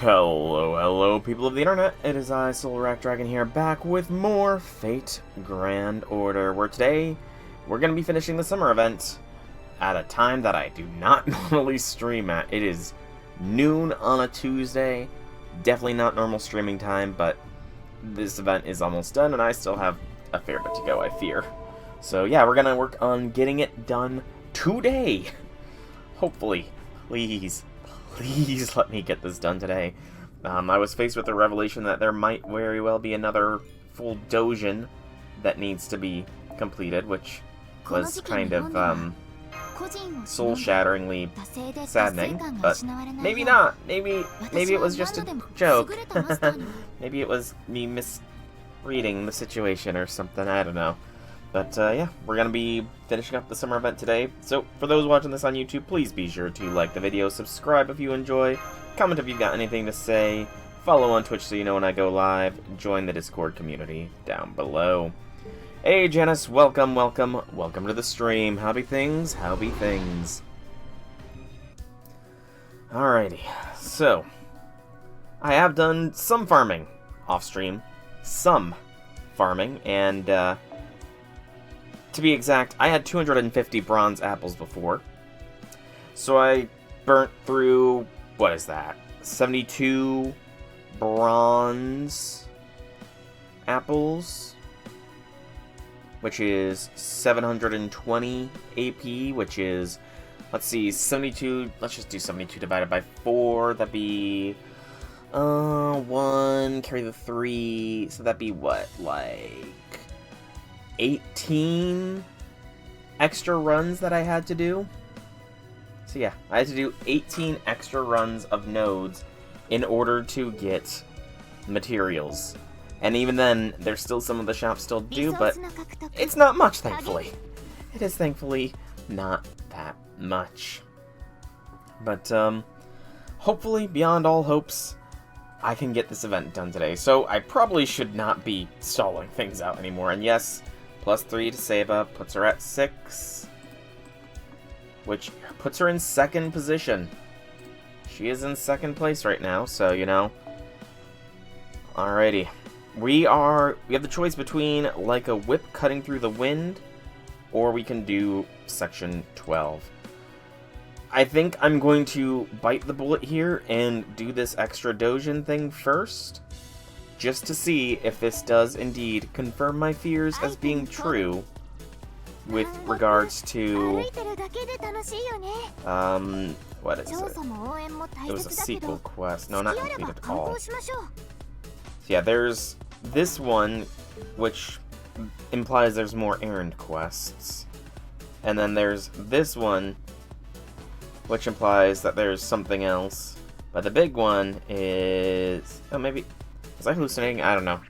Hello, people of the internet. It is I, Soulrack Dragon here, back with more Fate Grand Order, where today we're going to be finishing the summer event at a time that I do not normally stream at. It is noon on a Tuesday. Definitely not normal streaming time, but this event is almost done, and I still have a fair bit to go, I fear. So yeah, we're going to work on getting it done today. Hopefully. Please let me get this done today. I was faced with the revelation that there might very well be another full doujin that needs to be completed, which was kind of soul-shatteringly saddening, but maybe not. Maybe it was just a joke. Maybe it was me misreading the situation or something, I don't know. But yeah, we're going to be finishing up the summer event today. So for those watching this on YouTube, please be sure to like the video, subscribe if you enjoy, comment if you've got anything to say, follow on Twitch so you know when I go live, join the Discord community down below. Hey Janice, welcome to the stream. Howdy things, howdy things. Alrighty, so I have done some farming off stream, and to be exact, I had 250 bronze apples before. So I burnt through, what is that? 72 bronze apples, which is 720 AP, which is, let's see, 72, let's just do 72 divided by 4, that'd be, 1, carry the 3, so that'd be what, like 18 extra runs that I had to do. So yeah, I had to do 18 extra runs of nodes in order to get materials. And even then, there's still some of the shops still do, but it's not much, thankfully. It is thankfully not that much. But hopefully, beyond all hopes, I can get this event done today. So I probably should not be stalling things out anymore. And yes, +3 to Seba puts her at 6, which puts her in 2nd position. She is in 2nd place right now, so, you know. Alrighty. We have the choice between like a whip cutting through the wind, or we can do section 12. I think I'm going to bite the bullet here and do this extra doujin thing first, just to see if this does indeed confirm my fears as being true with regards to, what is it? It was a sequel quest. No, not completed at all. So yeah, there's this one, which implies there's more errand quests. And then there's this one, which implies that there's something else. But the big one is, oh, maybe, was I hallucinating? I don't know.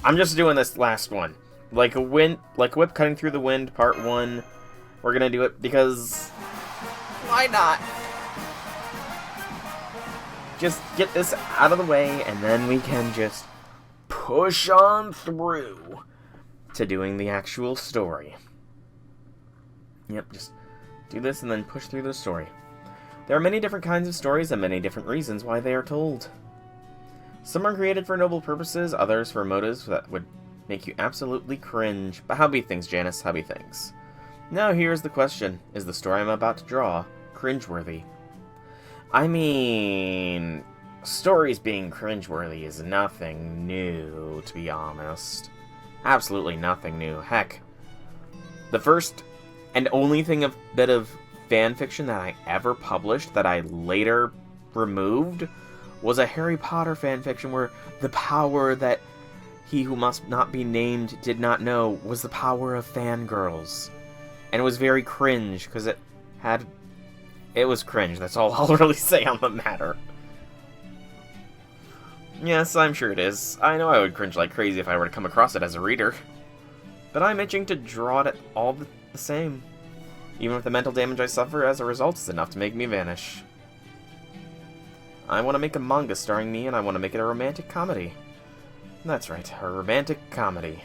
I'm just doing this last one. Like a whip cutting through the wind, part 1. We're gonna do it because why not? Just get this out of the way, and then we can just push on through to doing the actual story. Yep, just do this and then push through the story. There are many different kinds of stories and many different reasons why they are told. Some are created for noble purposes, others for motives that would make you absolutely cringe. But how be things, Janice? How be things? Now here's the question. Is the story I'm about to draw cringeworthy? I mean, stories being cringeworthy is nothing new, to be honest. Absolutely nothing new. Heck, the first and only bit of fanfiction that I ever published that I later removed was a Harry Potter fanfiction where the power that he who must not be named did not know was the power of fangirls. And it was very cringe, because it was cringe, that's all I'll really say on the matter. Yes, I'm sure it is. I know I would cringe like crazy if I were to come across it as a reader. But I'm itching to draw it all the same. Even if the mental damage I suffer as a result is enough to make me vanish. I want to make a manga starring me, and I want to make it a romantic comedy. That's right, a romantic comedy.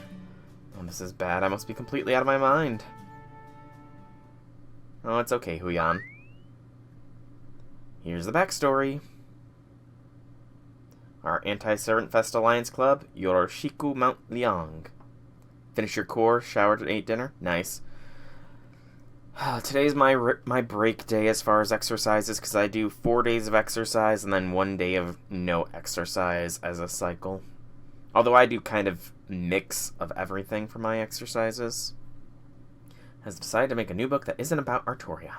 Oh, this is bad. I must be completely out of my mind. Oh, it's okay, Huyan. Here's the backstory. Our anti-Servantfest Alliance Club, Yoroshiku Mount Liang. Finish your core, showered, and ate dinner? Nice. Today's my break day as far as exercises, because I do 4 days of exercise and then 1 day of no exercise as a cycle. Although I do kind of mix of everything for my exercises. Has decided to make a new book that isn't about Hawartoria.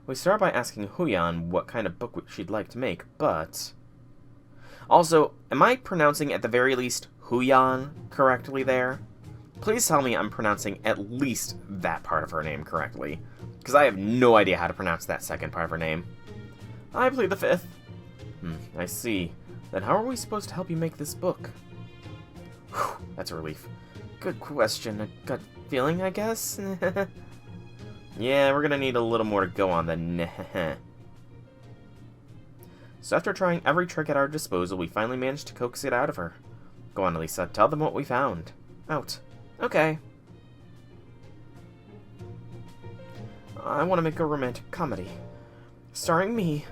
We start by asking Huyan what kind of book she'd like to make, but... Also, am I pronouncing at the very least Huyan correctly there? Please tell me I'm pronouncing at least that part of her name correctly, because I have no idea how to pronounce that second part of her name. I plead the fifth. I see. Then how are we supposed to help you make this book? Whew, that's a relief. Good question. A gut feeling, I guess? Yeah, we're gonna need a little more to go on than So after trying every trick at our disposal, we finally managed to coax it out of her. Go on, Elisa. Tell them what we found. Out. Okay. I want to make a romantic comedy. Starring me.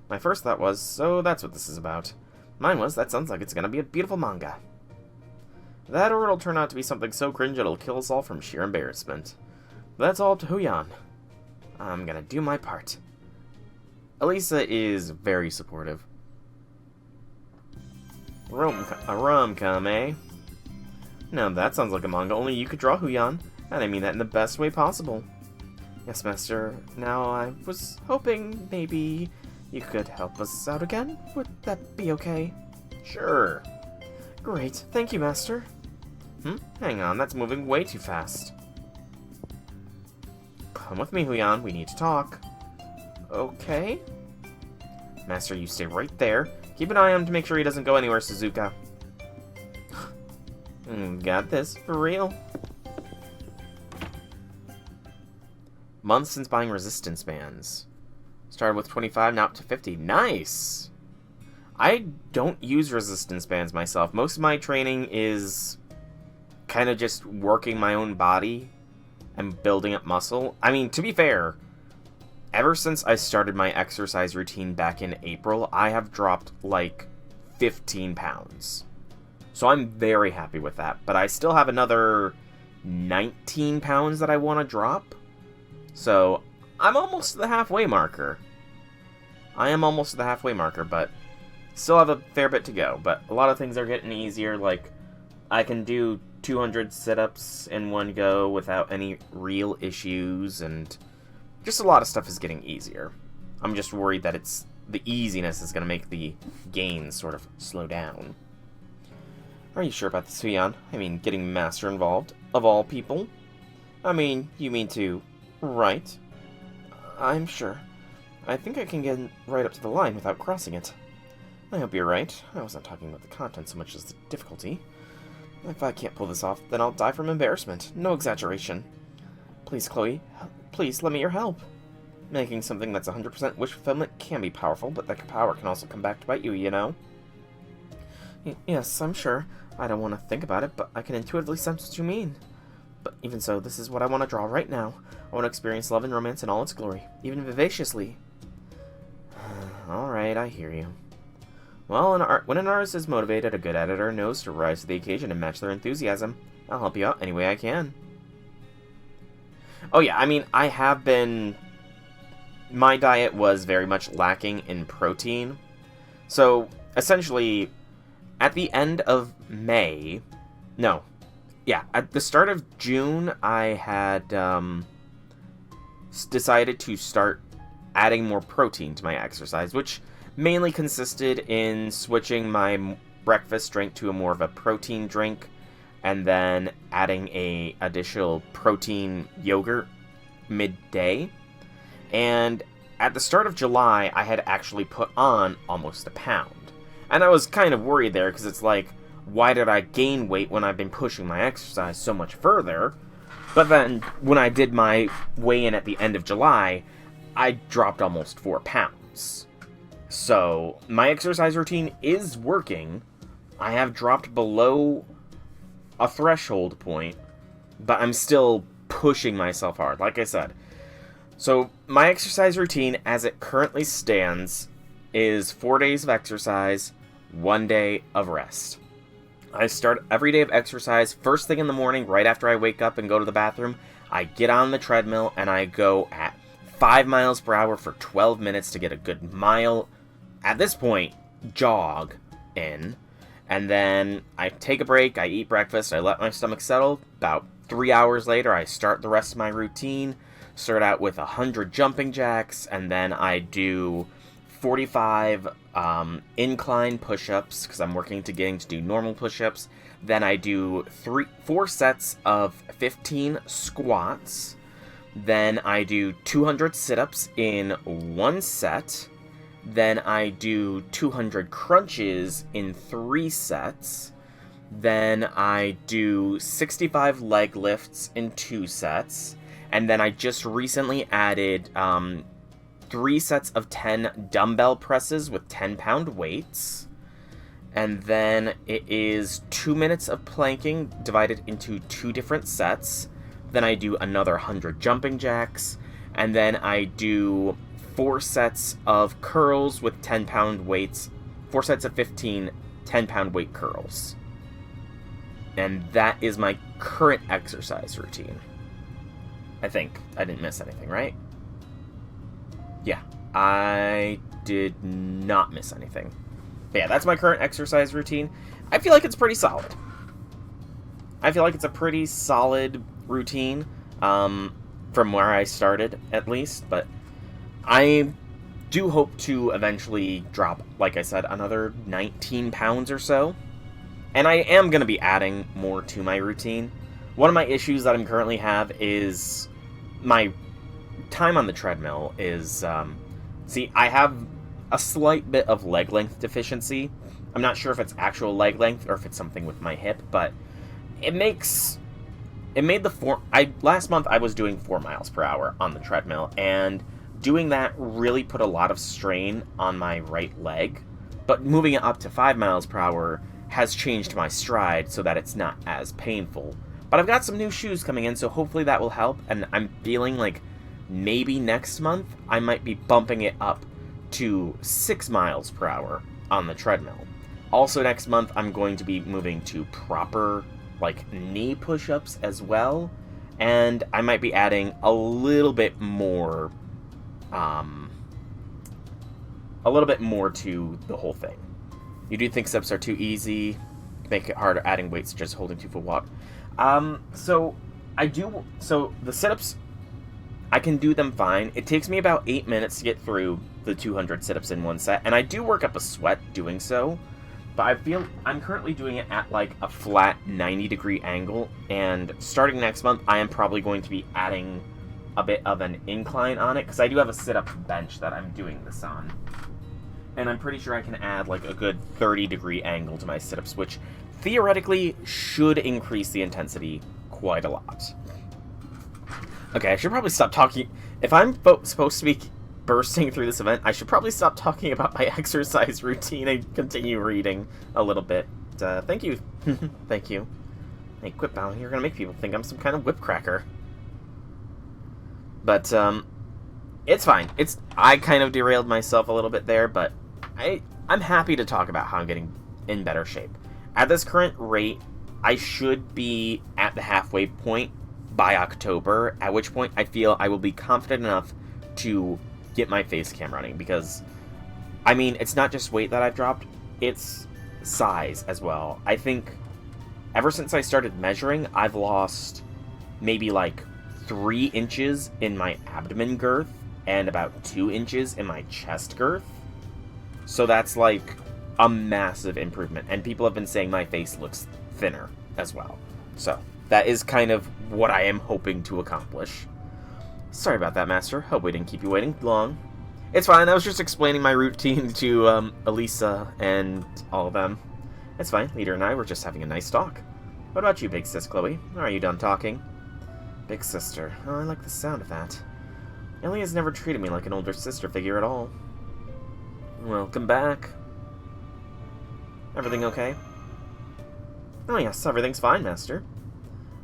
My first thought was, so that's what this is about. Mine was, that sounds like it's gonna be a beautiful manga. That or it'll turn out to be something so cringe it'll kill us all from sheer embarrassment. But that's all up to Huyan. I'm gonna do my part. Elisa is very supportive. A rom-com, eh? Now that sounds like a manga only you could draw, Huyan. And I mean that in the best way possible. Yes, Master. Now I was hoping maybe you could help us out again? Would that be okay? Sure. Great. Thank you, Master. Hang on, that's moving way too fast. Come with me, Huyan. We need to talk. Okay. Master, you stay right there. Keep an eye on him to make sure he doesn't go anywhere, Suzuka. Got this. For real. Months since buying resistance bands. Started with 25, now up to 50. Nice! I don't use resistance bands myself. Most of my training is kind of just working my own body and building up muscle. I mean, to be fair, ever since I started my exercise routine back in April, I have dropped like 15 pounds. So I'm very happy with that. But I still have another 19 pounds that I want to drop. So I'm almost to the halfway marker. I am almost to the halfway marker, but still have a fair bit to go. But a lot of things are getting easier. Like, I can do 200 sit-ups in one go without any real issues, and just a lot of stuff is getting easier. I'm just worried that the easiness is going to make the gains sort of slow down. Are you sure about this, Huyan? I mean, getting Master involved, of all people? I mean, you mean to... Right. I'm sure. I think I can get right up to the line without crossing it. I hope you're right. I wasn't talking about the content so much as the difficulty. If I can't pull this off, then I'll die from embarrassment. No exaggeration. Please, Chloe. Please, lend me your help. Making something that's 100% wish fulfillment can be powerful, but that power can also come back to bite you, you know? Yes, I'm sure. I don't want to think about it, but I can intuitively sense what you mean. But even so, this is what I want to draw right now. I want to experience love and romance in all its glory, even vivaciously. Alright, I hear you. Well, when an artist is motivated, a good editor knows to rise to the occasion and match their enthusiasm. I'll help you out any way I can. Oh yeah, I mean, I have been... My diet was very much lacking in protein. So, essentially, at the end of May... No. Yeah, at the start of June, I had decided to start adding more protein to my exercise, which mainly consisted in switching my breakfast drink to more of a protein drink, and then adding a additional protein yogurt midday. And at the start of July, I had actually put on almost a pound. And I was kind of worried there, because it's like, why did I gain weight when I've been pushing my exercise so much further? But then, when I did my weigh-in at the end of July, I dropped almost 4 pounds. So, my exercise routine is working. I have dropped below a threshold point, but I'm still pushing myself hard, like I said. So, my exercise routine, as it currently stands, is 4 days of exercise, 1 day of rest. I start every day of exercise first thing in the morning, right after I wake up and go to the bathroom. I get on the treadmill and I go at 5 miles per hour for 12 minutes to get a good mile, at this point, jog in. And then I take a break, I eat breakfast, I let my stomach settle. About 3 hours later, I start the rest of my routine. Start out with 100 jumping jacks, and then I do 45 incline push-ups, because I'm working to getting to do normal push-ups. Then I do 4 sets of 15 squats. Then I do 200 sit-ups in 1 set. Then I do 200 crunches in 3 sets. Then I do 65 leg lifts in 2 sets. And then I just recently added 3 sets of 10 dumbbell presses with 10-pound weights. And then it is 2 minutes of planking divided into 2 different sets. Then I do another 100 jumping jacks. And then I do 4 sets of curls with 10-pound weights. 4 sets of 15 10-pound weight curls. And that is my current exercise routine. I think. I didn't miss anything, right? Yeah, I did not miss anything. But yeah, that's my current exercise routine. I feel like it's pretty solid. I feel like it's a pretty solid routine, from where I started, at least. But I do hope to eventually drop, like I said, another 19 pounds or so. And I am going to be adding more to my routine. One of my issues that I'm currently have is my time on the treadmill is, see, I have a slight bit of leg length deficiency. I'm not sure if it's actual leg length or if it's something with my hip, but last month I was doing 4 miles per hour on the treadmill, and doing that really put a lot of strain on my right leg, but moving it up to 5 miles per hour has changed my stride so that it's not as painful. But I've got some new shoes coming in, so hopefully that will help, and I'm feeling like maybe next month I might be bumping it up to 6 miles per hour on the treadmill. Also next month I'm going to be moving to proper knee push-ups as well, and I might be adding a little bit more to the whole thing. You do think steps are too easy, make it harder adding weights such as holding 2 foot walk. So the sit-ups, I can do them fine. It takes me about 8 minutes to get through the 200 sit-ups in 1 set, and I do work up a sweat doing so, but I feel I'm currently doing it at a flat 90-degree angle, and starting next month, I am probably going to be adding a bit of an incline on it, because I do have a sit-up bench that I'm doing this on. And I'm pretty sure I can add a good 30-degree angle to my sit-ups, which theoretically should increase the intensity quite a lot. Okay, I should probably stop talking. If I'm supposed to be bursting through this event, I should probably stop talking about my exercise routine and continue reading a little bit. Thank you. Thank you. Hey, quit bowing. You're gonna make people think I'm some kind of whip cracker. But, it's fine. I kind of derailed myself a little bit there, but I'm happy to talk about how I'm getting in better shape. At this current rate, I should be at the halfway point by October, at which point I feel I will be confident enough to get my face cam running, because, I mean, it's not just weight that I've dropped, it's size as well. I think ever since I started measuring, I've lost maybe 3 inches in my abdomen girth and about 2 inches in my chest girth. So that's a massive improvement, and people have been saying my face looks thinner as well. So that is kind of what I am hoping to accomplish. Sorry about that, Master. Hope we didn't keep you waiting long. It's fine. I was just explaining my routine to Elisa and all of them. It's fine. Leader and I were just having a nice talk. What about you, Big Sis Chloe? Are you done talking? Big sister. Oh, I like the sound of that. Ellie has never treated me like an older sister figure at all. Welcome back. Everything okay? Oh yes, everything's fine, Master.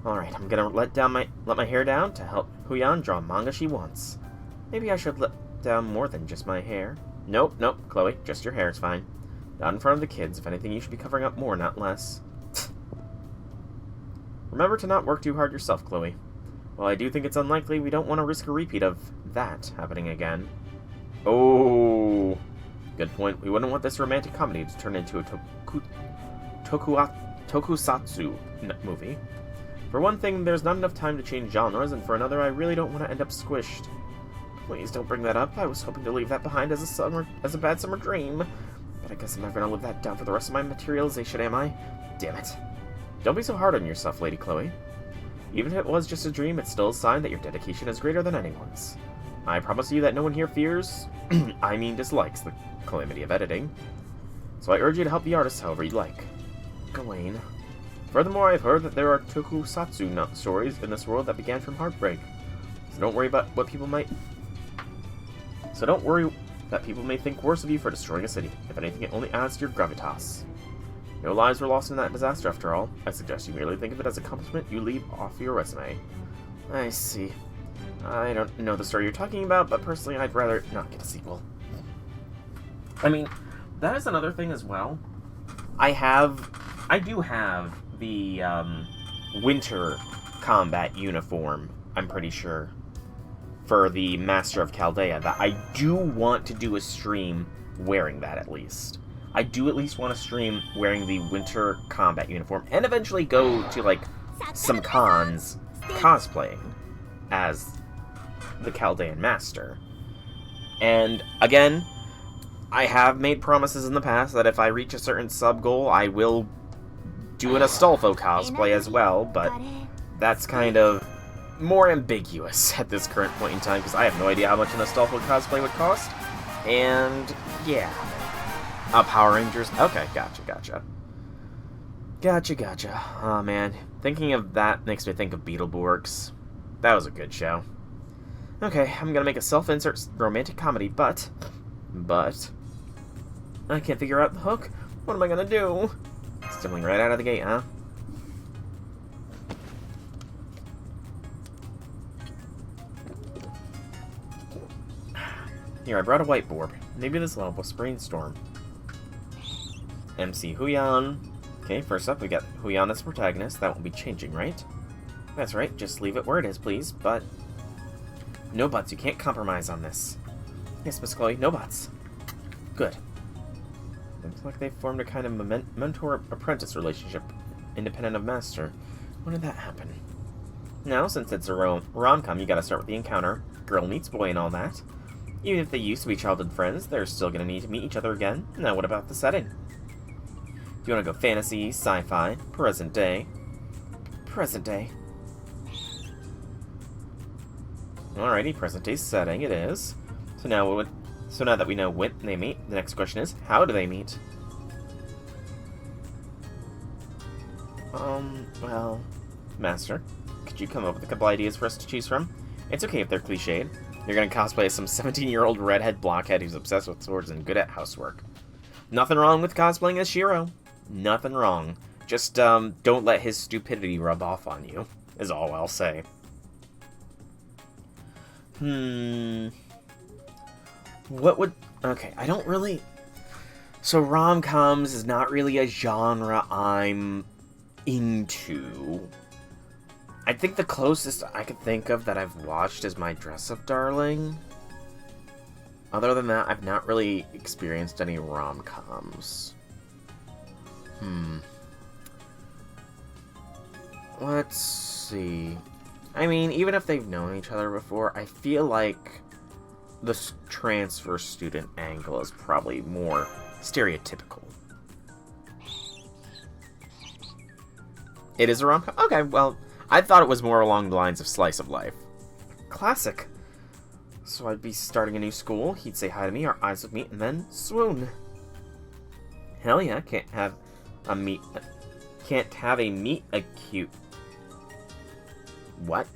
Alright, I'm gonna let my hair down to help Huyan draw manga she wants. Maybe I should let down more than just my hair. Nope, nope, Chloe. Just your hair is fine. Not in front of the kids. If anything, you should be covering up more, not less. Remember to not work too hard yourself, Chloe. While I do think it's unlikely, we don't want to risk a repeat of that happening again. Oh, good point. We wouldn't want this romantic comedy to turn into a tokusatsu movie. For one thing, there's not enough time to change genres, and for another, I really don't want to end up squished. Please don't bring that up. I was hoping to leave that behind as a bad summer dream. But I guess I'm not going to live that down for the rest of my materialization, am I? Damn it. Don't be so hard on yourself, Lady Chloe. Even if it was just a dream, it's still a sign that your dedication is greater than anyone's. I promise you that no one here fears, I mean dislikes, the calamity of editing. So I urge you to help the artists however you like. Gawain. Furthermore, I've heard that there are tokusatsu stories in this world that began from heartbreak. So don't worry that people may think worse of you for destroying a city. If anything, it only adds to your gravitas. No lives were lost in that disaster, after all. I suggest you merely think of it as an accomplishment you leave off your resume. I see. I don't know the story you're talking about, but personally, I'd rather not get a sequel. I mean, that is another thing as well. I do have the winter combat uniform, I'm pretty sure, for the Master of Chaldea, that I do want to do a stream wearing that at least. I do at least want to stream wearing the winter combat uniform, and eventually go to, like, some cons cosplaying as the Chaldean Master. And, again, I have made promises in the past that if I reach a certain sub-goal, I will do an Astolfo cosplay as well, but that's kind of more ambiguous at this current point in time, because I have no idea how much an Astolfo cosplay would cost. And, yeah. Power Rangers. Okay, gotcha. Gotcha. Oh, man. Thinking of that makes me think of Beetleborgs. That was a good show. Okay, I'm gonna make a self-insert romantic comedy, but... I can't figure out the hook. What am I gonna do? Stumbling right out of the gate, huh? Here, I brought a whiteboard. Maybe this will help us brainstorm. MC Huyan. Okay, first up we got Huyan as protagonist. That won't be changing, right? That's right, just leave it where it is, please, but... No buts, you can't compromise on this. Yes, Miss Chloe, no buts. Good. Looks like they've formed a kind of mentor-apprentice relationship, independent of master. When did that happen? Now, since it's a rom-com, you gotta start with the encounter. Girl meets boy and all that. Even if they used to be childhood friends, they're still gonna need to meet each other again. Now, what about the setting? Do you want to go fantasy, sci-fi, present day? Present day. Alrighty, present day setting it is. So now that we know when they meet, the next question is, how do they meet? Well, Master, could you come up with a couple ideas for us to choose from? It's okay if they're cliched. You're gonna cosplay as some 17-year-old redhead blockhead who's obsessed with swords and good at housework. Nothing wrong with cosplaying as Shiro. Nothing wrong. Just, don't let his stupidity rub off on you, is all I'll say. What would... Okay, I don't really... So rom-coms is not really a genre I'm into. I think the closest I could think of that I've watched is My Dress-Up Darling. Other than that, I've not really experienced any rom-coms. Let's see. I mean, even if they've known each other before, I feel like the transfer student angle is probably more stereotypical. It is a rom-com? Okay, well, I thought it was more along the lines of slice of life. Classic. So I'd be starting a new school, he'd say hi to me, our eyes would meet, and then swoon. Hell yeah, can't have a meet a cute... What?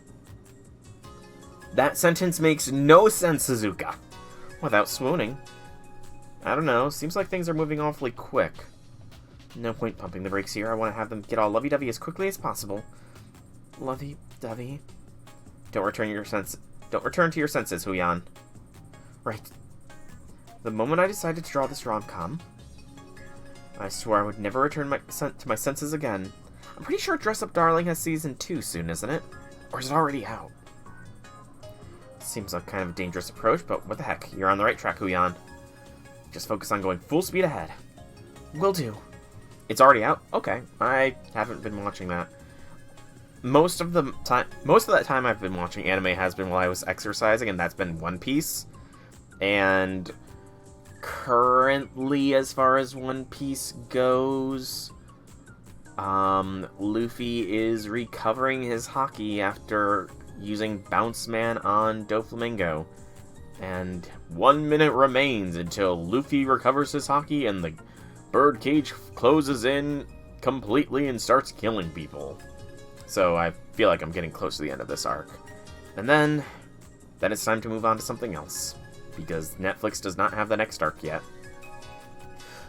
That sentence makes no sense, Suzuka. Without swooning. I don't know, seems like things are moving awfully quick. No point pumping the brakes here, I want to have them get all lovey-dovey as quickly as possible. Lovey-dovey. Don't return to your senses, Huyan. Right. The moment I decided to draw this rom-com, I swore I would never return to my senses again. I'm pretty sure Dress Up Darling has season 2 soon, isn't it? Or is it already out? Seems like kind of a dangerous approach, but what the heck? You're on the right track, Huyan. Just focus on going full speed ahead. Will do. It's already out? Okay. I haven't been watching that. Most of that time I've been watching anime has been while I was exercising, and that's been One Piece. And currently, as far as One Piece goes, Luffy is recovering his haki after using Bounce Man on Doflamingo. And 1 minute remains until Luffy recovers his haki and the birdcage closes in completely and starts killing people. So I feel like I'm getting close to the end of this arc. And then it's time to move on to something else, because Netflix does not have the next arc yet.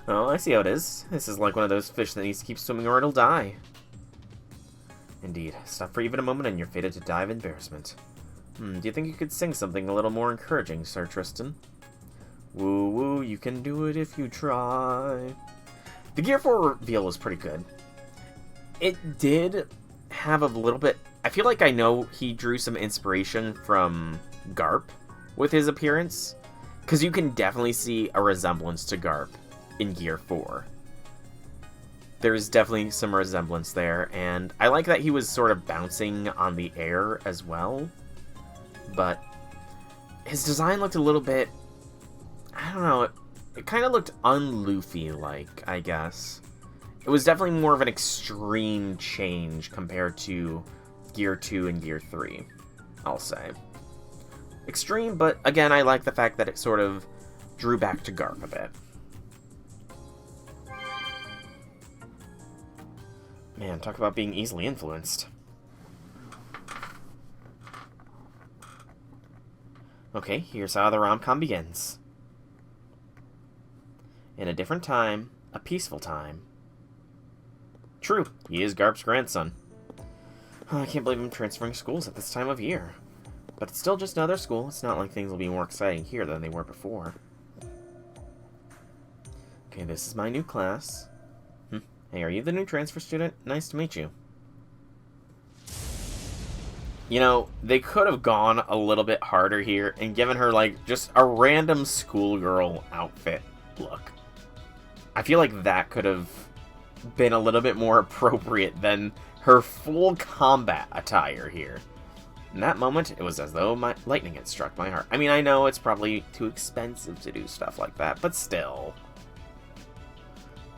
Oh, I see how it is. This is like one of those fish that needs to keep swimming or it'll die. Indeed. Stop for even a moment and you're fated to die of embarrassment. Do you think you could sing something a little more encouraging, Sir Tristan? Woo woo, you can do it if you try. The Gear 4 reveal was pretty good. It did have a little bit... I feel like I know he drew some inspiration from Garp with his appearance, because you can definitely see a resemblance to Garp in Gear 4. There's definitely some resemblance there, and I like that he was sort of bouncing on the air as well, but his design looked a little bit... I don't know, it kind of looked un-Luffy-like, I guess. It was definitely more of an extreme change compared to Gear 2 and Gear 3, I'll say. Extreme, but again, I like the fact that it sort of drew back to Garp a bit. Man, talk about being easily influenced. Okay, here's how the rom-com begins. In a different time, a peaceful time. True, he is Garp's grandson. Oh, I can't believe I'm transferring schools at this time of year. But it's still just another school. It's not like things will be more exciting here than they were before. Okay, this is my new class. Hey, are you the new transfer student? Nice to meet you. You know, they could have gone a little bit harder here and given her, like, just a random schoolgirl outfit look. I feel like that could have been a little bit more appropriate than her full combat attire here. In that moment, it was as though my lightning had struck my heart. I mean, I know it's probably too expensive to do stuff like that, but still.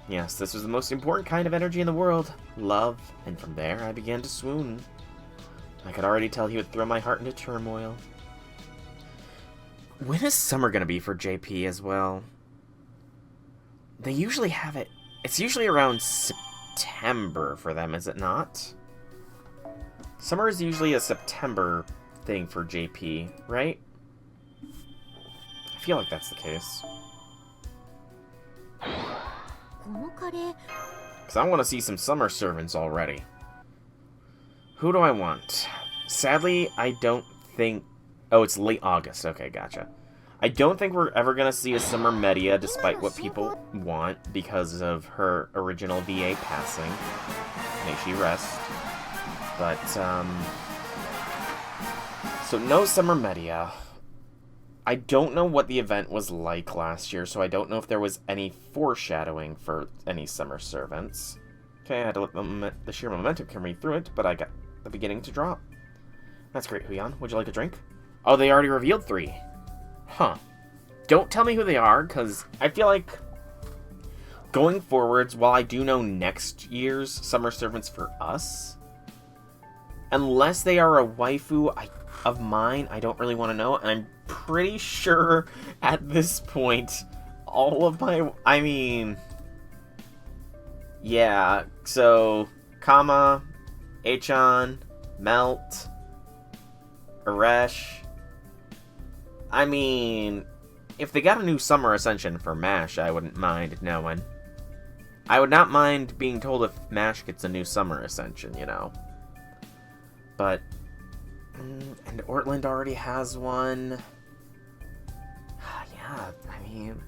Yes, this was the most important kind of energy in the world. Love. And from there, I began to swoon. I could already tell he would throw my heart into turmoil. When is summer gonna be for JP as well? They usually have it... It's usually around September for them, is it not? Summer is usually a September thing for JP, right? I feel like that's the case. Because I want to see some summer servants already. Who do I want? Sadly, I don't think... Oh, it's late August. Okay, gotcha. I don't think we're ever going to see a summer Media, despite what people want, because of her original VA passing. May she rest. But, so no summer Media. I don't know what the event was like last year, so I don't know if there was any foreshadowing for any summer servants. Okay, I had to let the sheer momentum carry me through it, but I got the beginning to drop. That's great, Huyan. Would you like a drink? Oh, they already revealed 3. Huh. Don't tell me who they are, because I feel like going forwards, while I do know next year's summer servants for us, unless they are a waifu of mine, I don't really want to know, and I'm pretty sure at this point, all of my... I mean... Yeah, so... Kama, Achan, Melt, Aresh... I mean... If they got a new Summer Ascension for MASH, I wouldn't mind knowing. I would not mind being told if MASH gets a new Summer Ascension, you know. But... And Ortland already has one. Yeah, I mean,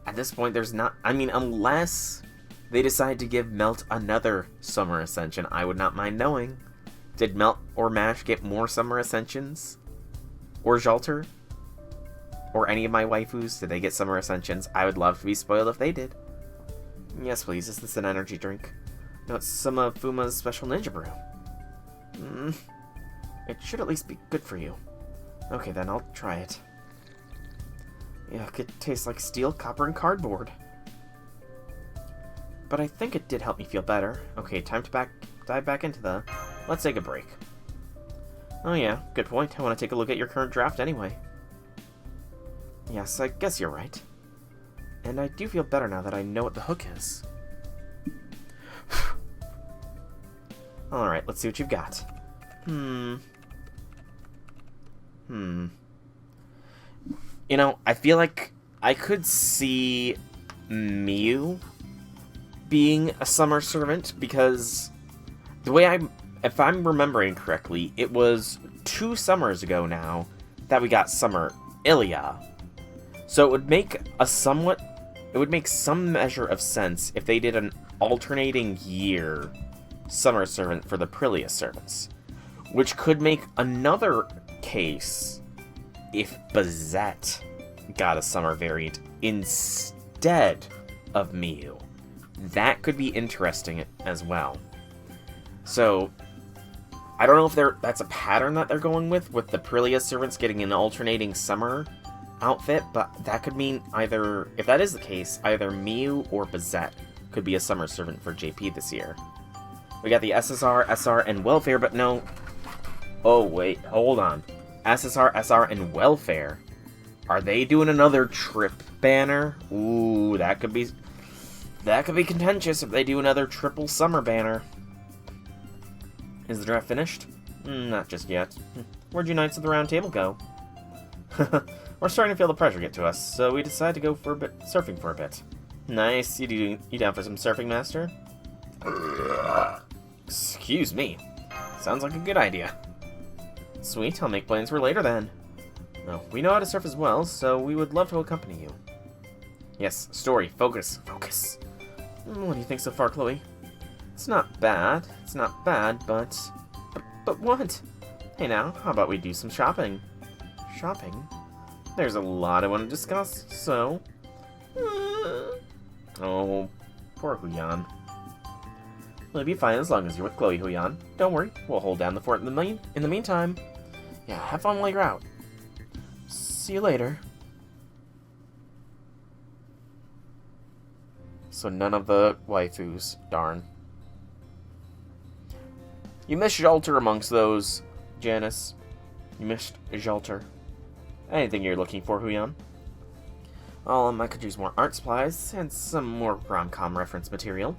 at this point, there's not... I mean, unless they decide to give Melt another Summer Ascension, I would not mind knowing. Did Melt or Mash get more Summer Ascensions? Or Jalter? Or any of my waifus? Did they get Summer Ascensions? I would love to be spoiled if they did. Yes, please. Is this an energy drink? No, it's some of Fuma's special ninja brew. It should at least be good for you. Okay, then I'll try it. Yuck, it tastes like steel, copper, and cardboard. But I think it did help me feel better. Okay, time to dive back into the... Let's take a break. Oh yeah, good point. I want to take a look at your current draft anyway. Yes, I guess you're right. And I do feel better now that I know what the hook is. Alright, let's see what you've got. You know, I feel like I could see Miu being a summer servant because the way if I'm remembering correctly, it was 2 summers ago now that we got Summer Ilya. So it would make some measure of sense if they did an alternating year summer servant for the Aprilia servants, which could make another case if Bazette got a summer variant instead of Miu. That could be interesting as well. So, I don't know if that's a pattern that they're going with the Aprilia servants getting an alternating summer outfit, but that could mean either, if that is the case, either Miu or Bazette could be a summer servant for JP this year. We got the SSR, SR, and Welfare, but no... Oh, wait, hold on. SSR, SR, and Welfare. Are they doing another trip banner? Ooh, that could be contentious if they do another triple summer banner. Is the draft finished? Not just yet. Where'd you Knights of the Round Table go? We're starting to feel the pressure get to us, so we decided to go for a bit surfing for a bit. Nice. You down for some surfing, Master? Excuse me. Sounds like a good idea. Sweet, I'll make plans for later then. No, we know how to surf as well, so we would love to accompany you. Yes, story, focus. What do you think so far, Chloe? It's not bad, but what? Hey now, how about we do some shopping? Shopping? There's a lot I want to discuss, so... Oh, poor Huyan. It'll be fine as long as you're with Chloe, Huyan. Don't worry, we'll hold down the fort in the meantime. Yeah, have fun while you're out. See you later. So none of the waifus, darn. You missed Jalter amongst those, Janice. You missed Jalter. Anything you're looking for, Huyan? Well, I could use more art supplies and some more rom-com reference material.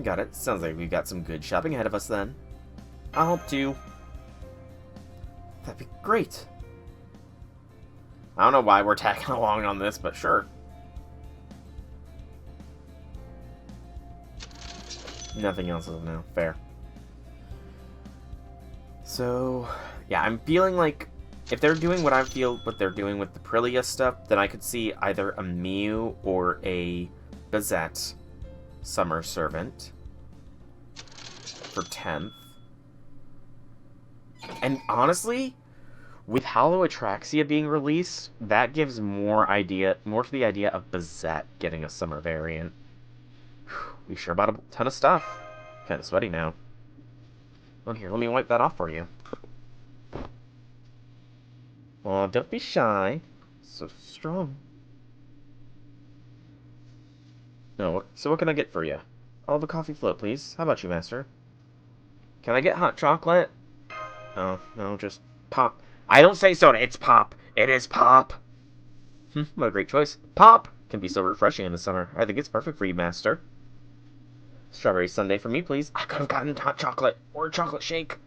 Got it. Sounds like we've got some good shopping ahead of us then. I'll help too. That'd be great. I don't know why we're tagging along on this, but sure. Nothing else is now. Fair. So, yeah, I'm feeling like if they're doing what they're doing with the Aprilia stuff, then I could see either a Miu or a Bazette summer servant for 10th. And honestly, with Hollow Atraxia being released, that gives more to the idea of Bazette getting a summer variant. We sure bought a ton of stuff. Kinda sweaty now. Well, here, let me wipe that off for you. Oh, don't be shy. So strong. No, so what can I get for you? I'll have a coffee float, please. How about you, Master? Can I get hot chocolate? Oh, no, just pop. I don't say soda, it's pop. It is pop. What a great choice. Pop can be so refreshing in the summer. I think it's perfect for you, Master. Strawberry sundae for me, please. I could have gotten hot chocolate or a chocolate shake.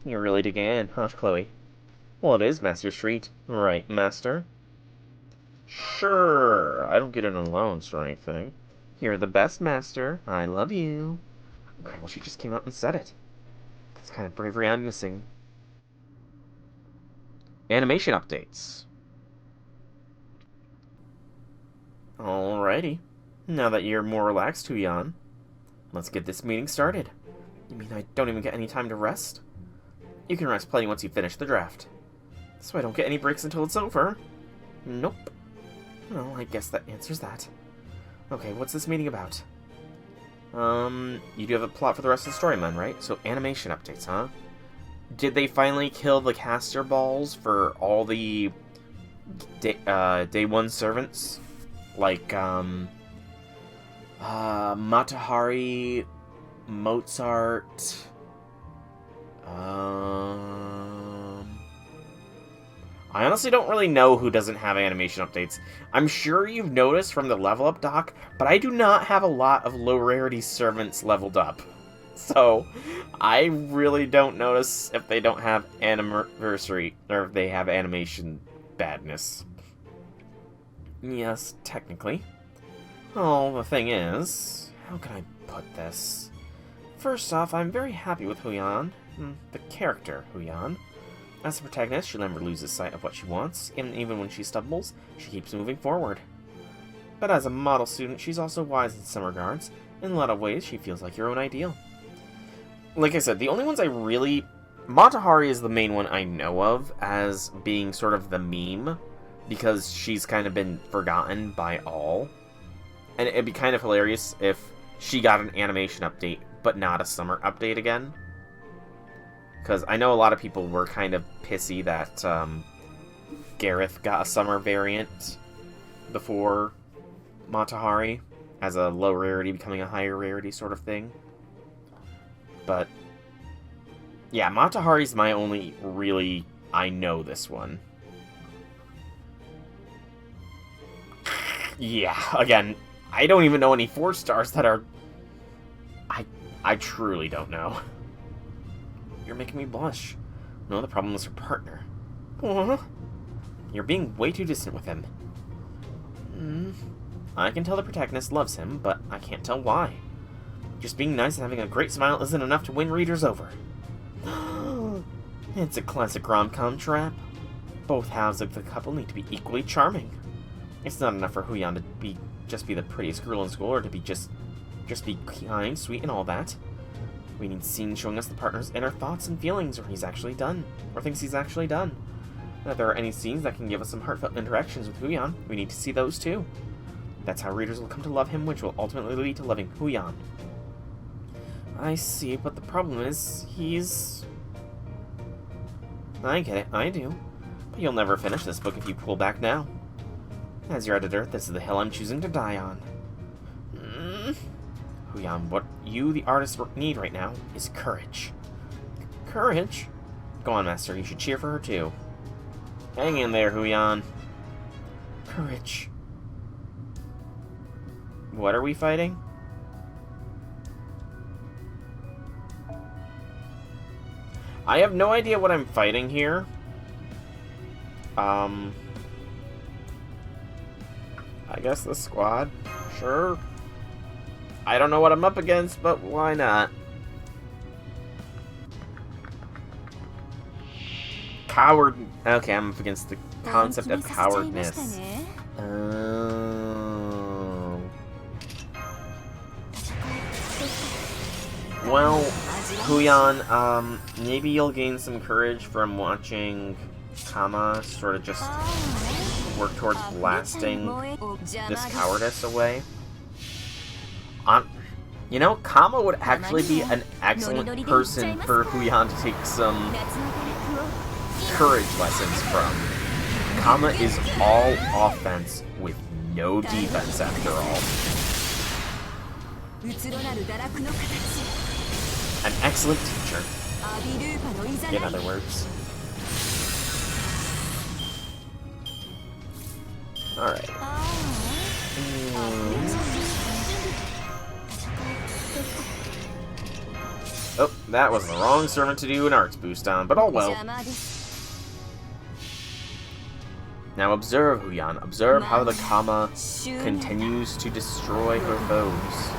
You're really digging in, huh, Chloe? Well, it is Master's treat. Right, Master? Sure. I don't get an allowance or anything. You're the best, Master. I love you. Okay, well, she just came out and said it. That's kind of bravery I'm missing. Animation updates. Alrighty. Now that you're more relaxed, Huyan, let's get this meeting started. You mean I don't even get any time to rest? You can rest plenty once you finish the draft. So I don't get any breaks until it's over? Nope. Well, I guess that answers that. Okay, what's this meeting about? You do have a plot for the rest of the story, man, right? So, animation updates, huh? Did they finally kill the caster balls for all the day one servants? Like, Matahari, Mozart, I honestly don't really know who doesn't have animation updates. I'm sure you've noticed from the level up doc, but I do not have a lot of low rarity servants leveled up. So, I really don't notice if they don't have anniversary, or if they have animation badness. Yes, technically. Oh, the thing is, how can I put this? First off, I'm very happy with Huyan, the character Huyan. As a protagonist, she'll never lose sight of what she wants, and even when she stumbles, she keeps moving forward. But as a model student, she's also wise in some regards. In a lot of ways, she feels like your own ideal. Like I said, the only ones I really... Matahari is the main one I know of as being sort of the meme, because she's kind of been forgotten by all. And it'd be kind of hilarious if she got an animation update, but not a summer update again. Because I know a lot of people were kind of pissy that Gareth got a summer variant before Matahari, as a low rarity becoming a higher rarity sort of thing. But, yeah, Matahari's my only really, I know this one. Yeah, again, I don't even know any 4 stars that are... I truly don't know. You're making me blush. No, the problem is her partner. Aww. You're being way too distant with him. I can tell the protagonist loves him, but I can't tell why. Just being nice and having a great smile isn't enough to win readers over. It's a classic rom-com trap. Both halves of the couple need to be equally charming. It's not enough for Huyan to just be the prettiest girl in school, or to be just be kind, sweet, and all that. We need scenes showing us the partner's inner thoughts and feelings, or thinks he's actually done. And if there are any scenes that can give us some heartfelt interactions with Huyan, we need to see those too. That's how readers will come to love him, which will ultimately lead to loving Huyan. I see, but the problem is, I get it, I do. But you'll never finish this book if you pull back now. As your editor, this is the hill I'm choosing to die on. Huyan, what you, the artist, need right now is courage. Courage? Go on, Master, you should cheer for her too. Hang in there, Huyan. Courage. What are we fighting? I have no idea what I'm fighting here. I guess the squad? Sure. I don't know what I'm up against, but why not? Coward... Okay, I'm up against the concept of cowardness. Well, Huyan, maybe you'll gain some courage from watching Kama sort of just work towards blasting this cowardice away. You know, Kama would actually be an excellent person for Huyan to take some courage lessons from. Kama is all offense with no defense after all. An excellent teacher, in other words. Alright. Oh, that was the wrong servant to do an arts boost on, but oh well. Now observe, Huyan. Observe how the Kama continues to destroy her foes.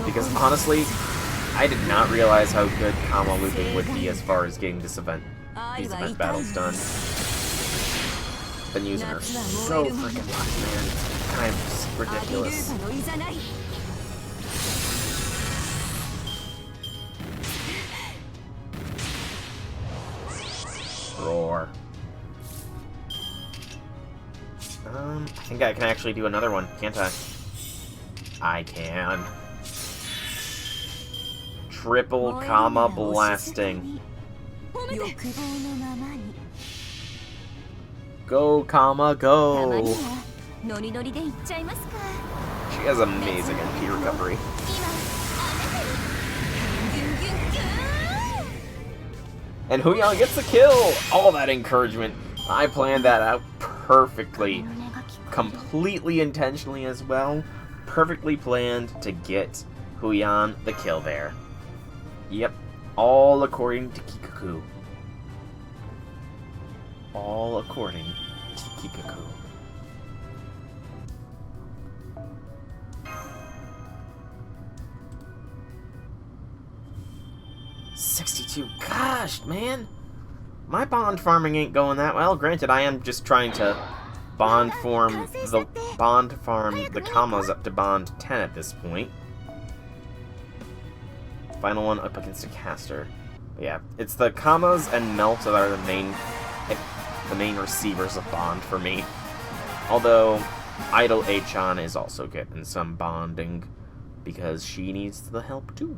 Because honestly, I did not realize how good Kama looping would be as far as getting these event battles done. Been using her so freaking much, man. Kind of ridiculous. Roar. I think I can actually do another one, can't I? I can. Triple comma blasting. Go, comma, go. She has amazing MP recovery. And Huyan gets the kill! All that encouragement. I planned that out perfectly. Completely intentionally as well. Perfectly planned to get Huyan the kill there. Yep. All according to Kikaku. All according to Kikaku. $62. Gosh, man. My bond farming ain't going that well. Granted, I am just trying to bond farm the commas up to bond 10 at this point. Final one up against a caster. But yeah, it's the commas and melt that are the main receivers of bond for me. Although Idle Achan is also getting some bonding because she needs the help too.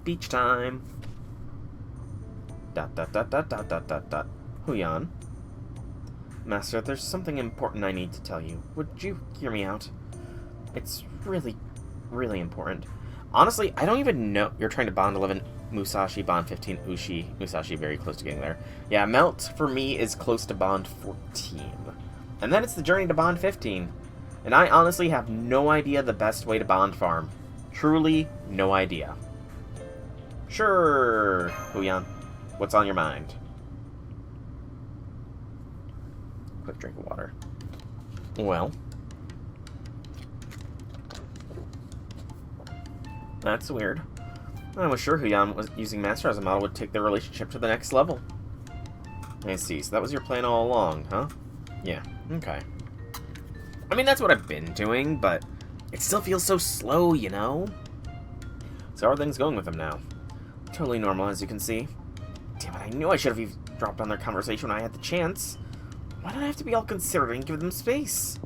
Beach time. Dot dot dot dot dot dot dot dot. Huyan. Master, there's something important I need to tell you. Would you hear me out? It's really, really important. Honestly, I don't even know. You're trying to bond 11 Musashi, bond 15 Ushi. Musashi very close to getting there. Yeah, melt for me is close to bond 14. And then it's the journey to bond 15. And I honestly have no idea the best way to bond farm. Truly, no idea. Sure, Huyan. What's on your mind? Quick drink of water. Well, that's weird. I was sure Huyan was using Master as a model would take their relationship to the next level. I see, so that was your plan all along, huh? Yeah, okay. I mean, that's what I've been doing, but it still feels so slow, you know? So how are things going with them now? Totally normal, as you can see. Damn it, I knew I should have dropped on their conversation when I had the chance. Why did I have to be all considerate and give them space?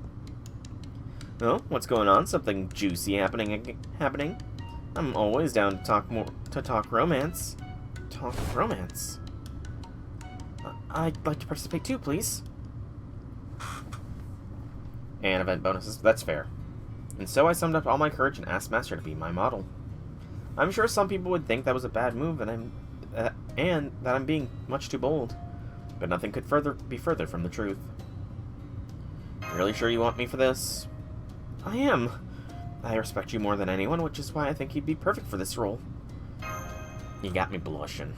Oh, what's going on? Something juicy happening? I'm always down to talk romance. Talk romance. I'd like to participate too, please. And event bonuses. That's fair. And so I summed up all my courage and asked Master to be my model. I'm sure some people would think that was a bad move, and that I'm being much too bold. But nothing could be further from the truth. You really sure you want me for this? I am. I respect you more than anyone, which is why I think you'd be perfect for this role. You got me blushing.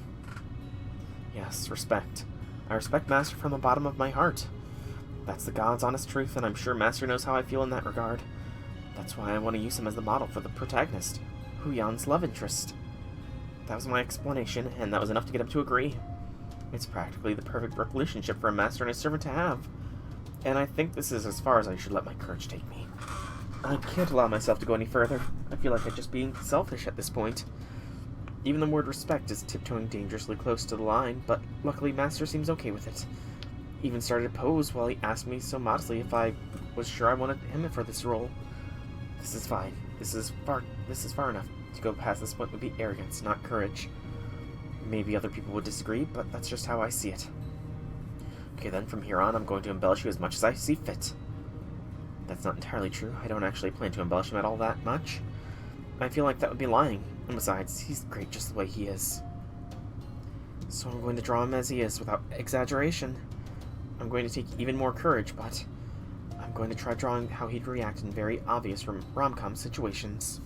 Yes, respect. I respect Master from the bottom of my heart. That's the God's honest truth, and I'm sure Master knows how I feel in that regard. That's why I want to use him as the model for the protagonist, Huyan's love interest. That was my explanation, and that was enough to get him to agree. It's practically the perfect relationship for a master and a servant to have. And I think this is as far as I should let my courage take me. I can't allow myself to go any further. I feel like I'm just being selfish at this point. Even the word respect is tiptoeing dangerously close to the line, but luckily Master seems okay with it. Even started to pose while he asked me so modestly if I was sure I wanted him for this role. This is fine. This is far enough. To go past this point would be arrogance, not courage. Maybe other people would disagree, but that's just how I see it. Okay, then from here on, I'm going to embellish you as much as I see fit. That's not entirely true. I don't actually plan to embellish him at all that much. I feel like that would be lying. And besides, he's great just the way he is. So I'm going to draw him as he is, without exaggeration. I'm going to take even more courage, but I'm going to try drawing how he'd react in very obvious rom-com situations.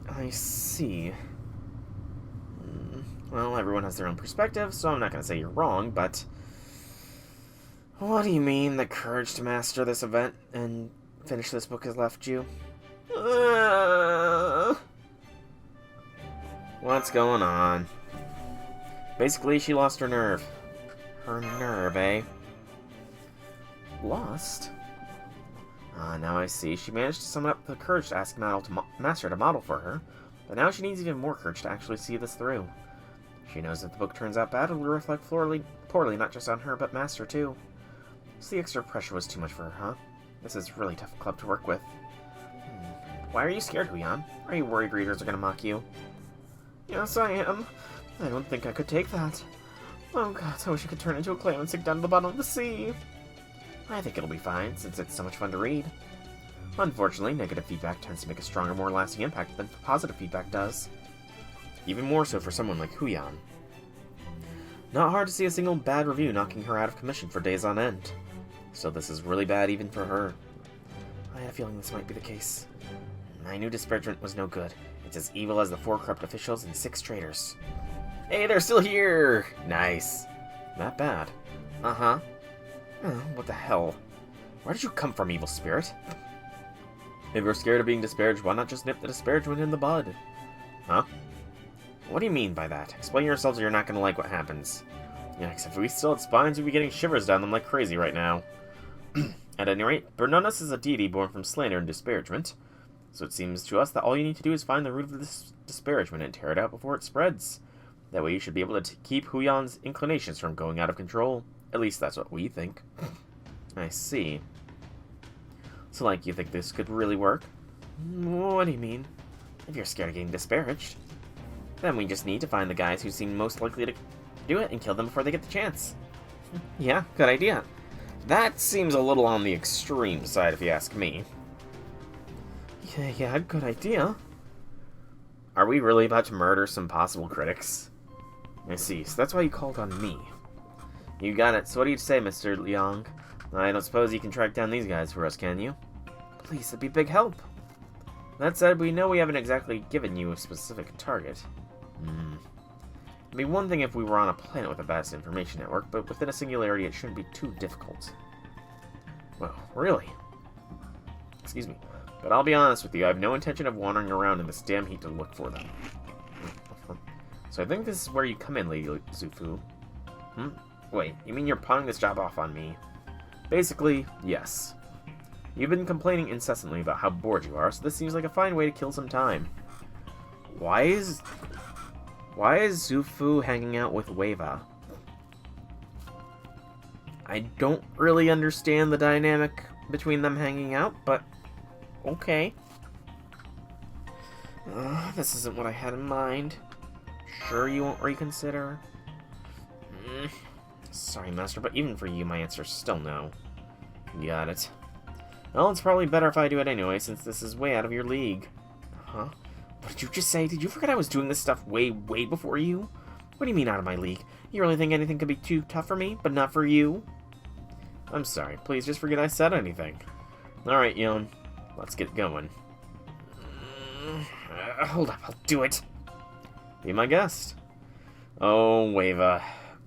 I see. Well, everyone has their own perspective, so I'm not going to say you're wrong, but... What do you mean the courage to master this event and finish this book has left you? What's going on? Basically, she lost her nerve. Her nerve, eh? Lost? Ah, now I see. She managed to summon up the courage to ask Master to model for her, but now she needs even more courage to actually see this through. She knows if the book turns out bad, it will reflect poorly not just on her, but Master too. So the extra pressure was too much for her, huh? This is a really tough club to work with. Why are you scared, Huyan? Are you worried readers are gonna mock you? Yes, I am. I don't think I could take that. Oh god, I wish I could turn into a clam and sink down to the bottom of the sea. I think it'll be fine, since it's so much fun to read. Unfortunately, negative feedback tends to make a stronger, more lasting impact than positive feedback does. Even more so for someone like Huyan. Not hard to see a single bad review knocking her out of commission for days on end. So this is really bad even for her. I had a feeling this might be the case. I knew disparagement was no good. It's as evil as the 4 corrupt officials and 6 traitors. Hey, they're still here! Nice. Not bad. Uh-huh. What the hell? Where did you come from, evil spirit? If you're scared of being disparaged, why not just nip the disparagement in the bud? Huh? What do you mean by that? Explain yourselves or you're not gonna like what happens. Yikes, if we still had spines, we'd be getting shivers down them like crazy right now. At any rate, Bernonus is a deity born from slander and disparagement. So it seems to us that all you need to do is find the root of this disparagement and tear it out before it spreads. That way you should be able to keep Huyan's inclinations from going out of control. At least that's what we think. I see. So, like, you think this could really work? What do you mean? If you're scared of getting disparaged, then we just need to find the guys who seem most likely to do it and kill them before they get the chance. Yeah, good idea. That seems a little on the extreme side, if you ask me. Yeah, good idea. Are we really about to murder some possible critics? I see, so that's why you called on me. You got it. So what do you say, Mr. Liang? I don't suppose you can track down these guys for us, can you? Please, that'd be a big help. That said, we know we haven't exactly given you a specific target. It'd be one thing if we were on a planet with a vast information network, but within a singularity it shouldn't be too difficult. Well, really? Excuse me. But I'll be honest with you, I have no intention of wandering around in this damn heat to look for them. So I think this is where you come in, Lady Zufu. Wait, you mean you're pawning this job off on me? Basically, yes. You've been complaining incessantly about how bored you are, so this seems like a fine way to kill some time. Why is Zufu hanging out with Weva? I don't really understand the dynamic between them hanging out, but okay. This isn't what I had in mind. Sure you won't reconsider? Sorry, Master, but even for you, my answer's still no. Got it. Well, it's probably better if I do it anyway, since this is way out of your league. Huh? What did you just say? Did you forget I was doing this stuff way before you? What do you mean out of my league? You really think anything could be too tough for me, but not for you? I'm sorry. Please just forget I said anything. Alright, Yon. Let's get going. Hold up, I'll do it. Be my guest. Oh, Weva.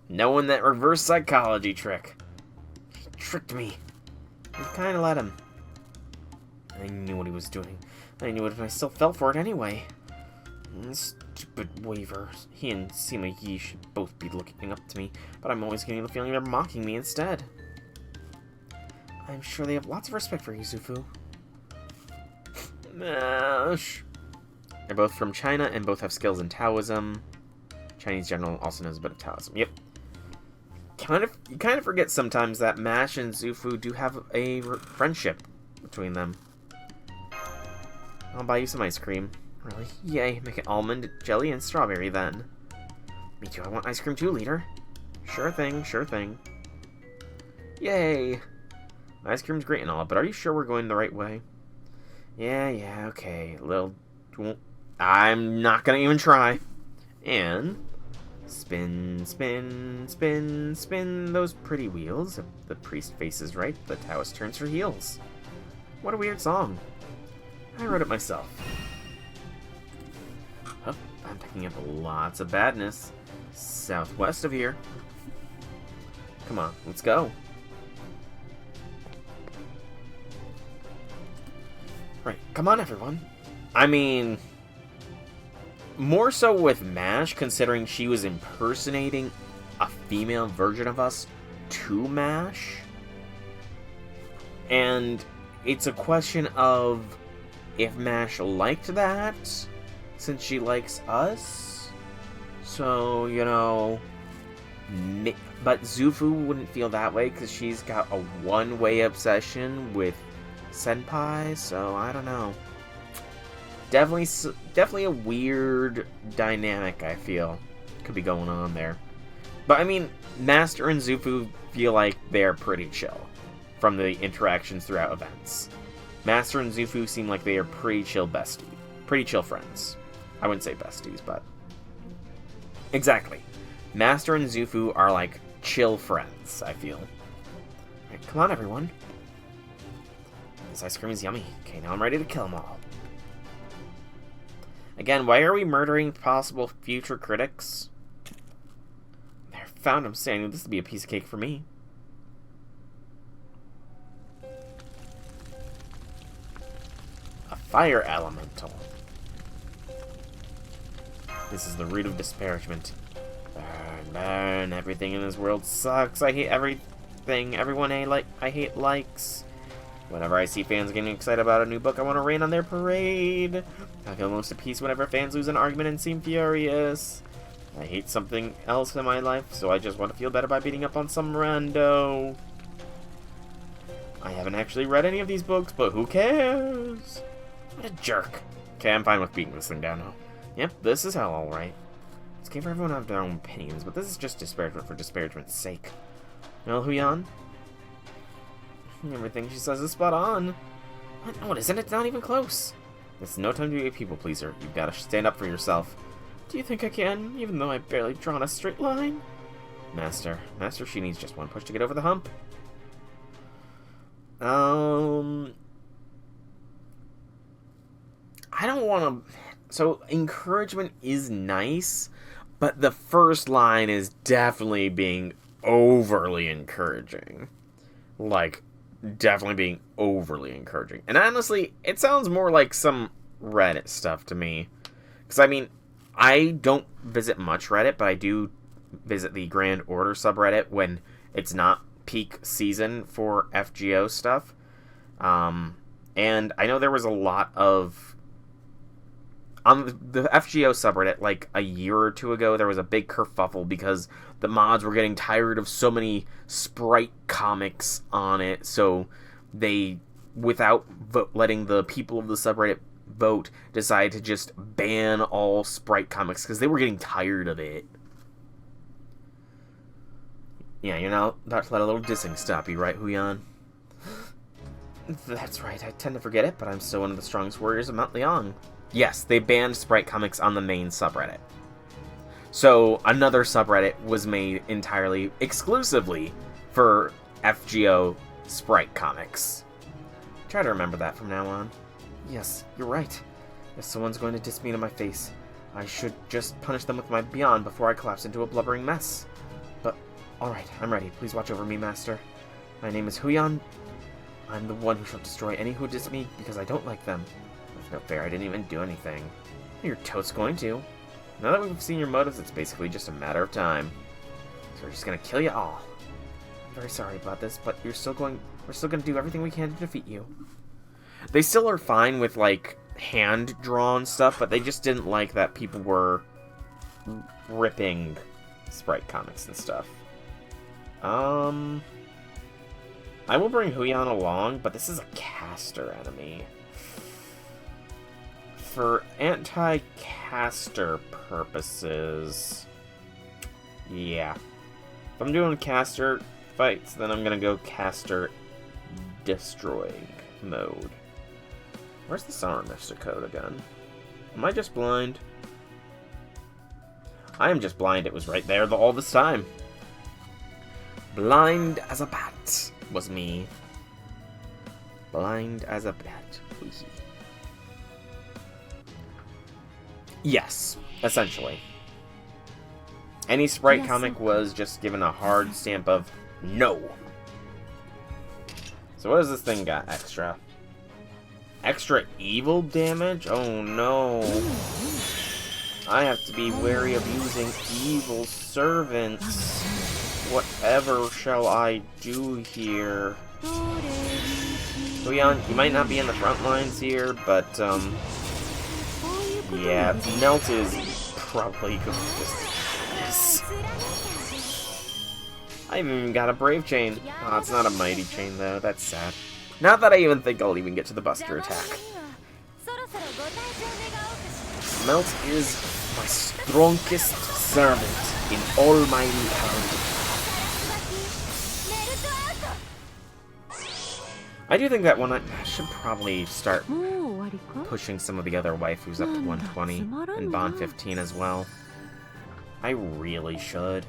Knowing that reverse psychology trick. He tricked me. I kinda let him. I knew what he was doing. I knew it, and I still fell for it anyway. Stupid Waver. He and Sima Yi should both be looking up to me, but I'm always getting the feeling they're mocking me instead. I'm sure they have lots of respect for you, Zufu. They're both from China, and both have skills in Taoism. Chinese general also knows a bit of Taoism. Yep. You kind of forget sometimes that Mash and Zufu do have a friendship between them. I'll buy you some ice cream. Really? Yay, make it almond, jelly, and strawberry then. Me too, I want ice cream too, leader. Sure thing, sure thing. Yay! Ice cream's great and all, but are you sure we're going the right way? Yeah, okay. I'm not gonna even try. And spin, spin, spin, spin those pretty wheels. If the priest faces right, the Taoist turns her heels. What a weird song. I wrote it myself. Oh, I'm picking up lots of badness. Southwest of here. Come on, let's go. Right, come on everyone. I mean, more so with MASH, considering she was impersonating a female version of us to MASH. And it's a question of if MASH liked that, since she likes us. So, you know... But Zufu wouldn't feel that way, because she's got a one-way obsession with Senpai, so I don't know. Definitely a weird dynamic, I feel, could be going on there. But, I mean, Master and Zufu feel like they're pretty chill from the interactions throughout events. Master and Zufu seem like they are pretty chill friends. I wouldn't say besties, but... Exactly. Master and Zufu are like chill friends, I feel. Alright, come on, everyone. This ice cream is yummy. Okay, now I'm ready to kill them all. Again, why are we murdering possible future critics? There, found him saying this would be a piece of cake for me. A fire elemental. This is the root of disparagement. Burn, burn. Everything in this world sucks. I hate everything. Everyone I hate likes. Whenever I see fans getting excited about a new book, I want to rain on their parade. I feel most at peace whenever fans lose an argument and seem furious. I hate something else in my life, so I just want to feel better by beating up on some rando. I haven't actually read any of these books, but who cares? What a jerk. Okay, I'm fine with beating this thing down now. Yep, this is hell, alright. It's okay for everyone to have their own opinions, but this is just disparagement for disparagement's sake. Well, Huyan? Everything she says is spot on. What? No, it isn't. It's not even close. It's no time to be a people pleaser. You've got to stand up for yourself. Do you think I can, even though I've barely drawn a straight line? Master, she needs just one push to get over the hump. I don't want to... So, encouragement is nice, but the first line is definitely being overly encouraging. Like, definitely being overly encouraging. And honestly, it sounds more like some Reddit stuff to me. Because, I mean, I don't visit much Reddit, but I do visit the Grand Order subreddit when it's not peak season for FGO stuff. And I know there was a lot of... On the FGO subreddit, like a year or two ago, there was a big kerfuffle because the mods were getting tired of so many Sprite comics on it, so they, without letting the people of the subreddit vote, decided to just ban all Sprite comics because they were getting tired of it. Yeah, you're not about to let a little dissing stop you, right, Huyan? That's right, I tend to forget it, but I'm still one of the strongest warriors of Mount Liang. Yes, they banned Sprite comics on the main subreddit. So, another subreddit was made entirely, exclusively, for FGO Sprite comics. Try to remember that from now on. Yes, you're right. If someone's going to diss me to my face, I should just punish them with my Beyond before I collapse into a blubbering mess. But, alright, I'm ready. Please watch over me, Master. My name is Huyan. I'm the one who shall destroy any who diss me because I don't like them. That's no fair, I didn't even do anything. You're totes going to. Now that we've seen your motives, it's basically just a matter of time. So we're just gonna kill you all. I'm very sorry about this, but we're still gonna do everything we can to defeat you. They still are fine with, like, hand-drawn stuff, but they just didn't like that people were ripping Sprite comics and stuff. I will bring Huyan along, but this is a caster enemy. For anti-caster purposes, yeah. If I'm doing caster fights, then I'm gonna go caster destroying mode. Where's the Summer Mister code again? Am I just blind? I am just blind. It was right there all this time. Blind as a bat was me. Blind as a bat. Yes, essentially. Any Sprite comic was just given a hard stamp of no. So what does this thing got extra? Extra evil damage? Oh no. I have to be wary of using evil servants. Whatever shall I do here? Leon, you might not be in the front lines here, but, yeah, Melt is probably going to just... Yes. I haven't even got a Brave Chain. Oh, it's not a Mighty Chain, though. That's sad. Not that I even think I'll even get to the Buster attack. Melt is my strongest servant in all my reality. I do think that one I should probably start pushing some of the other waifus up to 120 and Bond 15 as well. I really should.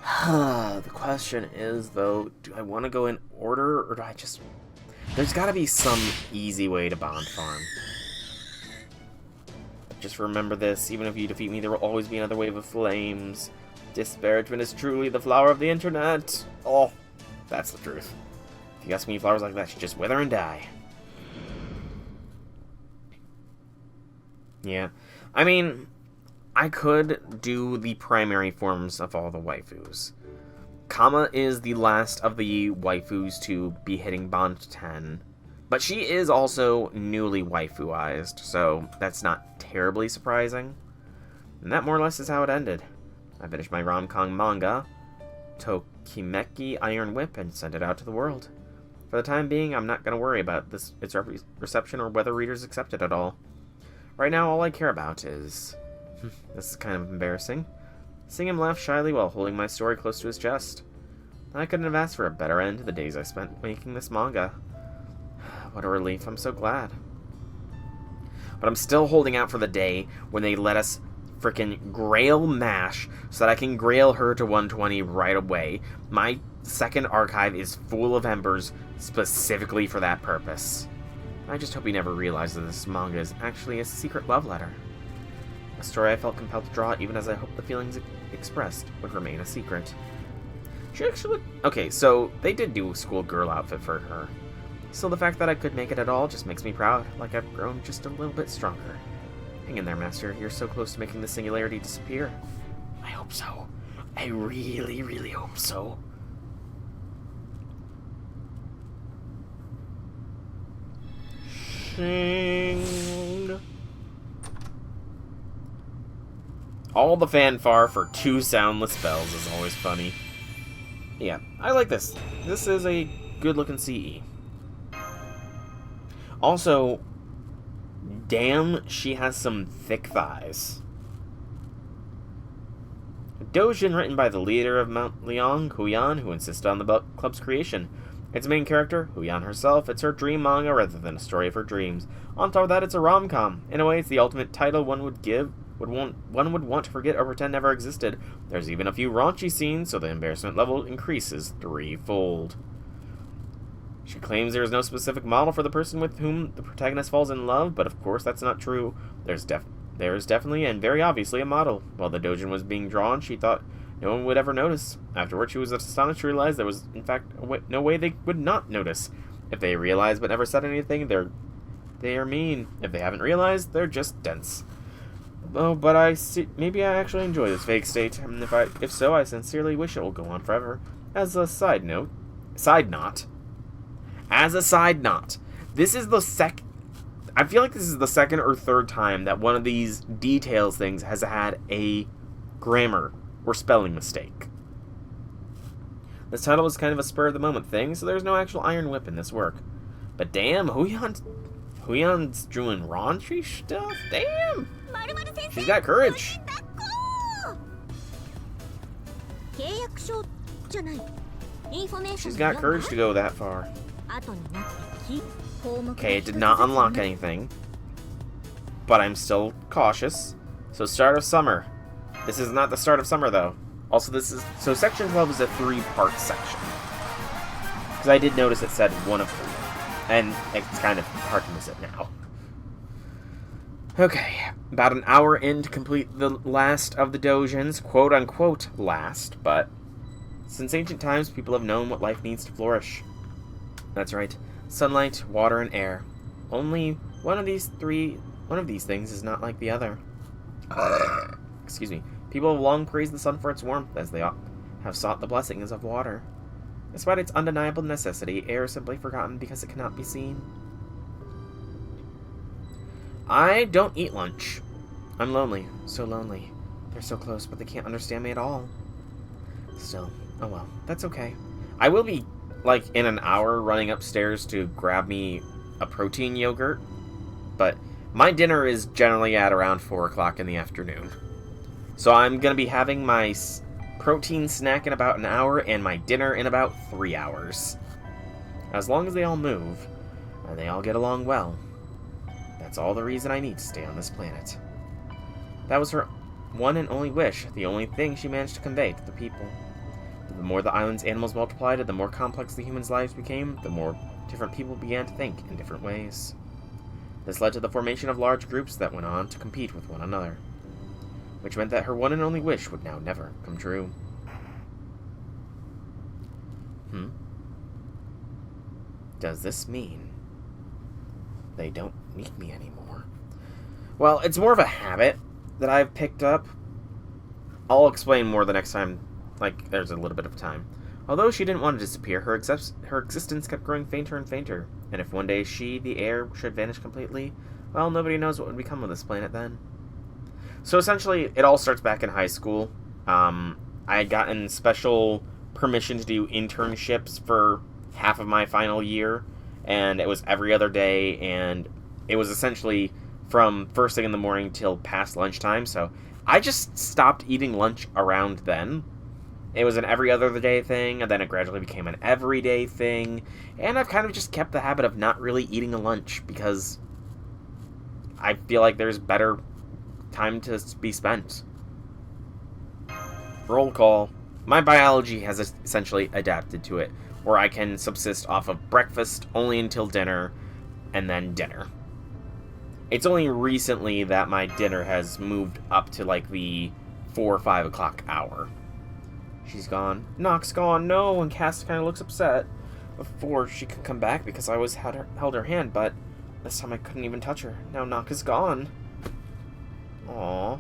The question is, though, do I want to go in order, or do I just... There's got to be some easy way to Bond farm. Just remember this, even if you defeat me, there will always be another wave of flames. Disparagement is truly the flower of the internet. Oh, that's the truth. If you ask me, flowers like that should just wither and die. Yeah. I mean, I could do the primary forms of all the waifus. Kama is the last of the waifus to be hitting Bond 10. But she is also newly waifuized, so that's not terribly surprising. And that more or less is how it ended. I finished my rom-com manga, Tokimeki Iron Whip, and sent it out to the world. For the time being, I'm not going to worry about its reception or whether readers accept it at all. Right now, all I care about is... this is kind of embarrassing. Seeing him laugh shyly while holding my story close to his chest. I couldn't have asked for a better end to the days I spent making this manga. What a relief, I'm so glad. But I'm still holding out for the day when they let us frickin' grail Mash so that I can grail her to 120 right away. My second archive is full of embers specifically for that purpose. I just hope he never realizes that this manga is actually a secret love letter. A story I felt compelled to draw even as I hoped the feelings expressed would remain a secret. She actually... Okay, so they did do a schoolgirl outfit for her. So the fact that I could make it at all just makes me proud, like I've grown just a little bit stronger. Hang in there, Master. You're so close to making the singularity disappear. I hope so. I really, really hope so. Shing. All the fanfare for 2 soundless bells is always funny. Yeah, I like this. This is a good-looking CE. Also, damn, she has some thick thighs. A doujin written by the leader of Mount Leong, Huyan, who insisted on the club's creation. Its main character, Huyan herself, it's her dream manga rather than a story of her dreams. On top of that, it's a rom-com. In a way, it's the ultimate title one would want to forget or pretend never existed. There's even a few raunchy scenes, so the embarrassment level increases 3-fold. She claims there is no specific model for the person with whom the protagonist falls in love, but of course that's not true. There is definitely and very obviously a model. While the doujin was being drawn, she thought no one would ever notice. Afterward, she was astonished to realize there was, in fact, no way they would not notice. If they realized but never said anything, they are mean. If they haven't realized, they're just dense. Oh, but maybe I actually enjoy this vague state, and if so, I sincerely wish it will go on forever. As a side knot, this is I feel like this is the second or third time that one of these details things has had a grammar or spelling mistake. This title was kind of a spur-of-the-moment thing, so there's no actual Iron Whip in this work. But damn, Huyan's doing raunchy stuff? Damn! She's got courage. She's got courage to go that far. Okay, it did not unlock anything, but I'm still cautious. So start of summer. This is not the start of summer, though. Also, so section 12 is a 3-part section. Because I did notice it said 1 of 3, and it's kind of hard to miss it now. Okay, about an hour in to complete the last of the doujins, quote-unquote last, but since ancient times, people have known what life needs to flourish. That's right, sunlight, water, and air. Only one of these things is not like the other. Excuse me. People have long praised the sun for its warmth, as they have sought the blessings of water. Despite its undeniable necessity, air is simply forgotten because it cannot be seen. I don't eat lunch. I'm lonely. So lonely. They're so close, but they can't understand me at all. Still, oh well, that's okay. I will be, like, in an hour running upstairs to grab me a protein yogurt, but my dinner is generally at around 4 o'clock in the afternoon. So I'm going to be having my protein snack in about an hour and my dinner in about 3 hours. As long as they all move, and they all get along well, that's all the reason I need to stay on this planet. That was her one and only wish, the only thing she managed to convey to the people. The more the island's animals multiplied, the more complex the humans' lives became, the more different people began to think in different ways. This led to the formation of large groups that went on to compete with one another, which meant that her one and only wish would now never come true. Does this mean they don't need me anymore? Well, it's more of a habit that I've picked up. I'll explain more the next time, like, there's a little bit of time. Although she didn't want to disappear, her existence kept growing fainter and fainter, and if one day the air, should vanish completely, well, nobody knows what would become of this planet then. So essentially, it all starts back in high school. I had gotten special permission to do internships for half of my final year, and it was every other day, and it was essentially from first thing in the morning till past lunchtime, so I just stopped eating lunch around then. It was an every other day thing, and then it gradually became an everyday thing, and I've kind of just kept the habit of not really eating a lunch, because I feel like there's better time to be spent. Roll call. My biology has essentially adapted to it, where I can subsist off of breakfast only until dinner, and then dinner. It's only recently that my dinner has moved up to, like, the 4 or 5 o'clock hour. She's gone. Nock's gone. No, and Cass kind of looks upset. Before she could come back because I always held her hand, but this time I couldn't even touch her. Now Nock is gone. Aww.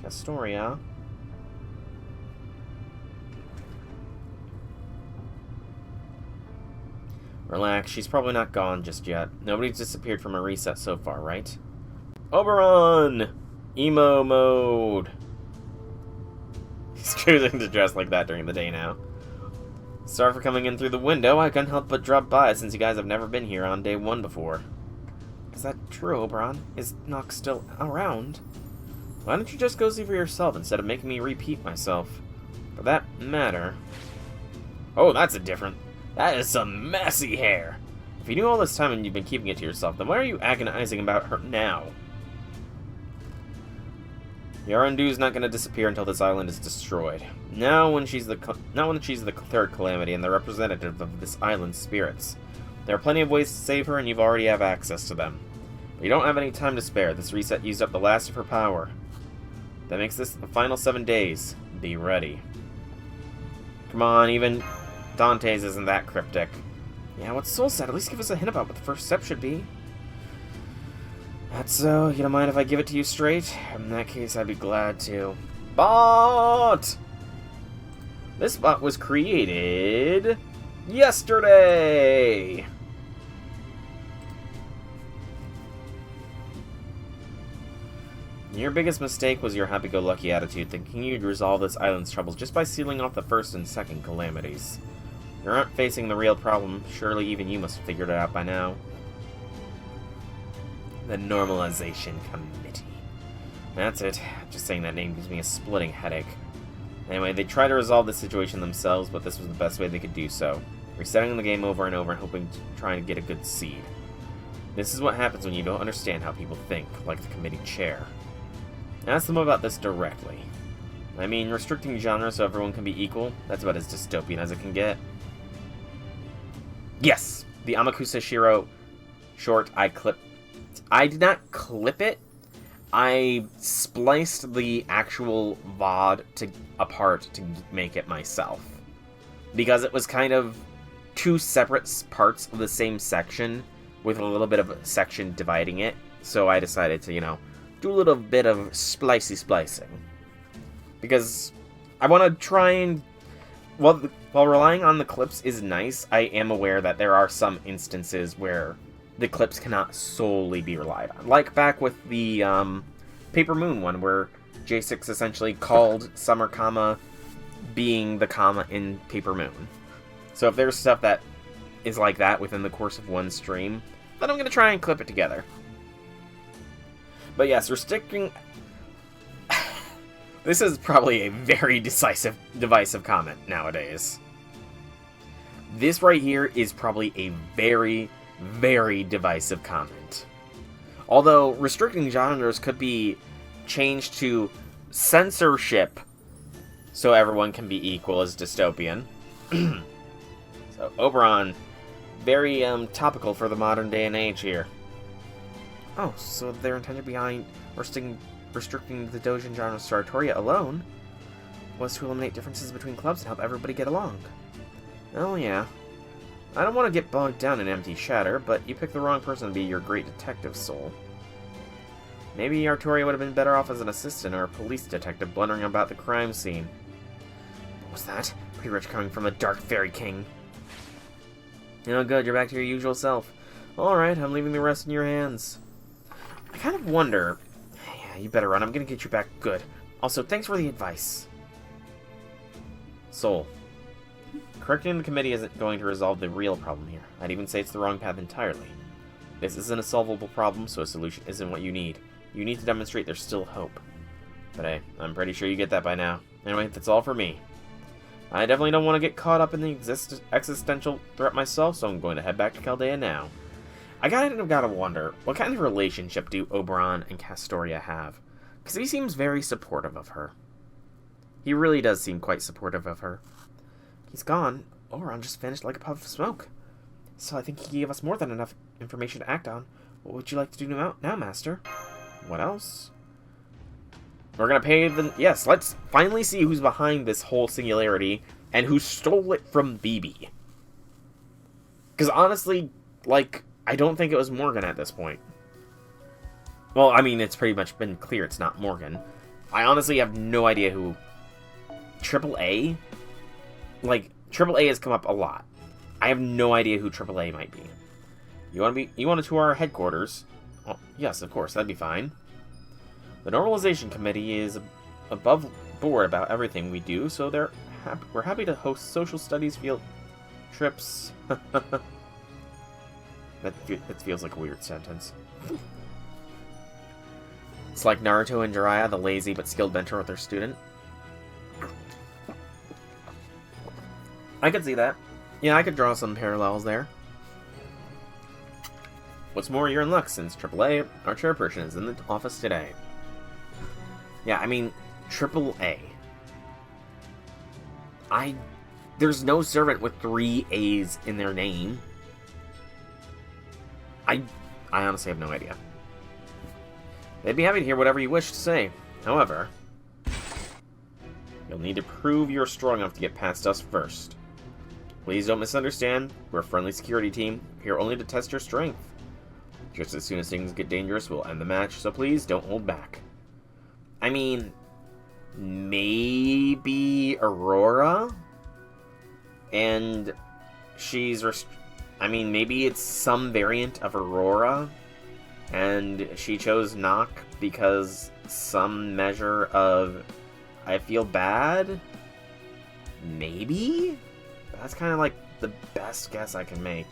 Castoria. Relax, she's probably not gone just yet. Nobody's disappeared from a reset so far, right? Oberon! Emo mode! He's choosing to dress like that during the day now. Sorry for coming in through the window. I couldn't help but drop by since you guys have never been here on day 1 before. Is that true, Oberon? Is Nock still around? Why don't you just go see for yourself instead of making me repeat myself? For that matter... Oh, that's a different... That is some messy hair. If you knew all this time and you've been keeping it to yourself, then why are you agonizing about her now? Yarandu's not going to disappear until this island is destroyed. Not when she's the third calamity and the representative of this island's spirits. There are plenty of ways to save her, and you've already have access to them. But you don't have any time to spare. This reset used up the last of her power. That makes this the final 7 days. Be ready. Come on, even Dante's isn't that cryptic. Yeah, what's Soul said? At least give us a hint about what the first step should be. That's so. You don't mind if I give it to you straight? In that case, I'd be glad to. Bot! This bot was created yesterday! Your biggest mistake was your happy-go-lucky attitude, thinking you'd resolve this island's troubles just by sealing off the first and second calamities. You aren't facing the real problem. Surely even you must have figured it out by now. The Normalization Committee. That's it. Just saying that name gives me a splitting headache. Anyway, they tried to resolve the situation themselves, but this was the best way they could do so. Resetting the game over and over and hoping to try and get a good seed. This is what happens when you don't understand how people think, like the committee chair. Ask them about this directly. I mean, restricting genre so everyone can be equal, that's about as dystopian as it can get. Yes! The Amakusa Shiro short I did not clip it. I spliced the actual VOD apart to make it myself. Because it was kind of 2 separate parts of the same section with a little bit of a section dividing it. So I decided to, do a little bit of splicing. Because I want to try and... While relying on the clips is nice, I am aware that there are some instances where the clips cannot solely be relied on. Like back with the Paper Moon one, where J6 essentially called Summer comma being the comma in Paper Moon. So if there's stuff that is like that within the course of one stream, then I'm going to try and clip it together. But yes, restricting... This is probably a very divisive comment nowadays. This right here is probably a very, very divisive comment. Although, restricting genres could be changed to censorship so everyone can be equal as dystopian. So, Oberon, very topical for the modern day and age here. Oh, so their intention behind restricting the doujin genre Hawartoria alone was to eliminate differences between clubs and help everybody get along. Oh yeah. I don't want to get bogged down in empty chatter, but you picked the wrong person to be your great detective soul. Maybe Hawartoria would have been better off as an assistant or a police detective blundering about the crime scene. What was that? Pretty rich coming from a dark fairy king. You know, good, you're back to your usual self. Alright, I'm leaving the rest in your hands. I kind of wonder... Yeah, you better run, I'm gonna get you back good. Also, thanks for the advice. Soul. Correcting the committee isn't going to resolve the real problem here. I'd even say it's the wrong path entirely. This isn't a solvable problem, so a solution isn't what you need. You need to demonstrate there's still hope. But hey, I'm pretty sure you get that by now. Anyway, that's all for me. I definitely don't want to get caught up in the existential threat myself, so I'm going to head back to Chaldea now. I gotta wonder, what kind of relationship do Oberon and Hawartoria have? Because he seems very supportive of her. He really does seem quite supportive of her. He's gone. Oberon just vanished like a puff of smoke. So I think he gave us more than enough information to act on. What would you like to do now, Master? What else? We're gonna pay the... Yes, let's finally see who's behind this whole singularity and who stole it from BB. Because honestly, like, I don't think it was Morgan at this point. Well, I mean, it's pretty much been clear it's not Morgan. I honestly have no idea who... AAA? Like, AAA has come up a lot. I have no idea who AAA might be. You want to tour our headquarters? Oh, yes, of course, that'd be fine. The normalization committee is above board about everything we do, so we're happy to host social studies field trips. That feels like a weird sentence. It's like Naruto and Jiraiya, the lazy but skilled mentor with their student. I could see that. Yeah, I could draw some parallels there. What's more, you're in luck, since AAA, our chairperson, is in the office today. Yeah, I mean, AAA. There's no servant with 3 A's in their name. I honestly have no idea. They'd be happy to hear whatever you wish to say. However, you'll need to prove you're strong enough to get past us first. Please don't misunderstand. We're a friendly security team, here only to test your strength. Just as soon as things get dangerous, we'll end the match, so please don't hold back. I mean, maybe Aurora? And she's... I mean, maybe it's some variant of Aurora, and she chose Knock because some measure of I feel bad? Maybe? That's kind of like the best guess I can make.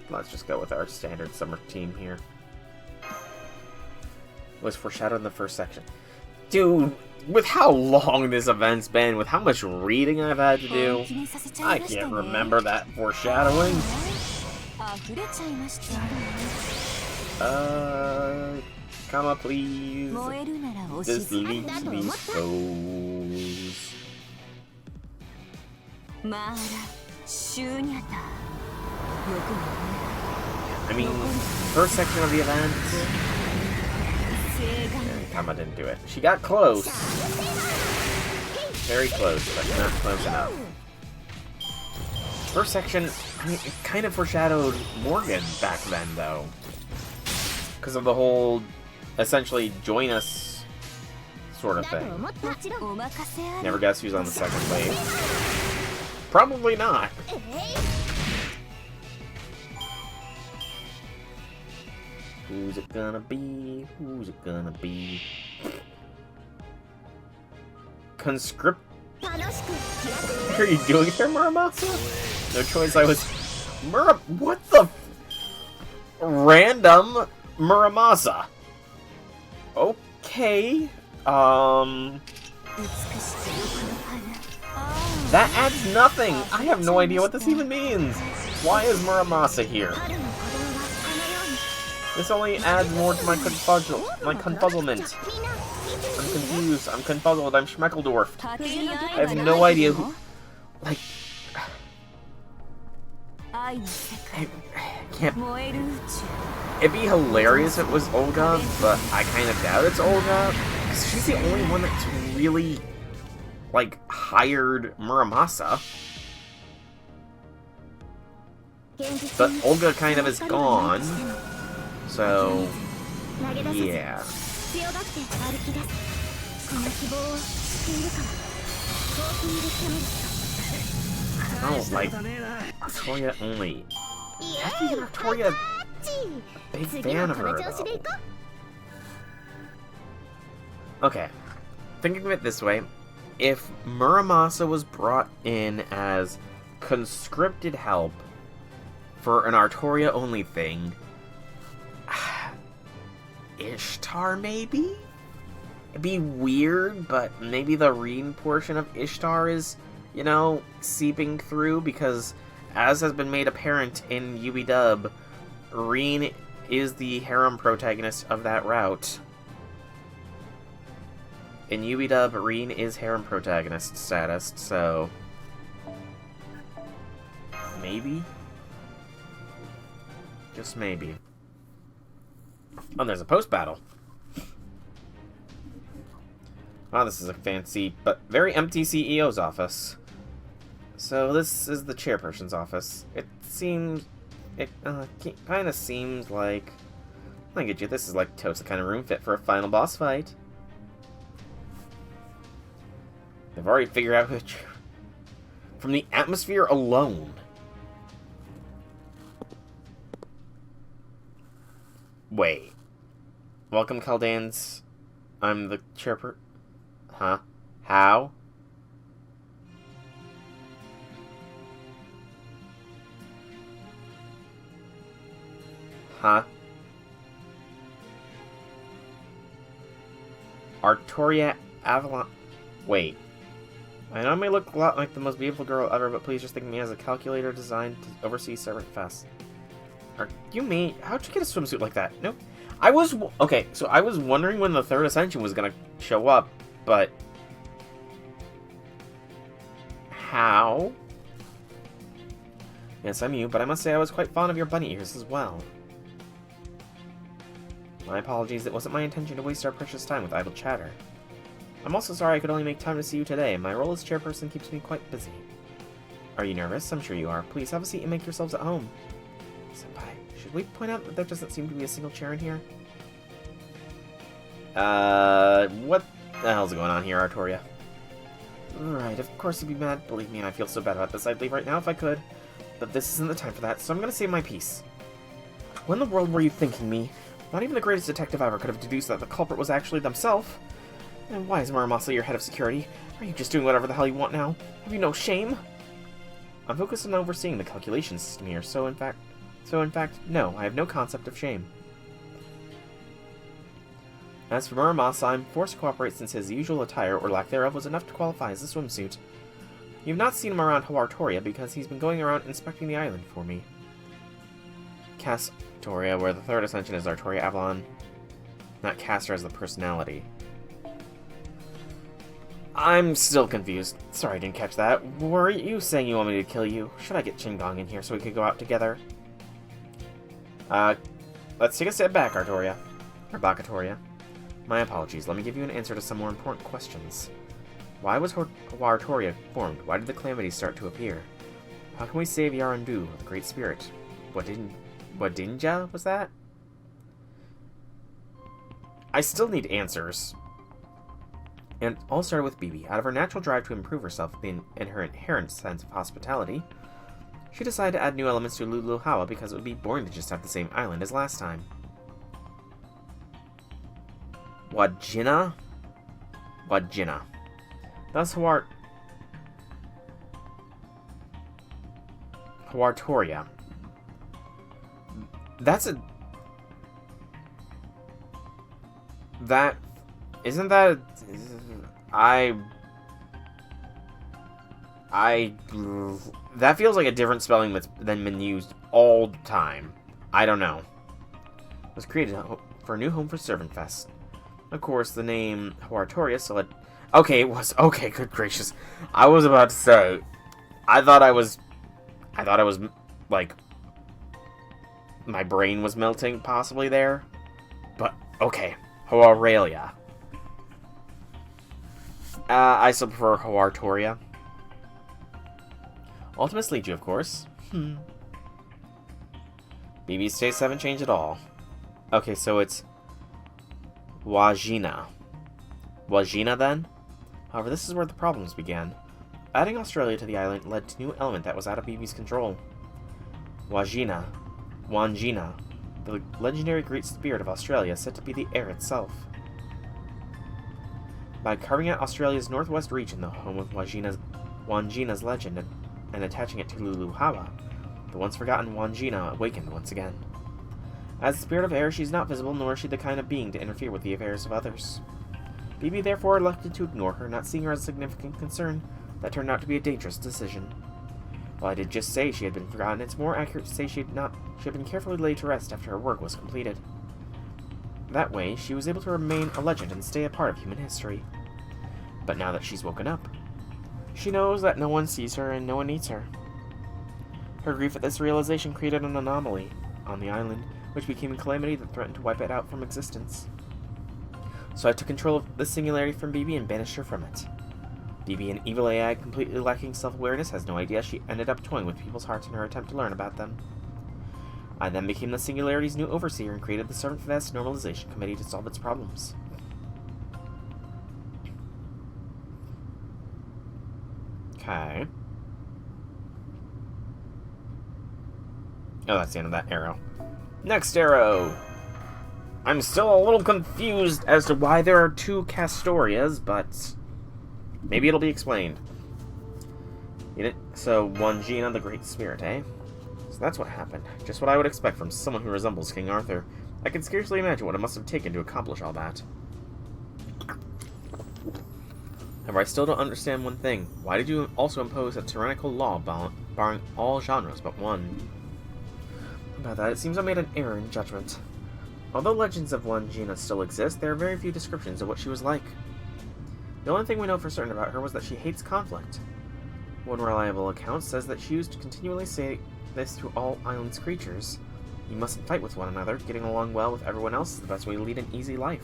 Let's just go with our standard summer team here. Was foreshadowed in the first section. Dude, with how long this event's been, with how much reading I've had to do, I can't remember that foreshadowing. Comma, please. This leaves me foes. I mean, first section of the event. Kama didn't do it. She got close. Very close, but not close enough. First section, I mean, it kind of foreshadowed Morgan back then, though. because of the whole, essentially, join us sort of thing. Never guess who's on the second wave. Probably not. Who's it gonna be? Who's it gonna be? Conscript. What are you doing here, Muramasa? No choice, I was... What the... Random Muramasa. Okay. That adds nothing! I have no idea what this even means! Why is Muramasa here? This only adds more to my confuzzlement. I'm confused, I'm confuzzled, I'm schmeckledorfed. I have no idea who... Like... I can't... It'd be hilarious if it was Olga, but I kind of doubt it's Olga. Because she's the only one that's really, like, hired Muramasa. But Olga kind of is gone. So... yeah. Oh, like, Hawartoria only. I think Hawartoria, big fan of her, though. Okay, thinking of it this way, if Muramasa was brought in as conscripted help for an Hawartoria only thing, Ishtar, maybe? It'd be weird, but maybe the Reen portion of Ishtar is, you know, seeping through, because as has been made apparent in UB-Dub, Reen is the harem protagonist of that route. In UB-Dub, Reen is harem protagonist status, so... maybe? Just maybe. Oh, there's a post-battle. Wow, this is a fancy, but very empty CEO's office. So this is the chairperson's office. It kind of seems like... I get you, this is like toast, the kind of room fit for a final boss fight. They've already figured out which... from the atmosphere alone. Wait. Welcome, Caldans. I'm the chairperson. Huh? How? Huh? Hawartoria Avalon... Wait. I know I may look a lot like the most beautiful girl ever, but please just think of me as a calculator designed to oversee Servantfest. Are you me? How'd you get a swimsuit like that? Nope. I was... Okay, so I was wondering when the third ascension was gonna show up, but... how? Yes, I'm you, but I must say I was quite fond of your bunny ears as well. My apologies, it wasn't my intention to waste our precious time with idle chatter. I'm also sorry I could only make time to see you today. My role as chairperson keeps me quite busy. Are you nervous? I'm sure you are. Please have a seat and make yourselves at home. Senpai, should we point out that there doesn't seem to be a single chair in here? What the hell's going on here, Hawartoria? Right, of course you'd be mad. Believe me, I feel so bad about this. I'd leave right now if I could. But this isn't the time for that, so I'm gonna save my peace. What in the world were you thinking, me? Not even the greatest detective ever could have deduced that the culprit was actually themselves. And why is Muramasa your head of security? Are you just doing whatever the hell you want now? Have you no shame? I'm focused on overseeing the calculation system here, so in fact, no, I have no concept of shame. As for Muramasa, I'm forced to cooperate since his usual attire, or lack thereof, was enough to qualify as a swimsuit. You've not seen him around Hawartoria because he's been going around inspecting the island for me. Hawartoria, where the third ascension is Hawartoria Avalon, not Castor as the personality. I'm still confused. Sorry I didn't catch that. Were you saying you want me to kill you? Should I get Qingdong in here so we could go out together? Let's take a step back, Hawartoria. Or Bakatoria. My apologies. Let me give you an answer to some more important questions. Why was Hawartoria formed? Why did the calamities start to appear? How can we save Yarandu, the Great Spirit? What Dinja was that? I still need answers. And it all started with Bibi. Out of her natural drive to improve herself and her inherent sense of hospitality, she decided to add new elements to Luluhawa because it would be boring to just have the same island as last time. Wajina? Wajina. That's Hawartoria. That's a... That... Isn't that... That feels like a different spelling than been used all the time. I don't know. It was created for a new home for Servantfest. Of course, the name Hawartoria still had... Okay, it was... Okay, good gracious. I was about to say... I thought I was, like... My brain was melting, possibly, there. But, okay. Hawartoria. I still prefer Hawartoria. Ultimate Sleeju, of course. Bibi's tastes haven't changed at all. Okay, so it's... Wajina. Wajina, then? However, this is where the problems began. Adding Australia to the island led to a new element that was out of Bibi's control. Wajina. Wanjina. The legendary great spirit of Australia, said to be the air itself. By carving out Australia's northwest region, the home of Wanjina's legend, and attaching it to Luluhawa, the once forgotten Wanjina awakened once again. As the spirit of air, she's not visible, nor is she the kind of being to interfere with the affairs of others. Bibi therefore elected to ignore her, not seeing her as a significant concern. That turned out to be a dangerous decision. While I did just say she had been forgotten, it's more accurate to say she had been carefully laid to rest after her work was completed. That way, she was able to remain a legend and stay a part of human history. But now that she's woken up, she knows that no one sees her and no one needs her. Her grief at this realization created an anomaly on the island, which became a calamity that threatened to wipe it out from existence. So I took control of the singularity from Bibi and banished her from it. Bibi, an evil AI completely lacking self-awareness, has no idea she ended up toying with people's hearts in her attempt to learn about them. I then became the singularity's new overseer and created the Servantfest Normalization Committee to solve its problems. Okay. Oh, that's the end of that arrow. Next arrow! I'm still a little confused as to why there are two Castorias, but maybe it'll be explained. So, Wanjina, the Great Spirit, eh? So that's what happened. Just what I would expect from someone who resembles King Arthur. I can scarcely imagine what it must have taken to accomplish all that. However, I still don't understand one thing. Why did you also impose a tyrannical law barring all genres but one? About that, it seems I made an error in judgment. Although legends of Wanjina still exist, there are very few descriptions of what she was like. The only thing we know for certain about her was that she hates conflict. One reliable account says that she used to continually say this to all island's creatures. You mustn't fight with one another. Getting along well with everyone else is the best way to lead an easy life.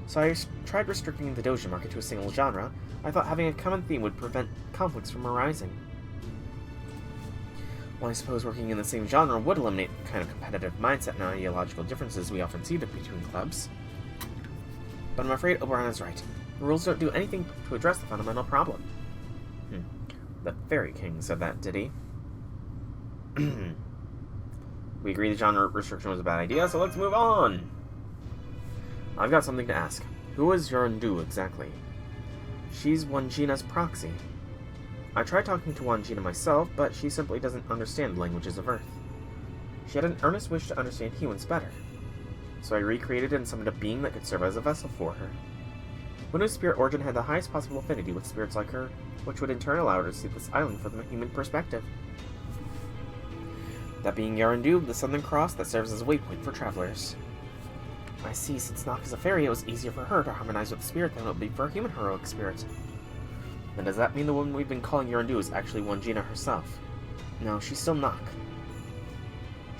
So I tried restricting the dojo market to a single genre. I thought having a common theme would prevent conflicts from arising. Well, I suppose working in the same genre would eliminate the kind of competitive mindset and ideological differences we often see between clubs. But I'm afraid Oberon is right. The rules don't do anything to address the fundamental problem. The Fairy King said that, did he? We agree the genre restriction was a bad idea, so let's move on! I've got something to ask. Who is Yorendu exactly? She's Wanjina's proxy. I tried talking to Wanjina myself, but she simply doesn't understand the languages of Earth. She had an earnest wish to understand humans better, so I recreated and summoned a being that could serve as a vessel for her. One whose spirit origin had the highest possible affinity with spirits like her, which would in turn allow her to see this island from a human perspective. That being Yorendu, the Southern Cross that serves as a waypoint for travelers. I see, since Nock is a fairy, it was easier for her to harmonize with the spirit than it would be for a human heroic spirit. Then does that mean the woman we've been calling Yorendu is actually Wanjina herself? No, she's still Nock.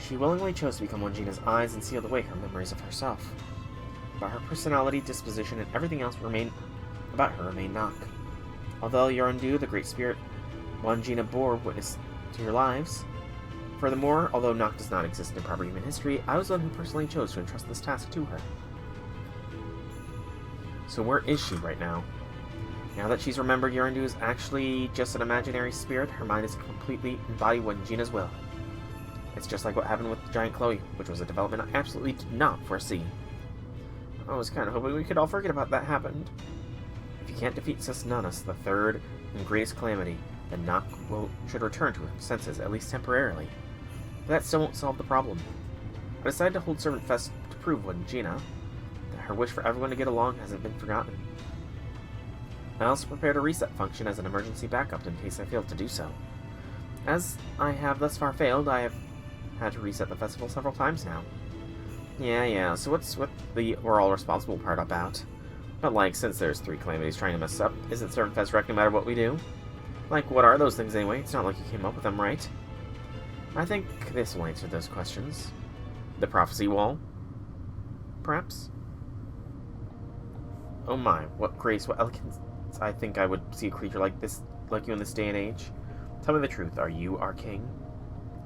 She willingly chose to become Wanjina's eyes and sealed away her memories of herself. But her personality, disposition, and everything else about her remain Nock. Although Yorendu, the Great Spirit, Wanjina bore witness to your lives. Furthermore, although Nock does not exist in proper human history, I was the one who personally chose to entrust this task to her. So where is she right now? Now that she's remembered Yorindu is actually just an imaginary spirit, her mind is completely embodied Wangina's will. It's just like what happened with Giant Chloe, which was a development I absolutely did not foresee. I was kind of hoping we could all forget about that happened. If you can't defeat Shennanigans, the third and greatest calamity, then Noct should return to her senses, at least temporarily. But that still won't solve the problem. I decided to hold Servantfest to prove Wangina that her wish for everyone to get along hasn't been forgotten. I also prepared a reset function as an emergency backup in case I failed to do so. As I have thus far failed, I have had to reset the festival several times now. Yeah, so what's with the we're all responsible part about? But like, since there's 3 calamities trying to mess us up, isn't Servantfest wrecked no matter what we do? Like, what are those things anyway? It's not like you came up with them, right? I think this will answer those questions. The prophecy wall? Perhaps? Oh my, what grace, what elegance. I think I would see a creature like you in this day and age. Tell me the truth, are you our king?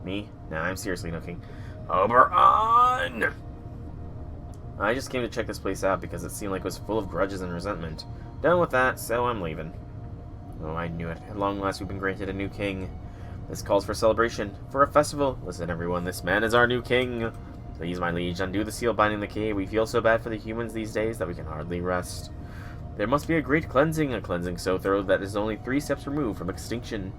Me? Nah, I'm seriously no king. Oberon! I just came to check this place out because it seemed like it was full of grudges and resentment. Done with that, so I'm leaving. Oh, I knew it. At long last we've been granted a new king. This calls for celebration, for a festival. Listen everyone, this man is our new king. Please, my liege, undo the seal binding the cave. We feel so bad for the humans these days that we can hardly rest. There must be a great cleansing, a cleansing so thorough that is only 3 steps removed from extinction.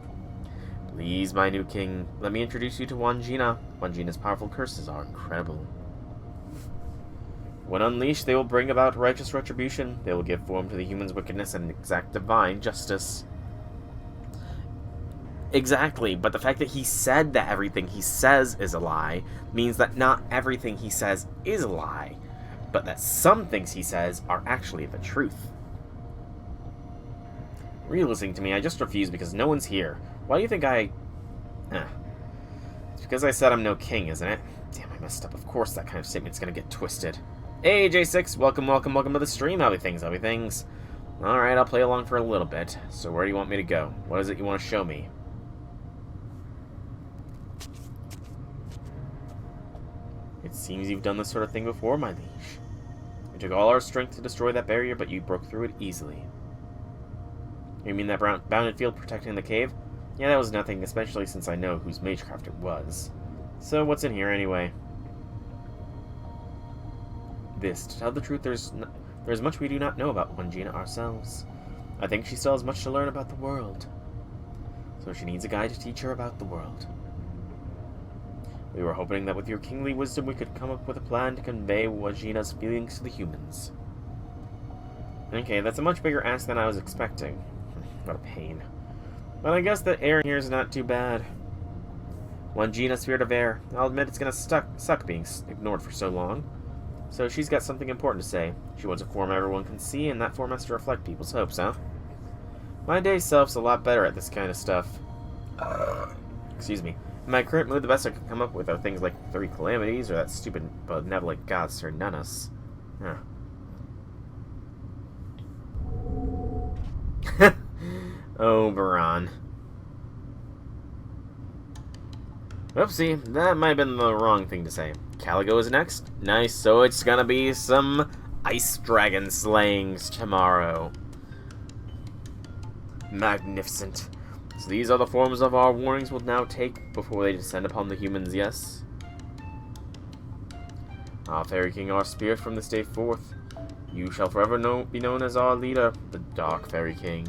Please, my new king, let me introduce you to Wangina. Wangina's powerful curses are incredible. When unleashed, they will bring about righteous retribution. They will give form to the humans' wickedness and exact divine justice. Exactly, but the fact that he said that everything he says is a lie means that not everything he says is a lie, but that some things he says are actually the truth. Were you listening to me? I just refuse because no one's here. Why do you think I... It's because I said I'm no king, isn't it? Damn, I messed up. Of course that kind of statement's gonna get twisted. Hey, J6, welcome to the stream. How be things? Alright, I'll play along for a little bit. So where do you want me to go? What is it you want to show me? It seems you've done this sort of thing before, my liege. It took all our strength to destroy that barrier, but you broke through it easily. You mean that bounded field protecting the cave? Yeah, that was nothing, especially since I know whose magecraft it was. So what's in here anyway? To tell the truth, there's much we do not know about Wangina ourselves. I think she still has much to learn about the world. So she needs a guide to teach her about the world. We were hoping that with your kingly wisdom we could come up with a plan to convey Wangina's feelings to the humans. Okay, that's a much bigger ask than I was expecting. What a pain. But I guess the air here is not too bad. Wangina, spirit of air. I'll admit it's gonna suck being ignored for so long. So she's got something important to say. She wants a form everyone can see, and that form has to reflect people's hopes, huh? My day self's a lot better at this kind of stuff. Excuse me. In my current mood, the best I could come up with are things like 3 calamities, or that stupid benevolent god Shennanigans. Oberon. Oopsie, that might have been the wrong thing to say. Caligo is next. Nice, so it's gonna be some ice dragon slayings tomorrow. Magnificent. So these are the forms of our warnings will now take before they descend upon the humans, yes? Ah, Fairy King, our spirit from this day forth. You shall forever be known as our leader, the Dark Fairy King.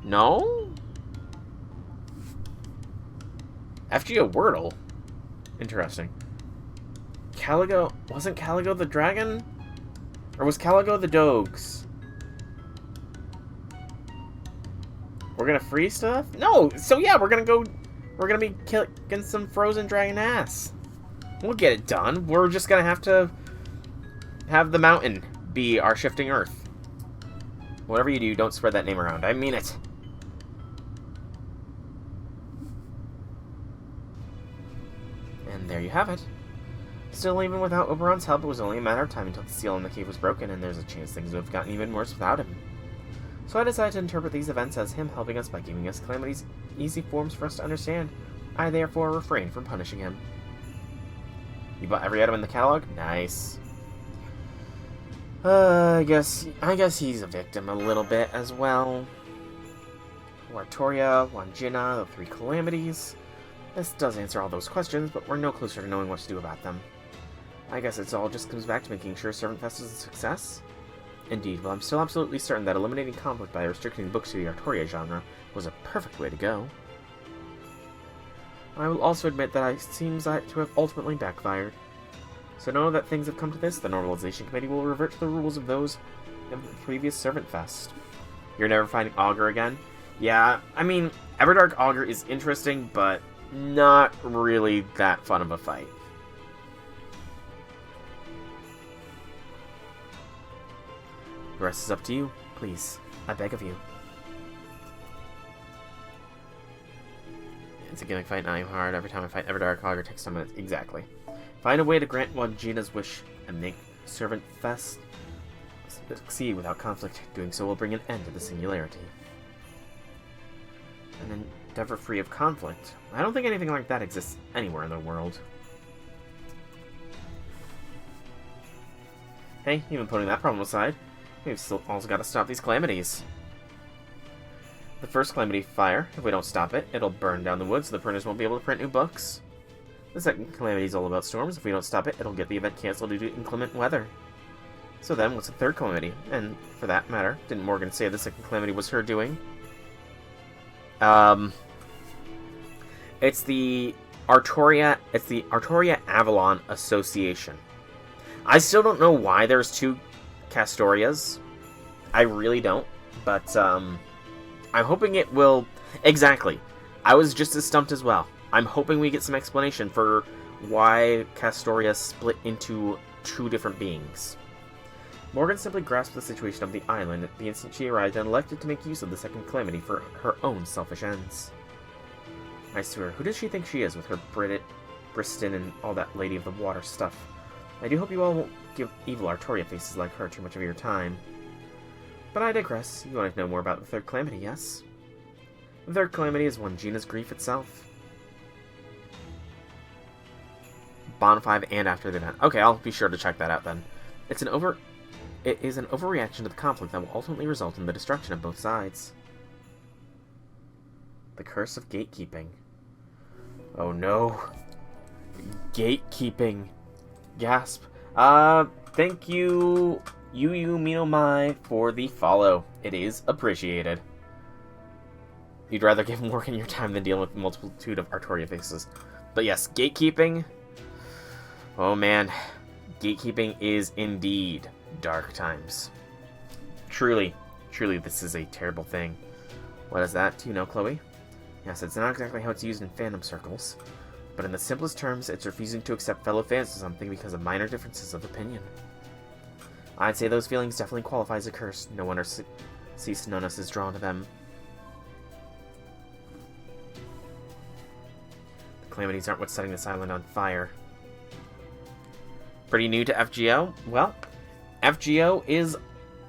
No? FG a Wordle? Interesting. Caligo... Wasn't Caligo the dragon? Or was Caligo the dogs? We're gonna freeze stuff? No! So yeah, we're gonna be kicking some frozen dragon ass. We'll get it done. We're just gonna have to have the mountain be our shifting earth. Whatever you do, don't spread that name around. I mean it. And there you have it. Still, even without Oberon's help, it was only a matter of time until the seal in the cave was broken, and there's a chance things would have gotten even worse without him. So I decided to interpret these events as him helping us by giving us calamities, easy forms for us to understand. I therefore refrained from punishing him. You bought every item in the catalog? Nice. I guess he's a victim a little bit as well. Hawartoria, Wangina, the three calamities. This does answer all those questions, but we're no closer to knowing what to do about them. I guess it's all just comes back to making sure Servantfest is a success. Indeed, while I'm still absolutely certain that eliminating conflict by restricting books to the Hawartoria genre was a perfect way to go, I will also admit that it seems to have ultimately backfired. So now that things have come to this, the Normalization Committee will revert to the rules of those of the previous Servantfest. You're never fighting Augur again? Yeah, I mean, Everdark Augur is interesting, but not really that fun of a fight. The rest is up to you. Please, I beg of you. It's a gimmick fight, and I am hard. Every time I fight Everdark Augur, it takes some minutes. Exactly. Find a way to grant Wangina's wish and make Servantfest succeed without conflict. Doing so will bring an end to the singularity. An endeavor free of conflict. I don't think anything like that exists anywhere in the world. Hey, even putting that problem aside, we've still also got to stop these calamities. The first calamity, fire. If we don't stop it, it'll burn down the woods, so the printers won't be able to print new books. The second calamity is all about storms. If we don't stop it, it'll get the event canceled due to inclement weather. So then, what's the third calamity? And for that matter, didn't Morgan say the second calamity was her doing? It's the Hawartoria Avalon Association. I still don't know why there's two Castorias. I really don't. But, I'm hoping it will... Exactly. I was just as stumped as well. I'm hoping we get some explanation for why Castoria split into two different beings. Morgan simply grasped the situation of the island at the instant she arrived and elected to make use of the second calamity for her own selfish ends. I swear, who does she think she is with her Briston and all that Lady of the Water stuff? I do hope you all won't give evil Hawartoria faces like her too much of your time. But I digress. You want to know more about the third calamity, yes? The third calamity is Wangina's grief itself. Bond 5 and after the event. Okay, I'll be sure to check that out then. It is an overreaction to the conflict that will ultimately result in the destruction of both sides. The curse of gatekeeping. Oh no. Gatekeeping. Gasp. Thank you, Minomai, for the follow. It is appreciated. You'd rather give Morgan your time than deal with a multitude of Hawartoria faces. But yes, gatekeeping. Oh man, gatekeeping is indeed dark times. Truly, this is a terrible thing. What is that? Do you know, Chloe? Yes, it's not exactly how it's used in fandom circles, but in the simplest terms, it's refusing to accept fellow fans to something because of minor differences of opinion. I'd say those feelings definitely qualify as a curse. No wonder Cisnonus is drawn to them. The calamities aren't what's setting this island on fire. Pretty new to FGO? Well, FGO is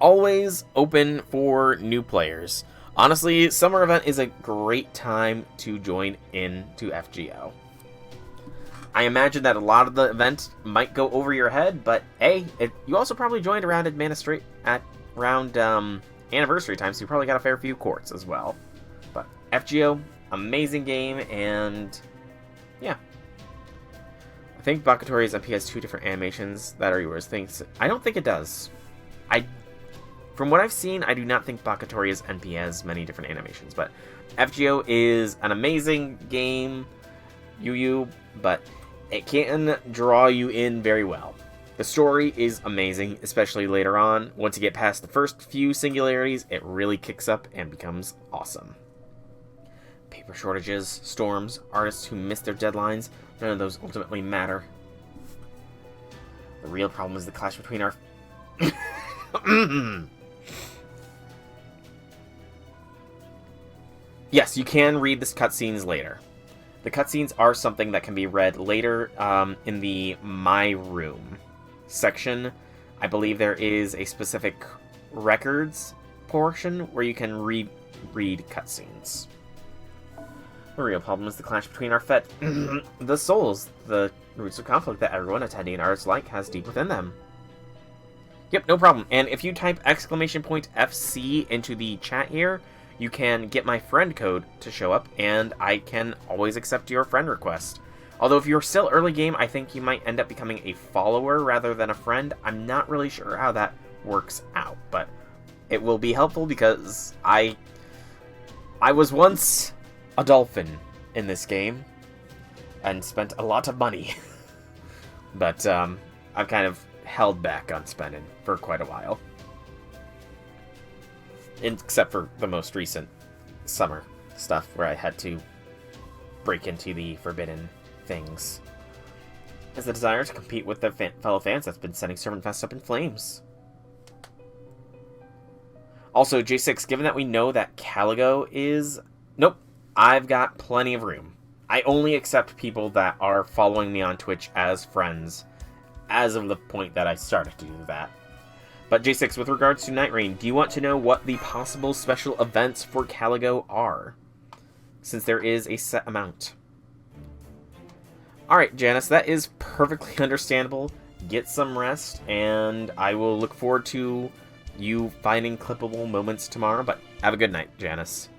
always open for new players. Honestly, summer event is a great time to join into FGO. I imagine that a lot of the event might go over your head, but hey, you also probably joined around anniversary time, so you probably got a fair few courts as well. But FGO, amazing game, and yeah. I think Bakutoria's MP has two different animations that are yours. I don't think it does. From what I've seen, I do not think Bakutoria's NP has many different animations, but FGO is an amazing game, but it can draw you in very well. The story is amazing, especially later on. Once you get past the first few singularities, it really kicks up and becomes awesome. Paper shortages, storms, artists who miss their deadlines, none of those ultimately matter. The real problem is the clash between our... Yes, you can read the cutscenes later. The cutscenes are something that can be read later in the My Room section. I believe there is a specific records portion where you can read cutscenes. The real problem is the clash between our the souls, the roots of conflict that everyone attending an artist like has deep within them. Yep, no problem. And if you type !FC into the chat here, you can get my friend code to show up, and I can always accept your friend request. Although if you're still early game, I think you might end up becoming a follower rather than a friend. I'm not really sure how that works out, but it will be helpful because I was once a dolphin in this game and spent a lot of money. But I've kind of held back on spending for quite a while. Except for the most recent summer stuff where I had to break into the forbidden things. It's the desire to compete with their fellow fans that's been sending Servantfest up in flames. Also, J6, given that we know that Caligo is... Nope, I've got plenty of room. I only accept people that are following me on Twitch as friends as of the point that I started to do that. But J6, with regards to Night Rain, do you want to know what the possible special events for Caligo are? Since there is a set amount. Alright, Janice, that is perfectly understandable. Get some rest, and I will look forward to you finding clippable moments tomorrow, but have a good night, Janice.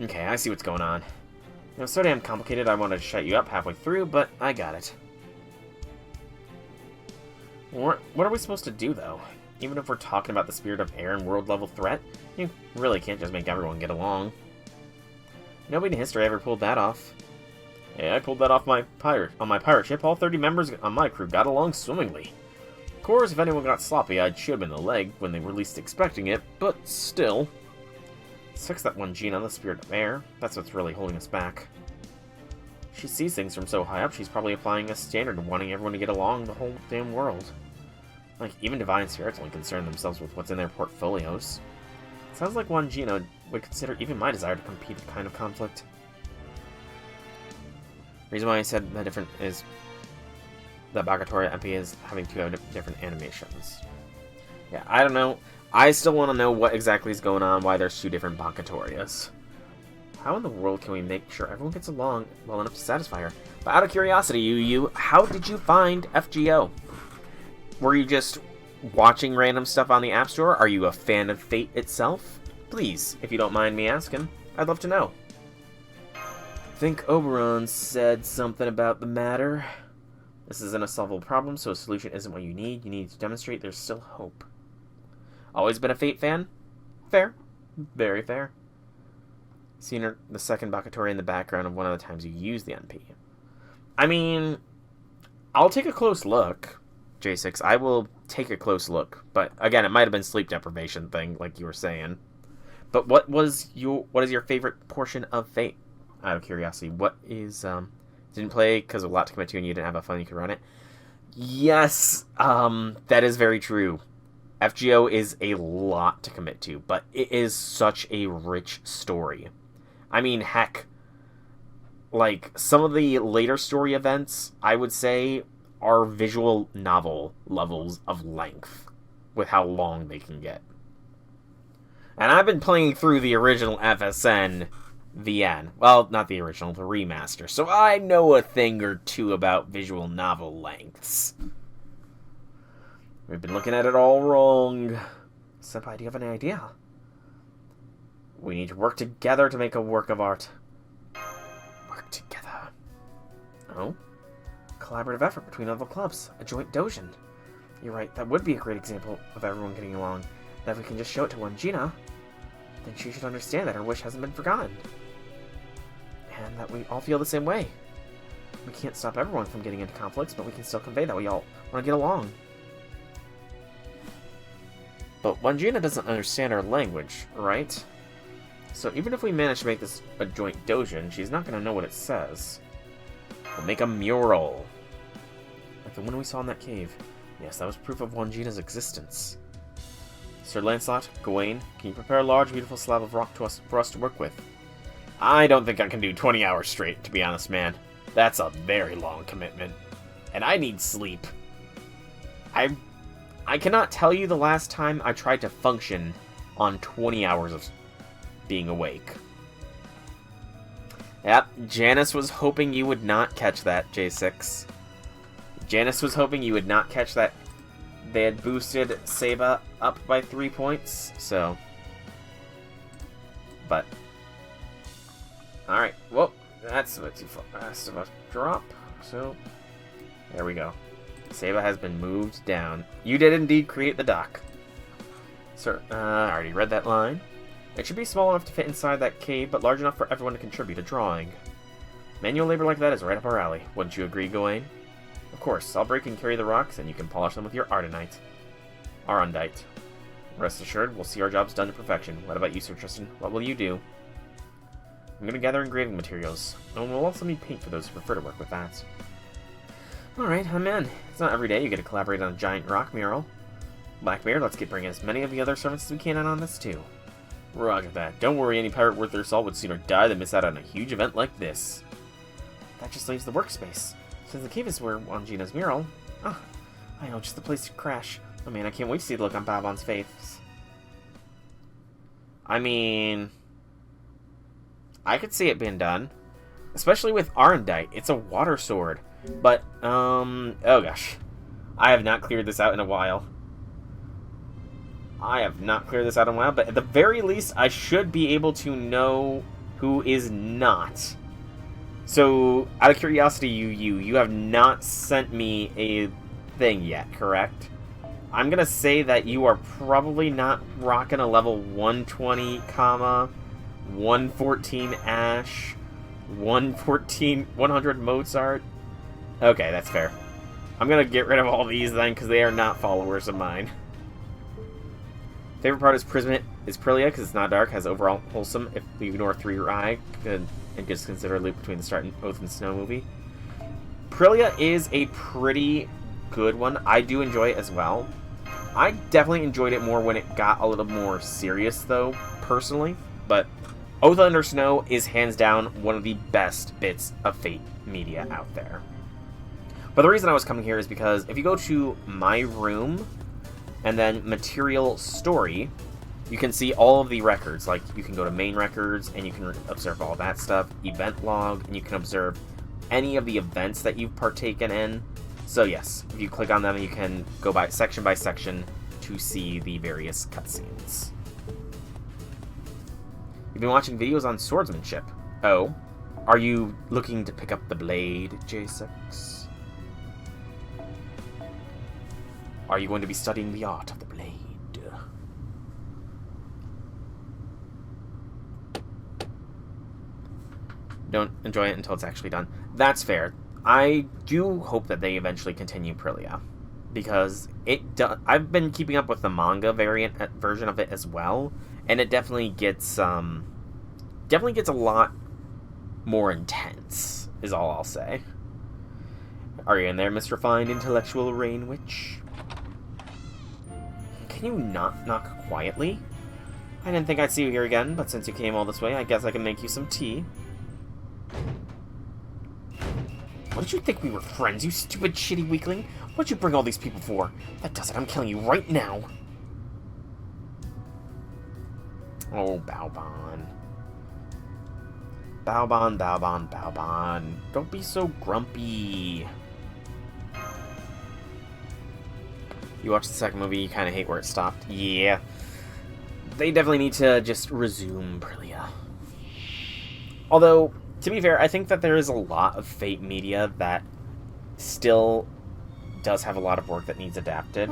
Okay, I see what's going on. It was so damn complicated I wanted to shut you up halfway through, but I got it. What are we supposed to do, though? Even if we're talking about the spirit of air and world-level threat, you really can't just make everyone get along. Nobody in history ever pulled that off. Hey, I pulled that off on my pirate ship. All 30 members on my crew got along swimmingly. Of course, if anyone got sloppy, I'd shoot them in the leg when they were least expecting it, but still. Let's fix that one gene on the spirit of air. That's what's really holding us back. She sees things from so high up, she's probably applying a standard of wanting everyone to get along the whole damn world. Like, even divine spirits only concern themselves with what's in their portfolios. Sounds like Juan Gino would consider even my desire to compete a kind of conflict. The reason why I said that different is that Hawartoria MP is having two different animations. Yeah, I don't know. I still want to know what exactly is going on, why there's two different Hawartorias. How in the world can we make sure everyone gets along well enough to satisfy her? But out of curiosity, you, how did you find FGO? Were you just watching random stuff on the App Store? Are you a fan of Fate itself? Please, if you don't mind me asking, I'd love to know. Think Oberon said something about the matter. This isn't a solvable problem, so a solution isn't what you need. You need to demonstrate there's still hope. Always been a Fate fan? Fair. Very fair. Seen her, the second Hawartoria in the background of one of the times you used the NP. I mean, I'll take a close look, J6. I will take a close look. But again, it might have been sleep deprivation thing, like you were saying. But what is your favorite portion of Fate? Out of curiosity, what is didn't play because of a lot to commit to and you didn't have a fun you could run it? Yes, that is very true. FGO is a lot to commit to, but it is such a rich story. I mean, heck, like, some of the later story events, I would say, are visual novel levels of length with how long they can get. And I've been playing through the original FSN VN. Well, not the original, the remaster. So I know a thing or two about visual novel lengths. We've been looking at it all wrong. Senpai, do you have any idea? We need to work together to make a work of art. Work together. Oh? Collaborative effort between other clubs. A joint dojin. You're right, that would be a great example of everyone getting along. That if we can just show it to Gina, then she should understand that her wish hasn't been forgotten. And that we all feel the same way. We can't stop everyone from getting into conflicts, but we can still convey that we all want to get along. But Gina doesn't understand our language, right? So even if we manage to make this a joint dojin, she's not going to know what it says. We'll make a mural. Like the one we saw in that cave. Yes, that was proof of Gina's existence. Sir Lancelot, Gawain, can you prepare a large, beautiful slab of rock for us to work with? I don't think I can do 20 hours straight, to be honest, man. That's a very long commitment. And I need sleep. I cannot tell you the last time I tried to function on 20 hours of being awake. Yep, Janice was hoping you would not catch that, J6. Janice was hoping you would not catch that they had boosted Seba up by 3 points, so... But... Alright, well, that's a bit too fast of a drop, so... There we go. Seba has been moved down. You did indeed create the dock. Sir, I already read that line. It should be small enough to fit inside that cave, but large enough for everyone to contribute a drawing. Manual labor like that is right up our alley. Wouldn't you agree, Gawain? Of course, I'll break and carry the rocks, and you can polish them with your Arundite. Rest assured, we'll see our jobs done to perfection. What about you, Sir Tristan? What will you do? I'm going to gather engraving materials. And we'll also need paint for those who prefer to work with that. Alright, I'm in. It's not every day you get to collaborate on a giant rock mural. Blackbeard, let's get bringing as many of the other servants as we can in on this, too. Roger that. Don't worry, any pirate worth their salt would sooner die than miss out on a huge event like this. That just leaves the workspace. Since the cave is where Wangina's mural... Ah, I know, just the place to crash. Oh man, I can't wait to see the look on Balbon's face. I mean... I could see it being done. Especially with Arundite. It's a water sword. But, oh gosh. I have not cleared this out in a while. But at the very least, I should be able to know who is not. So, out of curiosity, you have not sent me a thing yet, correct? I'm gonna say that you are probably not rocking a level 120, 114 Ash, 100 Mozart. Okay, that's fair. I'm gonna get rid of all these then, because they are not followers of mine. Favorite part is Prilia, because it's not dark, has overall wholesome if you ignore 3 Rai, and just consider a loop between the start and Oath and Snow movie. Prilia is a pretty good one. I do enjoy it as well. I definitely enjoyed it more when it got a little more serious, though, personally. But Oath Under Snow is hands down one of the best bits of Fate media out there. But the reason I was coming here is because if you go to My Room and then Material Story, you can see all of the records. Like, you can go to Main Records, and you can observe all that stuff. Event Log, and you can observe any of the events that you've partaken in. So yes, if you click on them, you can go by section to see the various cutscenes. You've been watching videos on swordsmanship. Oh, are you looking to pick up the blade, J6? Are you going to be studying the art of the blade? Don't enjoy it until it's actually done. That's fair. I do hope that they eventually continue Prilia, because I've been keeping up with the manga version of it as well, and it definitely gets a lot more intense, is all I'll say. Are you in there, Mr. Refined Intellectual Rain Witch? Can you not knock quietly? I didn't think I'd see you here again, but since you came all this way, I guess I can make you some tea. What did you think we were friends, you stupid, shitty weakling? What'd you bring all these people for? That does it, I'm killing you right now. Oh, Balbon. Balbon. Don't be so grumpy. You watched the second movie, you kind of hate where it stopped. Yeah. They definitely need to just resume Prilia. Although, to be fair, I think that there is a lot of Fate media that still does have a lot of work that needs adapted.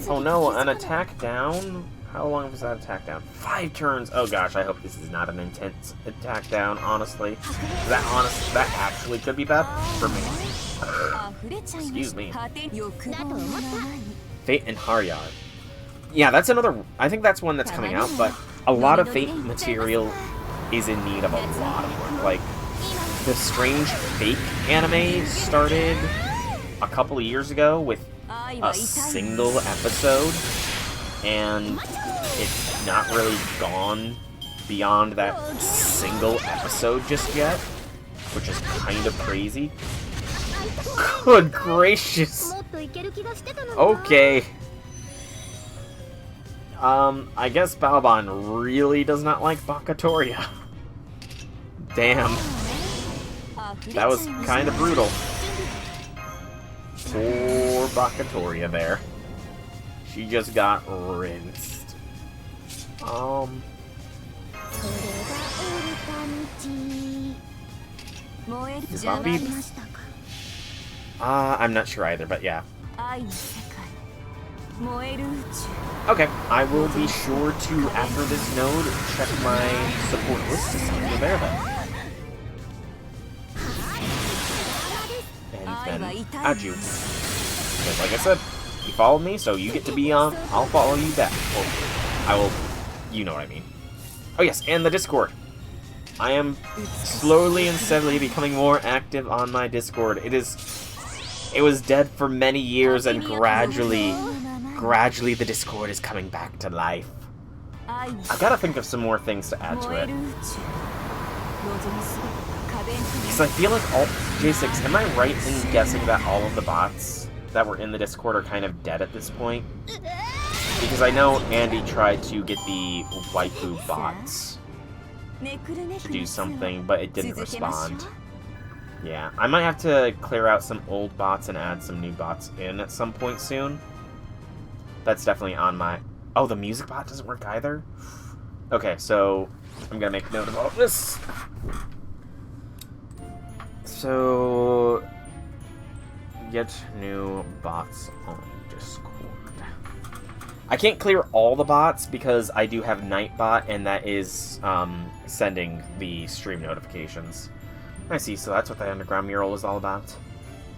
Oh no, an attack down? How long was that attack down? 5 turns! Oh gosh, I hope this is not an intense attack down, honestly. That actually could be bad for me. Excuse me. Fate and Haryar. Yeah, that's another... I think that's one that's coming out, but a lot of Fate material is in need of a lot of work. Like, the Strange Fake anime started a couple of years ago with a single episode, and it's not really gone beyond that single episode just yet, which is kind of crazy. Good gracious! Okay. I guess Balbon really does not like Hawartoria. Damn. That was kind of brutal. Poor Hawartoria there. She just got rinsed. Zombies? I'm not sure either, but yeah. Okay, I will be sure to, after this node, check my support list to see if you're there then. And then add you. Because like I said, you followed me, so you get to be on, I'll follow you back. Or I will, you know what I mean. Oh yes, and the Discord. I am slowly and steadily becoming more active on my Discord. It was dead for many years, and gradually the Discord is coming back to life. I've got to think of some more things to add to it. Because I feel like J6, am I right in guessing that all of the bots that were in the Discord are kind of dead at this point? Because I know Andy tried to get the waifu bots to do something, but it didn't respond. Yeah, I might have to clear out some old bots and add some new bots in at some point soon. That's definitely on my... Oh, the music bot doesn't work either? Okay, so I'm gonna make note of all of this. So... Get new bots on Discord. I can't clear all the bots because I do have Nightbot, and that is sending the stream notifications. I see, so that's what the underground mural is all about.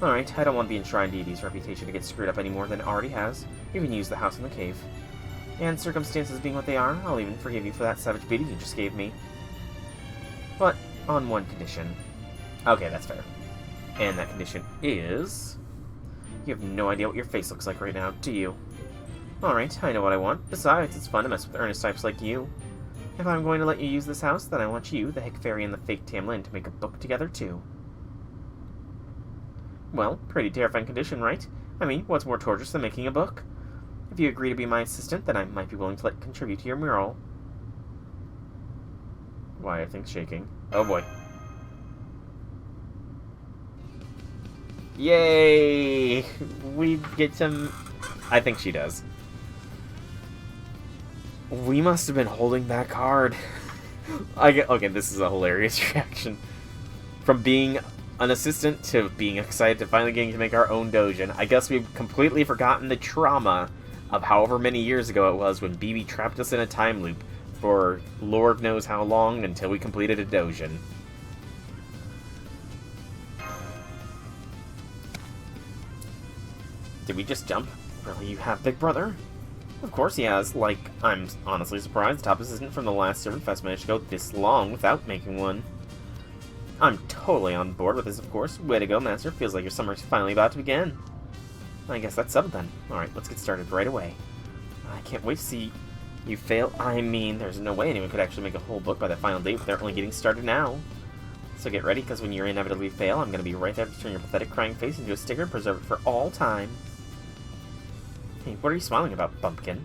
Alright, I don't want the Enshrined Deity's reputation to get screwed up any more than it already has. You can use the house in the cave. And circumstances being what they are, I'll even forgive you for that savage beating you just gave me. But on one condition. Okay, that's fair. And that condition is... You have no idea what your face looks like right now, do you? Alright, I know what I want. Besides, it's fun to mess with earnest types like you. If I'm going to let you use this house, then I want you, the Hick Fairy, and the fake Tamlin to make a book together, too. Well, pretty terrifying condition, right? I mean, what's more torturous than making a book? If you agree to be my assistant, then I might be willing to contribute to your mural. Why are things shaking? Oh boy. Yay! We get some... I think she does. We must have been holding back hard. Okay, this is a hilarious reaction. From being an assistant to being excited to finally getting to make our own doujin. I guess we've completely forgotten the trauma of however many years ago it was when BB trapped us in a time loop for Lord knows how long until we completed a doujin. Did we just jump? Really, you have Big Brother? Of course he has. Like, I'm honestly surprised the top assistant from the last Servantfest managed to go this long without making one. I'm totally on board with this, of course. Way to go, Master. Feels like your summer's finally about to begin. I guess that's settled then. Alright, let's get started right away. I can't wait to see you fail. I mean, there's no way anyone could actually make a whole book by the final date without only getting started now. So get ready, because when you inevitably fail, I'm going to be right there to turn your pathetic crying face into a sticker and preserve it for all time. Hey, what are you smiling about, Bumpkin?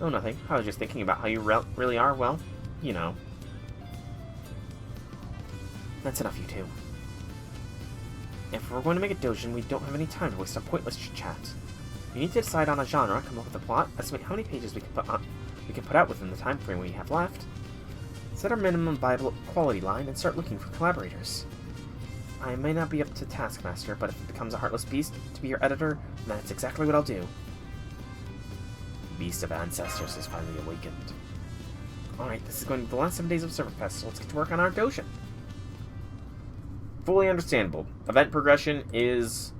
Oh, nothing. I was just thinking about how you really are, well, you know. That's enough, you two. If we're going to make a doujin, we don't have any time to waste on pointless chit-chat. We need to decide on a genre, come up with a plot, estimate how many pages we can put out within the time frame we have left, set our minimum viable quality line, and start looking for collaborators. I may not be up to task, Master, but if it becomes a heartless beast to be your editor, then that's exactly what I'll do. Beast of Ancestors has finally awakened. Alright, this is going to be the last 7 days of Servantfest, so let's get to work on our doujin. Fully understandable. Event progression is...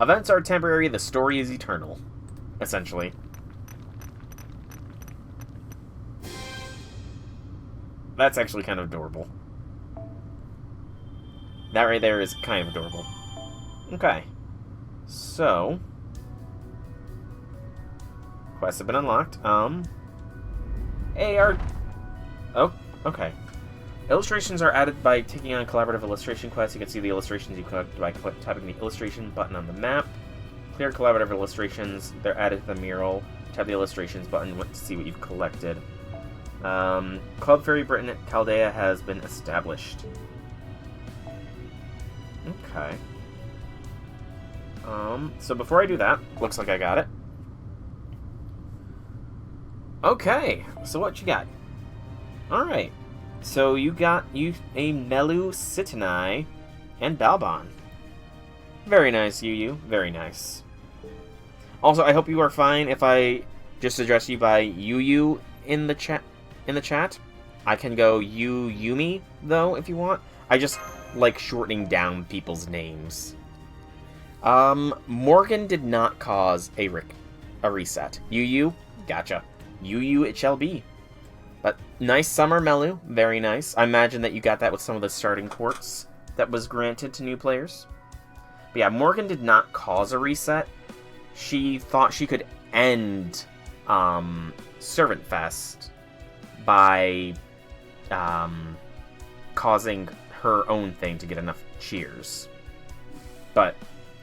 Events are temporary, the story is eternal. Essentially. That's actually kind of adorable. That right there is kind of adorable. Okay. So... Quests have been unlocked. Oh, okay. Illustrations are added by taking on collaborative illustration quests. You can see the illustrations you collect by tapping the illustration button on the map. Clear collaborative illustrations. They're added to the mural. Tap the illustrations button to see what you've collected. Club Fairy Britain at Chaldea has been established. Okay. So before I do that, looks like I got it. Okay, so what you got? Alright, so you got a Melu Sitanai and Balbon. Very nice, Yu. Very nice. Also, I hope you are fine if I just address you by Yu in the chat. I can go Yumi though if you want. I just like shortening down people's names. Morgan did not cause a reset. Yu, gotcha. Yu it shall be. But nice summer, Melu. Very nice. I imagine that you got that with some of the starting quartz that was granted to new players. But yeah, Morgan did not cause a reset. She thought she could end Servantfest by causing her own thing to get enough cheers. But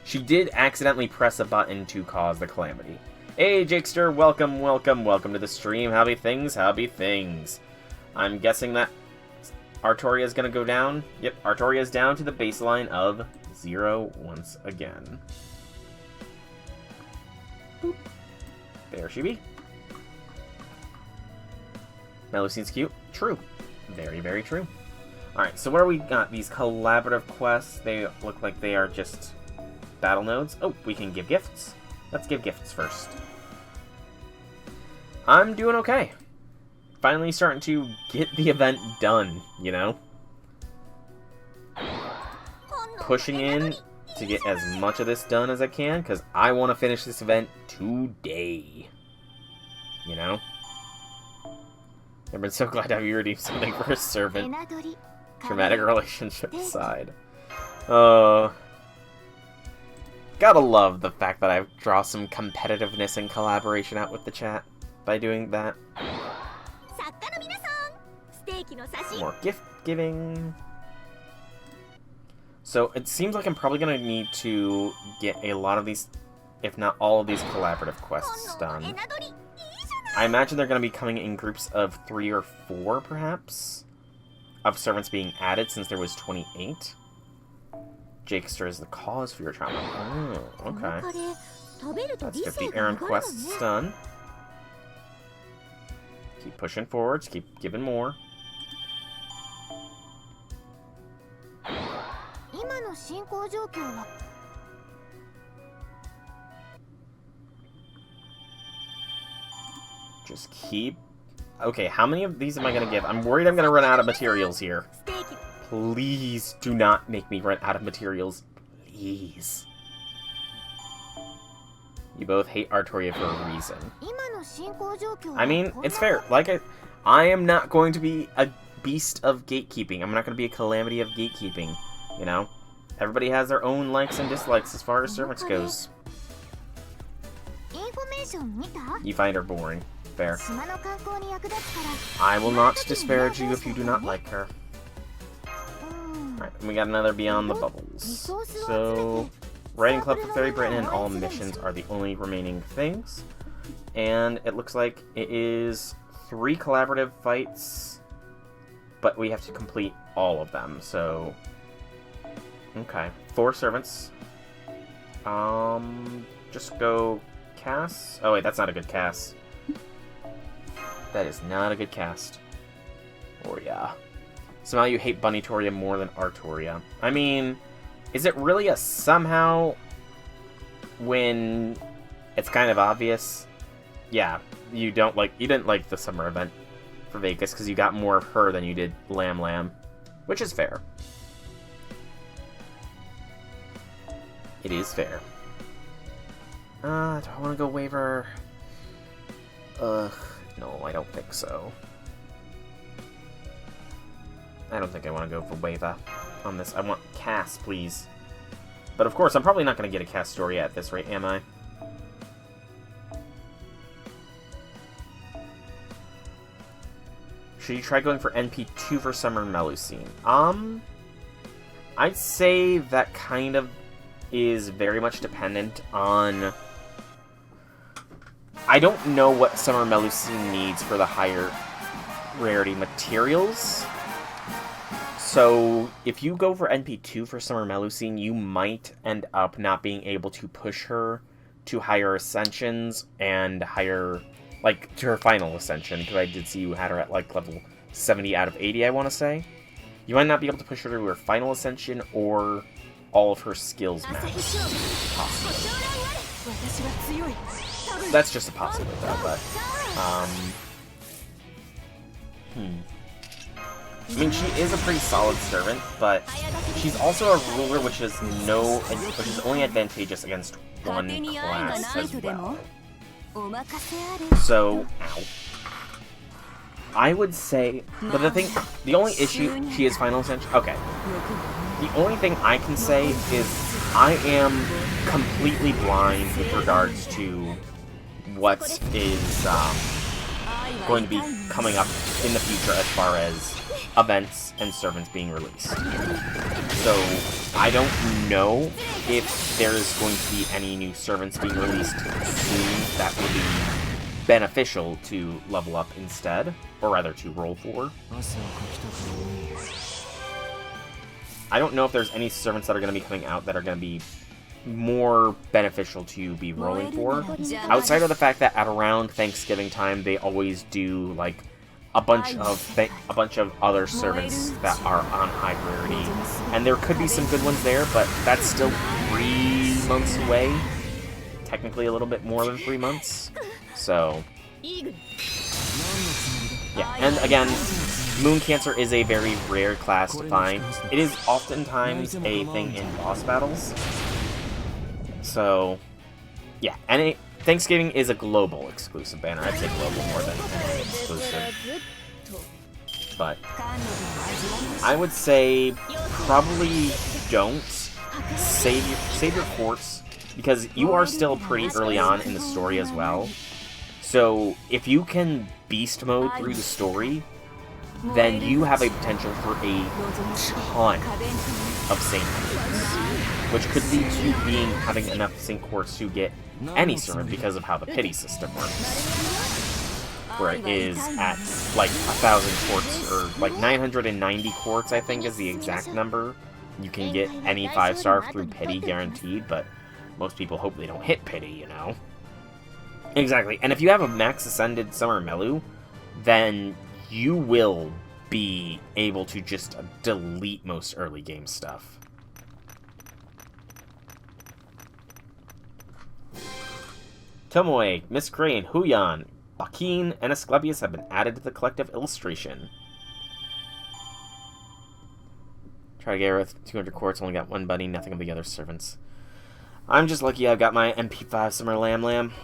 she did accidentally press a button to cause the calamity. Hey, Jakester, welcome to the stream. Howdy things. I'm guessing that Hawartoria is going to go down. Yep, Hawartoria is down to the baseline of 0 once again. Boop. There she be. Melu seems cute. True. Very, very true. Alright, so what do we got? These collaborative quests, they look like they are just battle nodes. Oh, we can give gifts. Let's give gifts first. I'm doing okay. Finally starting to get the event done, you know? Pushing in to get as much of this done as I can, because I want to finish this event today. You know? I've been so glad to have you redeem something for a servant. Dramatic relationship aside. Gotta love the fact that I draw some competitiveness and collaboration out with the chat by doing that. More gift giving. So it seems like I'm probably gonna need to get a lot of these, if not all of these collaborative quests done. I imagine they're gonna be coming in groups of 3 or 4, perhaps, of servants being added since there was 28. Jakester is the cause for your trauma. Oh, okay. Let's get the errand quests done. Keep pushing forwards, keep giving more. Just keep... Okay, how many of these am I going to give? I'm worried I'm going to run out of materials here. Please do not make me run out of materials. Please. You both hate Hawartoria for a reason. I mean, it's fair. Like, I am not going to be a beast of gatekeeping. I'm not going to be a calamity of gatekeeping. You know? Everybody has their own likes and dislikes as far as servants goes. You find her boring. Fair. I will not disparage you if you do not like her. Alright, we got another Beyond the Bubbles. So, Writing Club for Fairy Britain and all missions are the only remaining things. And it looks like it is 3 collaborative fights, but we have to complete all of them, so... Okay, 4 servants. Just go Cass. Oh wait, that's not a good Cass. That is not a good cast. Or yeah. Somehow you hate Bunnytoria more than Hawartoria. I mean, is it really a somehow when it's kind of obvious? Yeah, you didn't like the summer event for Vegas because you got more of her than you did Lam Lam, which is fair. It is fair. Do I want to go waiver? No, I don't think so. I don't think I want to go for waiver on this. I want Cass, please. But of course, I'm probably not going to get a Cass story at this rate, am I? Should you try going for NP2 for Summer Melusine? I'd say that kind of is very much dependent on... I don't know what Summer Melusine needs for the higher rarity materials. So, if you go for NP2 for Summer Melusine, you might end up not being able to push her to higher ascensions and higher, like, to her final ascension, because I did see you had her at, like, level 70 out of 80, I want to say. You might not be able to push her to her final ascension or all of her skills max. Possibly. That's just a possibility, though, but, I mean, she is a pretty solid servant, but she's also a ruler, which is only advantageous against one class as well. So, ow. I would say, but the only issue, she is final ascension. Okay. The only thing I can say is I am completely blind with regards to what is going to be coming up in the future as far as events and servants being released. So, I don't know if there's going to be any new servants being released soon that will be beneficial to level up instead, or rather to roll for. I don't know if there's any servants that are going to be coming out that are going to be more beneficial to be rolling for, outside of the fact that at around Thanksgiving time they always do like a bunch of other servants that are on high priority, and there could be some good ones there, but that's still 3 months away. Technically a little bit more than 3 months. So yeah, and again, Moon Cancer is a very rare class to find. It is oftentimes a thing in boss battles. So yeah, and Thanksgiving is a global exclusive banner. I'd say global more than exclusive. But I would say probably don't save your quartz, because you are still pretty early on in the story as well. So if you can beast mode through the story, then you have a potential for a ton of Saint Quartz, which could lead to having enough Saint Quartz to get any servant because of how the pity system works, where it is at like 1,000 quartz, or like 990 quartz I think is the exact number. You can get any 5-star through pity guaranteed, but most people hope they don't hit pity, you know. Exactly, and if you have a max ascended Summer Melu, then you will be able to just delete most early game stuff. Tomoe, Miss Crane, Huyan, Bakin, and Asclepius have been added to the collective illustration. Try to get her with 200 quartz, only got one buddy, nothing of the other servants. I'm just lucky I've got my MP5 Summer Lamb Lamb.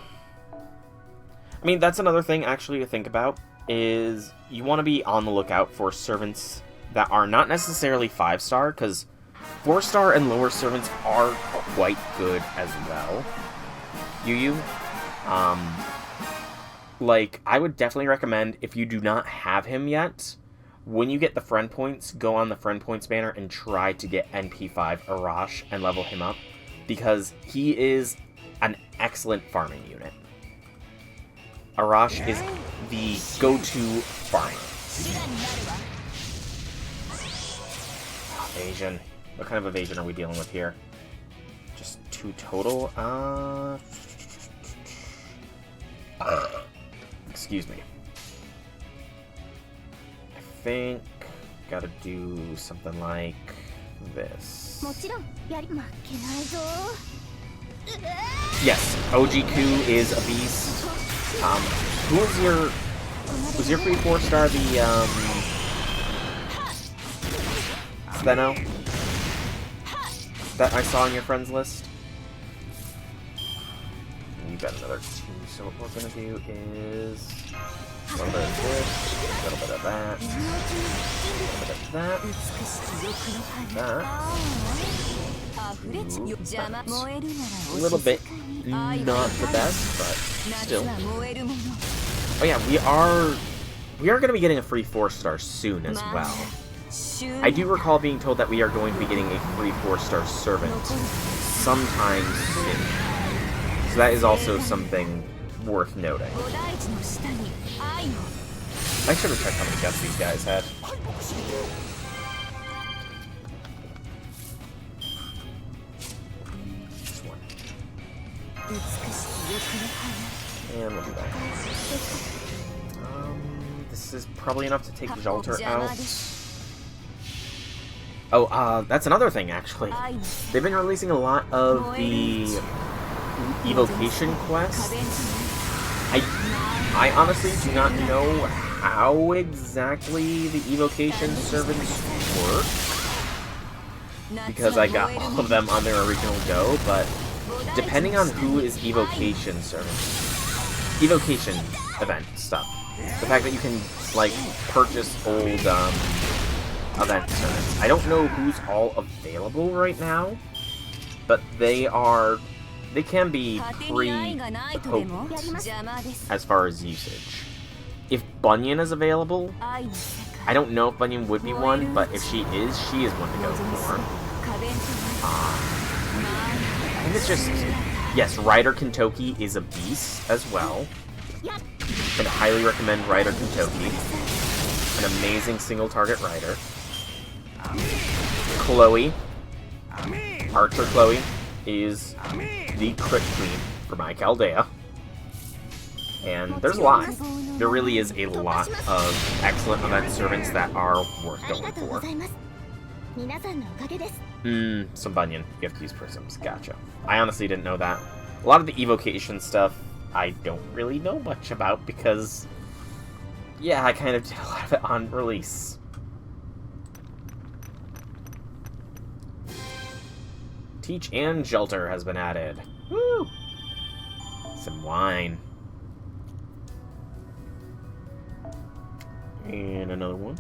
I mean, that's another thing actually to think about, is you want to be on the lookout for servants that are not necessarily 5-star, because 4-star and lower servants are quite good as well. Like, I would definitely recommend, if you do not have him yet, when you get the friend points, go on the friend points banner and try to get NP5 Arash and level him up, because he is an excellent farming unit. Arash is the go-to farmer. Evasion. What kind of evasion are we dealing with here? Just 2 total? Excuse me. I think gotta do something like this. Yes, OGQ is a beast. Who was your free 4-star, the Steno that I saw on your friends list? You got another 2, so what we're gonna do is a little bit of this, a little bit of that, a little bit of that, a little bit not the best, but still. Oh yeah, we are going to be getting a free 4-star soon as well. I do recall being told that we are going to be getting a free 4-star servant sometime soon. So that is also something worth noting. I should have checked how many deaths these guys had. And we'll do that. This is probably enough to take Xalter out. Oh, that's another thing, actually. They've been releasing a lot of the evocation quests. I honestly do not know how exactly the evocation servants work, because I got all of them on their original go, but depending on who is evocation event stuff, the fact that you can, like, purchase old, event servants. I don't know who's all available right now, but they can be pretty potent as far as usage. If Bunyan is available, I don't know if Bunyan would be one, but if she is one to go for. I think it's just, yes, Rider Kentoki is a beast as well. I'd highly recommend Rider Kentoki. An amazing single target rider. Chloe, Archer Chloe, is the crit queen for my Chaldea. And there's a lot. There really is a lot of excellent event servants that are worth going for. Some Bunyan. You have to use prisms. Gotcha. I honestly didn't know that. A lot of the evocation stuff I don't really know much about because, yeah, I kind of did a lot of it on release. Teach and Xalter has been added. Woo! Some wine. And another one.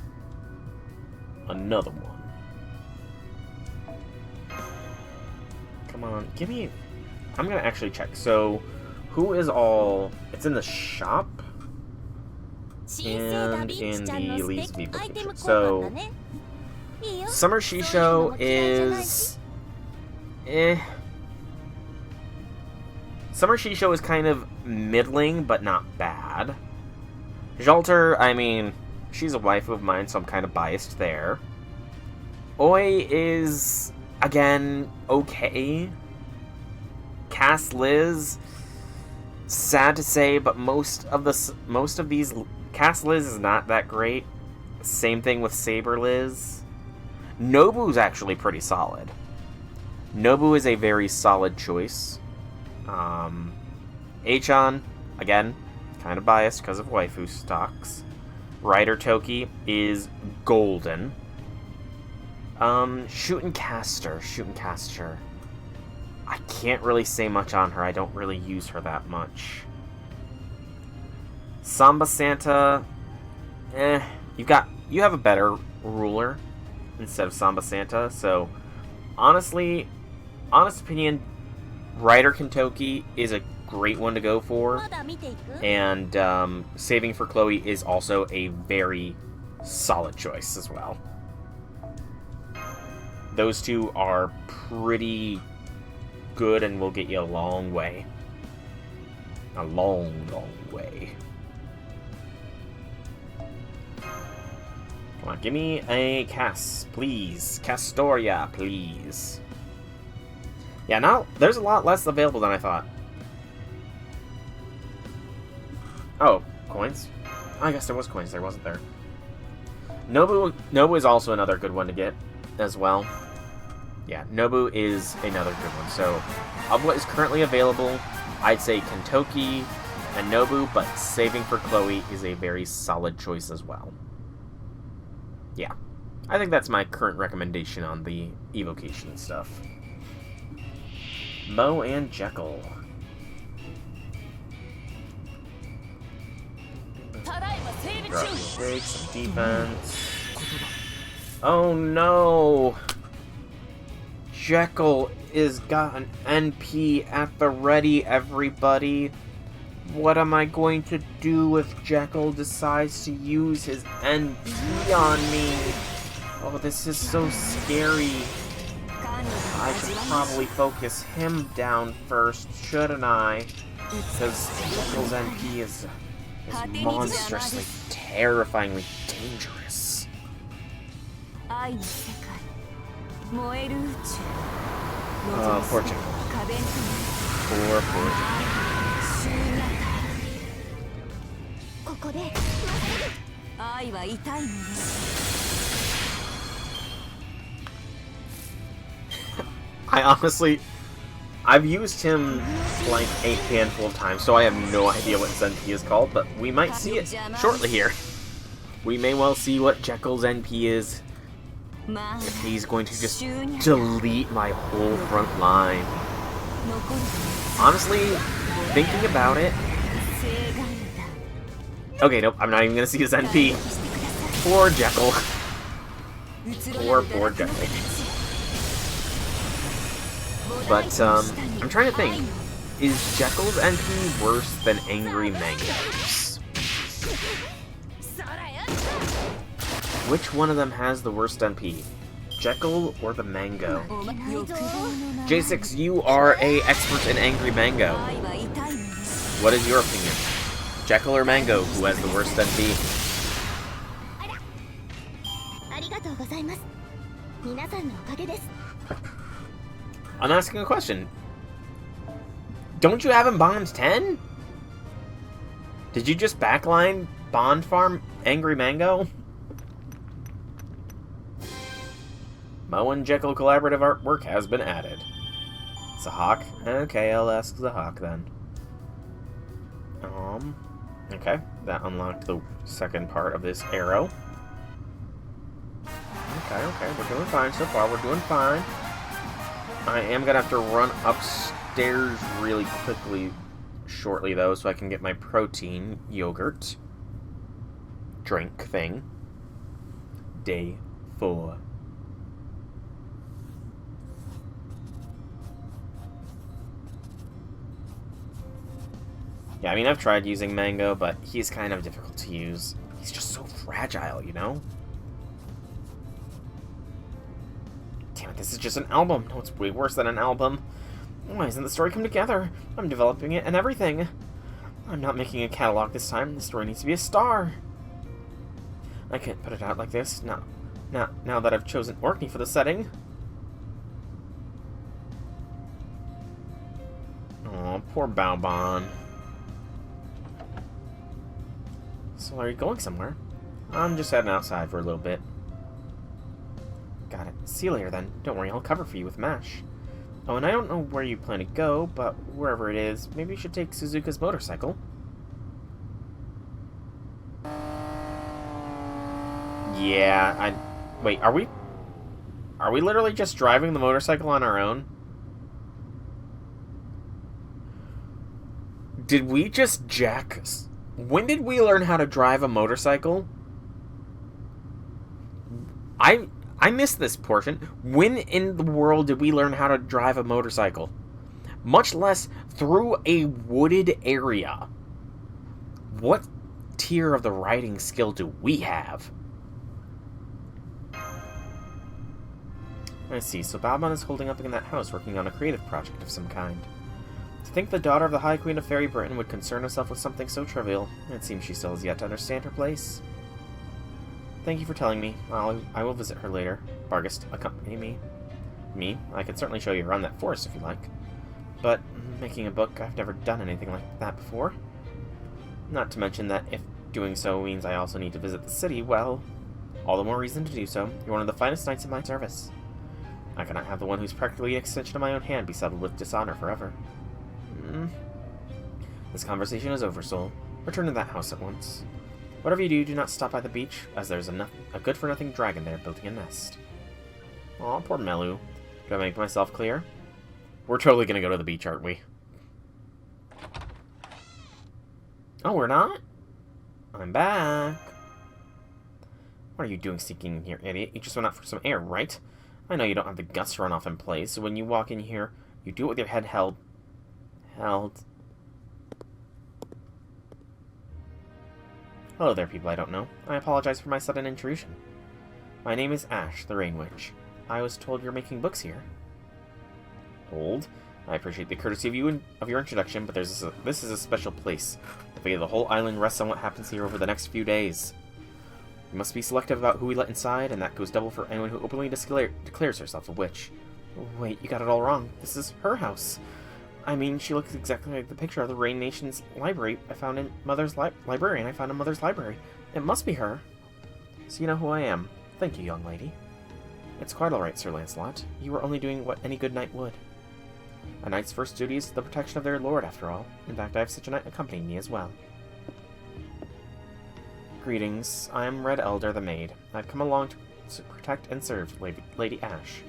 Another one. Come on, give me... I'm gonna actually check. So, who is all... It's in the shop? And in the Leaves of Evocation. So, Summer Shisho is... Summer Shisho is kind of middling, but not bad. Xalter, I mean, she's a wife of mine, so I'm kind of biased there. Oi is, again, okay. Cass Liz, sad to say, but most of these, Cass Liz is not that great. Same thing with Saber Liz. Nobu's actually pretty solid. Nobu is a very solid choice. Achan, again, kind of biased because of waifu stocks. Rider Toki is golden. Shootin' Caster. I can't really say much on her. I don't really use her that much. Samba Santa, you have a better ruler instead of Samba Santa, so honest opinion, Rider Kentoki is a great one to go for, and Saving for Chloe is also a very solid choice as well. Those two are pretty good and will get you a long way. A long, long way. Come on, give me a Cass, please. Castoria, please. Yeah, now there's a lot less available than I thought. Oh, coins? I guess there was coins there, wasn't there? Nobu is also another good one to get as well. Yeah, Nobu is another good one. So, of what is currently available, I'd say Kentoki and Nobu, but Saving for Chloe is a very solid choice as well. Yeah, I think that's my current recommendation on the evocation stuff. Mo and Jekyll. Drop some some defense. Oh no! Jekyll is got an NP at the ready, everybody. What am I going to do if Jekyll decides to use his NP on me? Oh, this is so scary. I should probably focus him down first, shouldn't I? Because Jekyll's NP is monstrously, terrifyingly dangerous. Oh, poor Jekyll. Poor Jekyll. I honestly... I've used him like a handful of times, so I have no idea what his NP is called, but we might see it shortly here. We may well see what Jekyll's NP is. If he's going to just delete my whole front line. Honestly, thinking about it... Okay, nope, I'm not even going to see his NP. Poor Jekyll. Poor Jekyll. But, I'm trying to think. Is Jekyll's NP worse than Angry Mango's? Which one of them has the worst NP? Jekyll or the Mango? J6, you are a expert in Angry Mango. What is your opinion? Jekyll or Mango, who has the worst NP? I'm asking a question. Don't you have him Bond 10? Did you just backline Bond Farm Angry Mango? Mo and Jekyll collaborative artwork has been added. It's a hawk? Okay, I'll ask the hawk then. Okay, that unlocked the second part of this arrow. Okay, we're doing fine so far, we're doing fine. I am gonna have to run upstairs really quickly shortly though, so I can get my protein yogurt drink thing. Day 4. Yeah, I mean, I've tried using Mango, but he's kind of difficult to use. He's just so fragile, you know? Damn it, this is just an album. No, it's way worse than an album. Why doesn't the story come together? I'm developing it and everything. I'm not making a catalog this time. The story needs to be a star. I can't put it out like this. Now that I've chosen Orkney for the setting. Oh, poor Baobon. So are you going somewhere? I'm just heading outside for a little bit. Got it. See you later then. Don't worry, I'll cover for you with MASH. Oh, and I don't know where you plan to go, but wherever it is, maybe you should take Suzuka's motorcycle. Yeah, wait, are we literally just driving the motorcycle on our own? Did we just jack... When did we learn how to drive a motorcycle? I missed this portion. When in the world did we learn how to drive a motorcycle? Much less through a wooded area. What tier of the riding skill do we have? I see. So Balbon is holding up in that house working on a creative project of some kind. To think the daughter of the High Queen of Fairy Britain would concern herself with something so trivial. It seems she still has yet to understand her place. Thank you for telling me. I will visit her later. Bargast, accompany me. Me? I can certainly show you around that forest if you like. But, making a book, I've never done anything like that before. Not to mention that if doing so means I also need to visit the city, well, all the more reason to do so. You're one of the finest knights in my service. I cannot have the one who's practically an extension of my own hand be saddled with dishonor forever. This conversation is over, Soul. Return to that house at once. Whatever you do, do not stop by the beach, as there's a good-for-nothing dragon there building a nest. Aw, poor Melu. Do I make myself clear? We're totally gonna go to the beach, aren't we? Oh, we're not? I'm back. What are you doing sneaking in here, idiot? You just went out for some air, right? I know you don't have the guts to run off in place, so when you walk in here, you do it with your head held. Hello there, people I don't know. I apologize for my sudden intrusion. My name is Ash, the Rain Witch. I was told you're making books here. Hold. I appreciate the courtesy of your introduction, but this is a special place. The fate of the whole island rests on what happens here over the next few days. We must be selective about who we let inside, and that goes double for anyone who openly declares herself a witch. Wait, you got it all wrong. This is her house. I mean, she looks exactly like the picture of the Rain Nation's library I found in Mother's librarian I found in Mother's library. It must be her. So you know who I am. Thank you, young lady. It's quite alright, Sir Lancelot. You were only doing what any good knight would. A knight's first duty is the protection of their lord, after all. In fact, I have such a knight accompanying me as well. Greetings. I am Red Elder, the maid. I've come along to protect and serve Lady Ashe.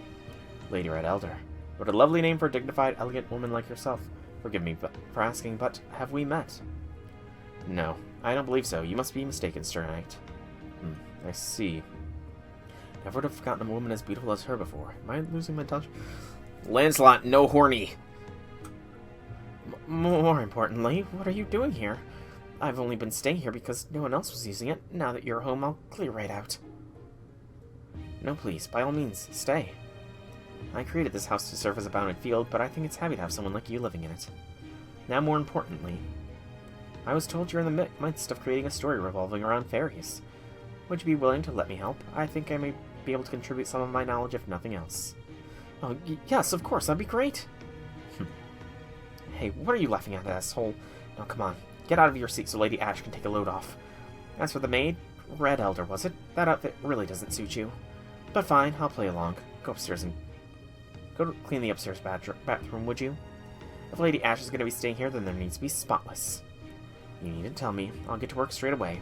Lady Red Elder. What a lovely name for a dignified, elegant woman like yourself. Forgive me for asking, but have we met? No, I don't believe so. You must be mistaken, Sir Knight. I see. Never would have forgotten a woman as beautiful as her before. Am I losing my touch? Lancelot, no horny! More importantly, what are you doing here? I've only been staying here because no one else was using it. Now that you're home, I'll clear right out. No, please, by all means, stay. I created this house to serve as a bounded field, but I think it's happy to have someone like you living in it. Now, more importantly, I was told you're in the midst of creating a story revolving around fairies. Would you be willing to let me help? I think I may be able to contribute some of my knowledge, if nothing else. Oh, yes, of course, that'd be great. Hey, what are you laughing at, asshole? Now, come on, get out of your seat so Lady Ashe can take a load off. As for the maid, Red Elder, was it? That outfit really doesn't suit you. But fine, I'll play along. Go upstairs and go clean the upstairs bathroom, would you? If Lady Ashe is going to be staying here, then there needs to be spotless. You needn't tell me. I'll get to work straight away.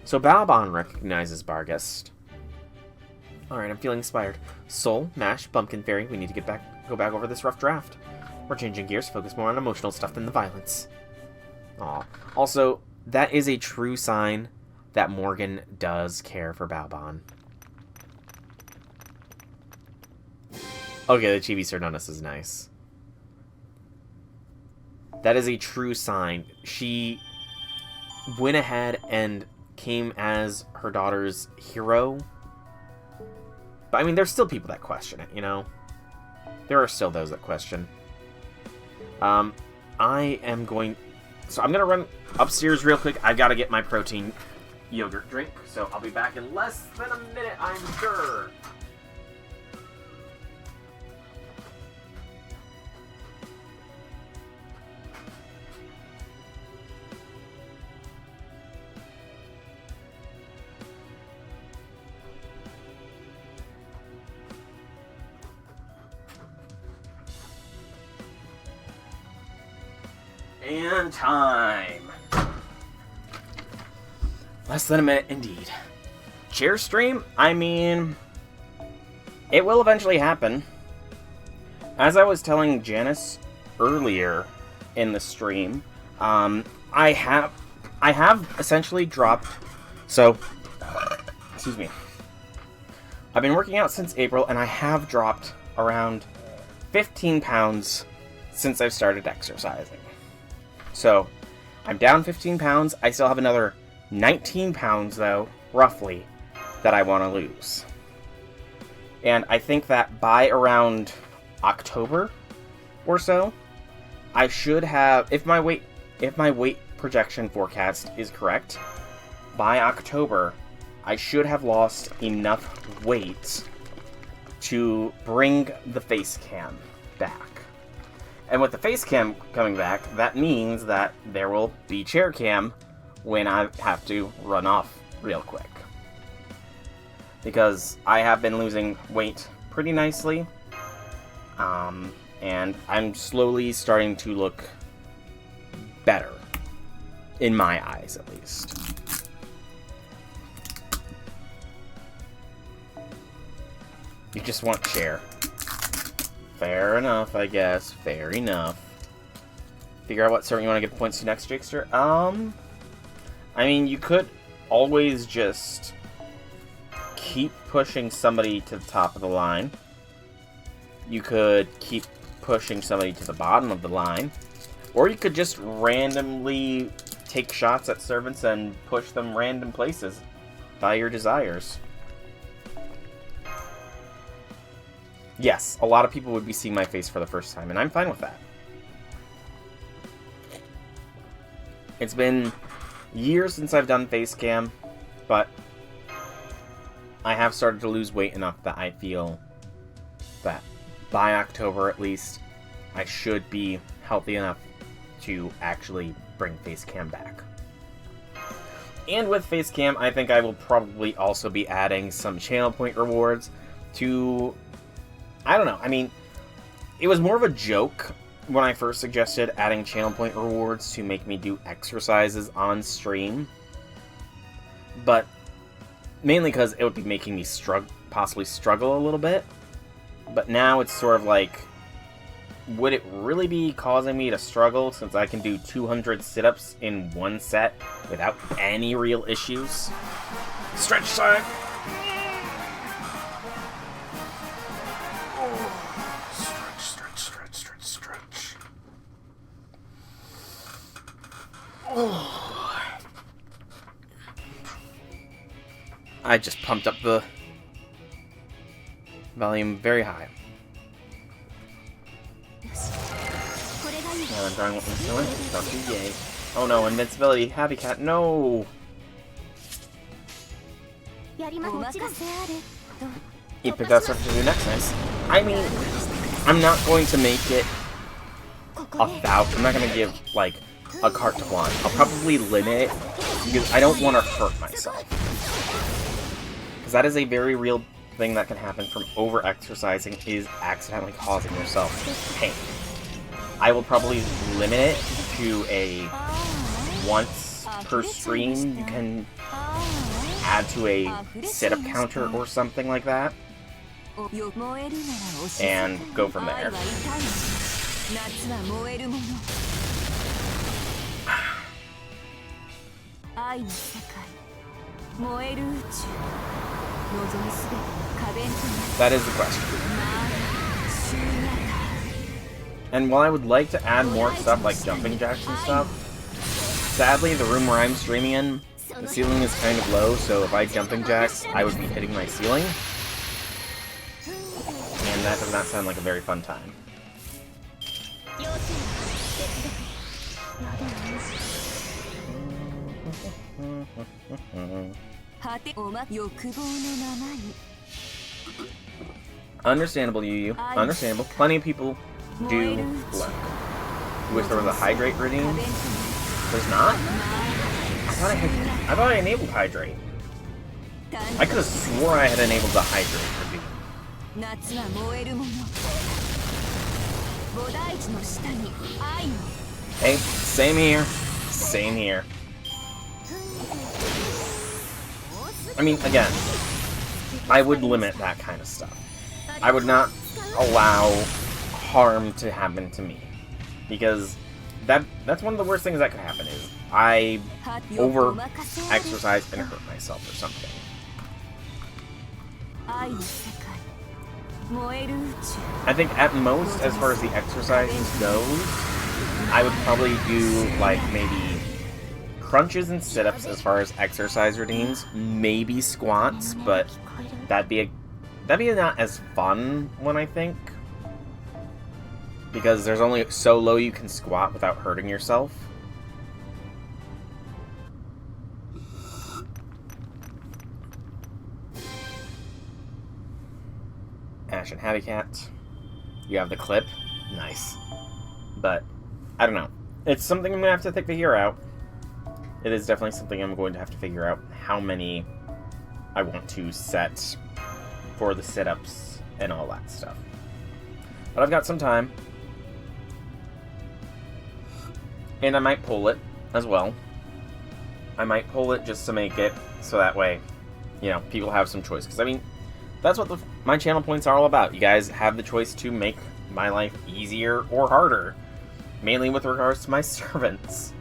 So Balbon recognizes Barghest. Alright, I'm feeling inspired. Soul, Mash, Bumpkin Fairy, we need to go back over this rough draft. We're changing gears, focus more on emotional stuff than the violence. Aw. Also, that is a true sign that Morgan does care for Balbon. Okay, the Chibi Sirdonis is nice. That is a true sign. She went ahead and came as her daughter's hero. But, I mean, there's still people that question it, you know? There are still those that question. I am going... So I'm going to run upstairs real quick. I've got to get my protein yogurt drink. So I'll be back in less than a minute, I'm sure. And time. Less than a minute, indeed. Chair stream? I mean, it will eventually happen. As I was telling Janice earlier in the stream, I have essentially dropped. So, excuse me. I've been working out since April, and I have dropped around 15 pounds since I've started exercising. So, I'm down 15 pounds. I still have another 19 pounds, though, roughly, that I want to lose. And I think that by around October or so, I should have, if my weight projection forecast is correct, by October, I should have lost enough weight to bring the face cam back. And with the face cam coming back, that means that there will be chair cam when I have to run off real quick. Because I have been losing weight pretty nicely. And I'm slowly starting to look better. In my eyes, at least. You just want chair. Fair enough, I guess. Fair enough. Figure out what servant you want to give points to next, Jakester. I mean, you could always just keep pushing somebody to the top of the line. You could keep pushing somebody to the bottom of the line. Or you could just randomly take shots at servants and push them random places by your desires. Yes, a lot of people would be seeing my face for the first time, and I'm fine with that. It's been years since I've done face cam, but I have started to lose weight enough that I feel that by October at least, I should be healthy enough to actually bring face cam back. And with face cam, I think I will probably also be adding some channel point rewards to... I don't know, I mean, it was more of a joke when I first suggested adding channel point rewards to make me do exercises on stream. But mainly because it would be making me possibly struggle a little bit. But now it's sort of like, would it really be causing me to struggle since I can do 200 sit-ups in one set without any real issues? Stretch time! Oh, stretch. Oh. I just pumped up the volume very high. I'm drawing what I'm doing. Don't do yay. Oh no, invincibility. Happy Cat, no! You picked out stuff to do next, nice. I mean, I'm not going to make it 1,000. I'm not going to give, like, a carte blanche. I'll probably limit it because I don't want to hurt myself. Because that is a very real thing that can happen from over-exercising, is accidentally causing yourself pain. I will probably limit it to a once per stream you can add to a sit-up counter or something like that, and go from there. That is the question. And while I would like to add more stuff like jumping jacks and stuff, sadly the room where I'm streaming in, the ceiling is kind of low, so if I jumping jacks, I would be hitting my ceiling. And that does not sound like a very fun time. Understandable, Yu. Understandable. Plenty of people do look. Wish there was a hydrate redeem. There's not? I thought I enabled hydrate. I could have swore I had enabled the hydrate redeem. Hey, same here. Same here. I mean, again, I would limit that kind of stuff. I would not allow harm to happen to me, because that's one of the worst things that could happen, is I over-exercise and hurt myself or something. I think at most, as far as the exercises goes, I would probably do, like, maybe crunches and sit-ups as far as exercise routines, maybe squats, but that'd be not as fun one, I think, because there's only so low you can squat without hurting yourself. Ash and Happy Cat, you have the clip, nice, but I don't know. It's something I'm gonna have to figure out. It is definitely something I'm going to have to figure out how many I want to set for the sit-ups and all that stuff. But I've got some time. And I might pull it as well. I might pull it just to make it so that way, you know, people have some choice. Because, I mean, that's what my channel points are all about. You guys have the choice to make my life easier or harder. Mainly with regards to my servants.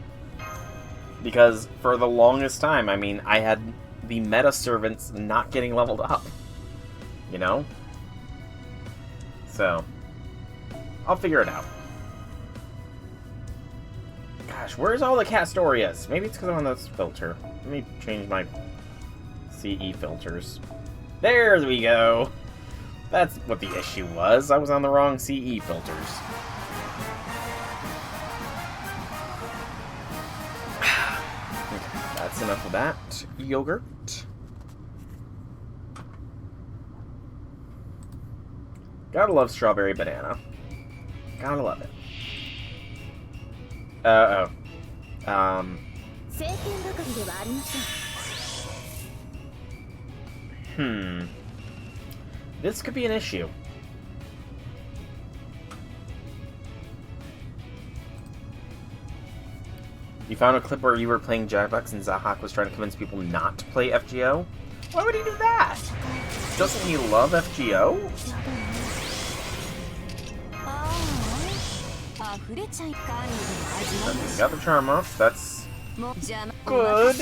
Because for the longest time, I mean, I had the meta servants not getting leveled up. You know? So, I'll figure it out. Gosh, where's all the Castorias? Maybe it's because I'm on this filter. Let me change my CE filters. There we go! That's what the issue was. I was on the wrong CE filters. That's enough of that yogurt. Gotta love strawberry banana. Gotta love it. Oh. This could be an issue. You found a clip where you were playing Jackbox and Zahak was trying to convince people not to play FGO? Why would he do that? Doesn't he love FGO? Got the charm off. That's good.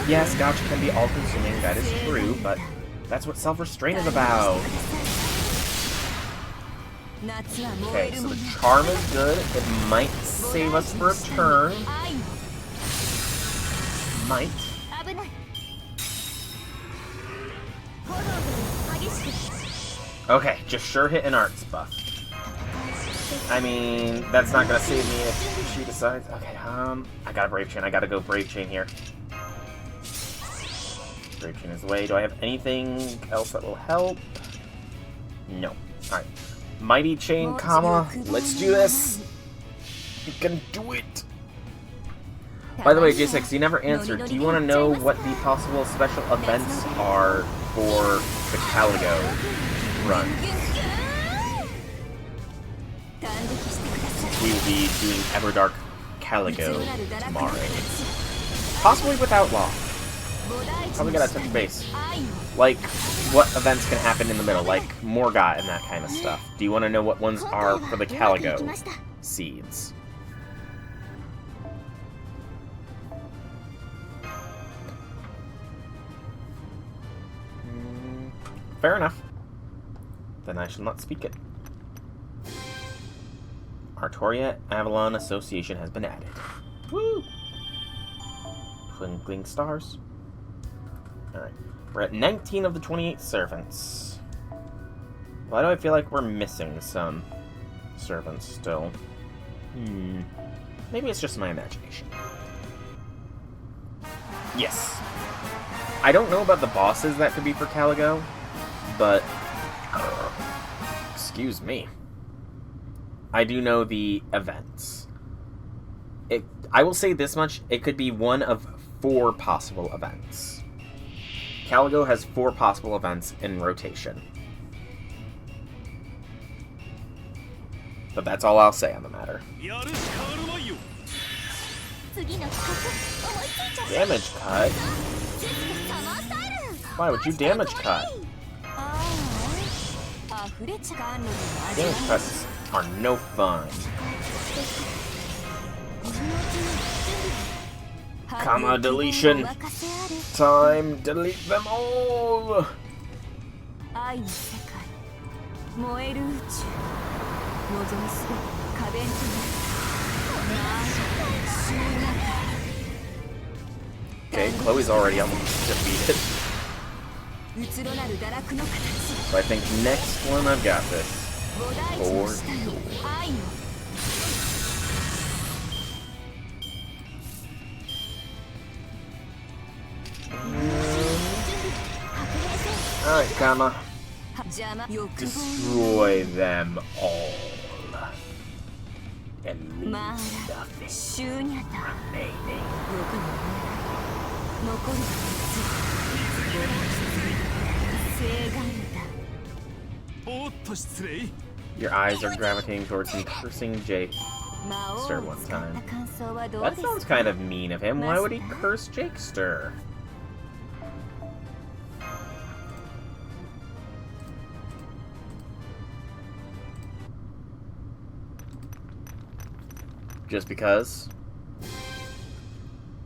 Yes, gotcha can be all-consuming, that is true, but that's what self-restraint is about. Okay, so the charm is good. It might save us for a turn. Might. Okay, just sure hit an arts buff. I mean, that's not gonna save me if she decides. Okay, I got a Brave Chain. I gotta go Brave Chain here. Brave Chain is away. Do I have anything else that will help? No. Alright. Mighty Chain, comma. Let's do this. You can do it. By the way, J6, you never answered. Do you want to know what the possible special events are for the Caligo run? We will be doing Everdark Caligo tomorrow. Possibly with Outlaw. Probably gotta touch base. Like, what events can happen in the middle, like Morgot and that kind of stuff. Do you want to know what ones are for the Caligo seeds? Fair enough. Then I shall not speak it. Hawartoria Avalon Association has been added. Woo! Twinkling stars. Alright. We're at 19 of the 28 servants. Why do I feel like we're missing some servants still? Maybe it's just my imagination. Yes. I don't know about the bosses that could be for Caligo, but... excuse me. I do know the events. I will say this much, it could be one of 4 possible events. Caligo has 4 possible events in rotation. But that's all I'll say on the matter. Damage cut? Why would you damage cut? Damage cuts are no fun. Comma deletion. Time, delete them all. Okay, Chloe's already almost defeated. So I think next one I've got this. For sure. Alright, comma. Destroy them all. And leave nothing remaining. Your eyes are gravitating towards me cursing Jakester one time. That sounds kind of mean of him. Why would he curse Jakester? Just because?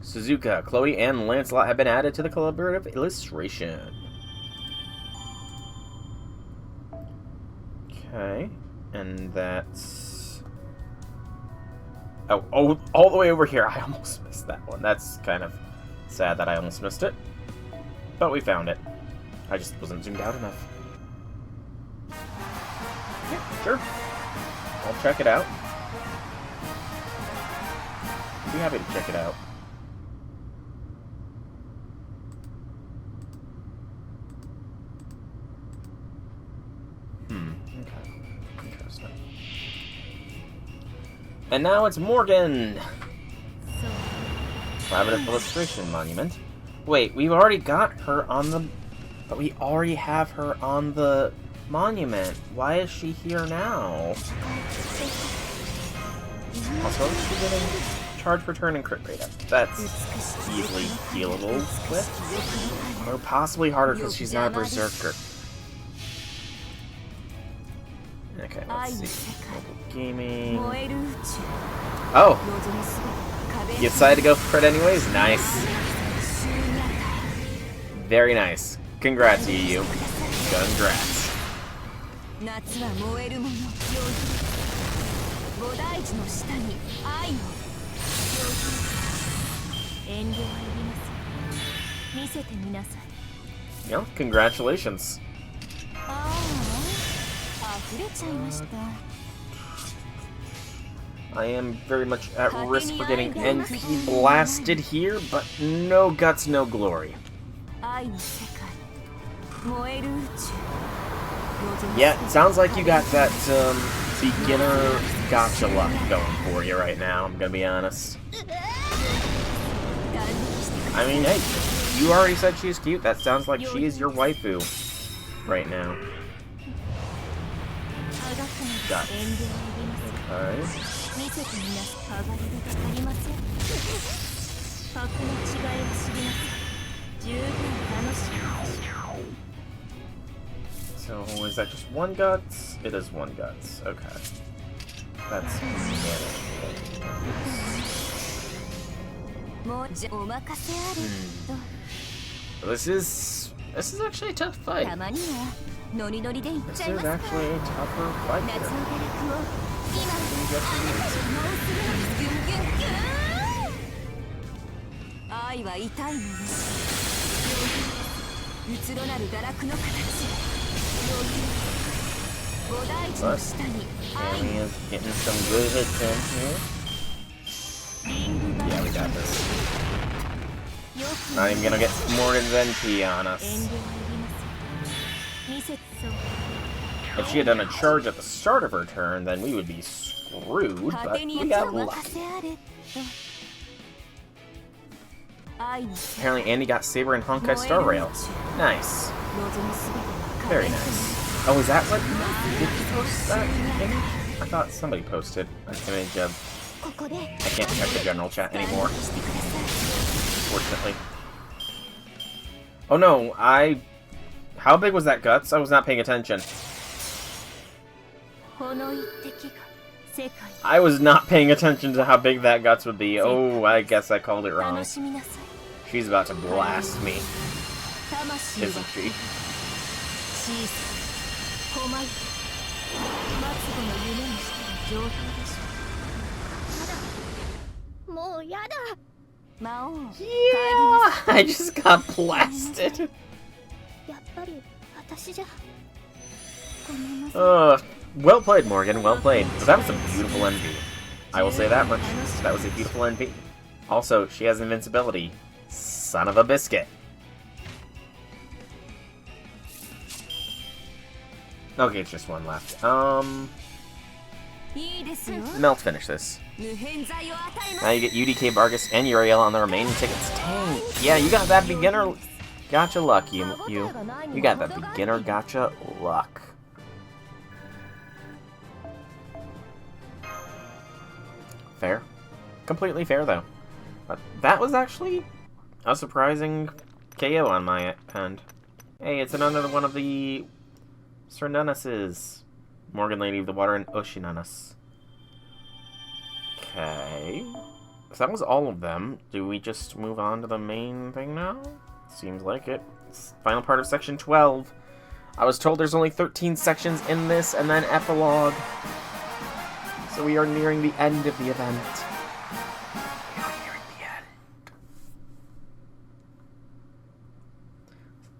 Suzuka, Chloe, and Lancelot have been added to the collaborative illustration. Okay, and that's... Oh, all the way over here. I almost missed that one. That's kind of sad that I almost missed it. But we found it. I just wasn't zoomed out enough. Yeah, sure. I'll check it out. I'd be happy to check it out. Okay. Interesting. And now it's Morgan! Private Illustration Monument. Wait, we've already got her on the... But we already have her on the monument. Why is she here now? Also, is she getting charge return and crit rate up? That's easily dealable with. Or possibly harder because she's not a berserker. Okay, let's see. Mobile gaming. Oh! You decided to go for crit anyways? Nice. Very nice. Congrats, EU. Congrats. Yeah, congratulations. I am very much at risk for getting NP blasted here, but no guts, no glory. Yeah, it sounds like you got that beginner gotcha luck going for you right now, I'm gonna be honest. I mean, hey, you already said she's cute. That sounds like she is your waifu right now. Got it. Okay. So, is that just one guts? It is one guts. Okay. That's This is actually a tough fight. This is actually a tougher fight here. But Sammy is getting some good hits in here. Yeah, we got this. Not even gonna get Morgan's NP on us. If she had done a charge at the start of her turn, then we would be screwed, but we got lucky. Apparently Andy got Saber and Honkai Star Rail. Nice. Very nice. Oh, is that what... Did you post that image? I thought somebody posted an image of... I can't check the general chat anymore. Unfortunately. Oh no, How big was that guts? I was not paying attention. I was not paying attention to how big that guts would be. Oh, I guess I called it wrong. She's about to blast me. Isn't she? Yeah, I just got blasted. Well played, Morgan. Well played. That was a beautiful NP. I will say that much. That was a beautiful NP. Also, she has invincibility. Son of a biscuit. Okay, it's just one left. Melt, finish this. Now you get UDK, Vargas, and Uriel on the remaining tickets. Dang. Yeah, you got that beginner gotcha luck, you got that beginner gotcha luck. Fair. Completely fair, though. But that was actually a surprising KO on my end. Hey, it's another one of the Sernanuses. Morgan, Lady of the Water, and Oshinanus. Okay. So that was all of them. Do we just move on to the main thing now? Seems like it. Final part of section 12. I was told there's only 13 sections in this, and then epilogue. So we are nearing the end of the event. We are nearing the end.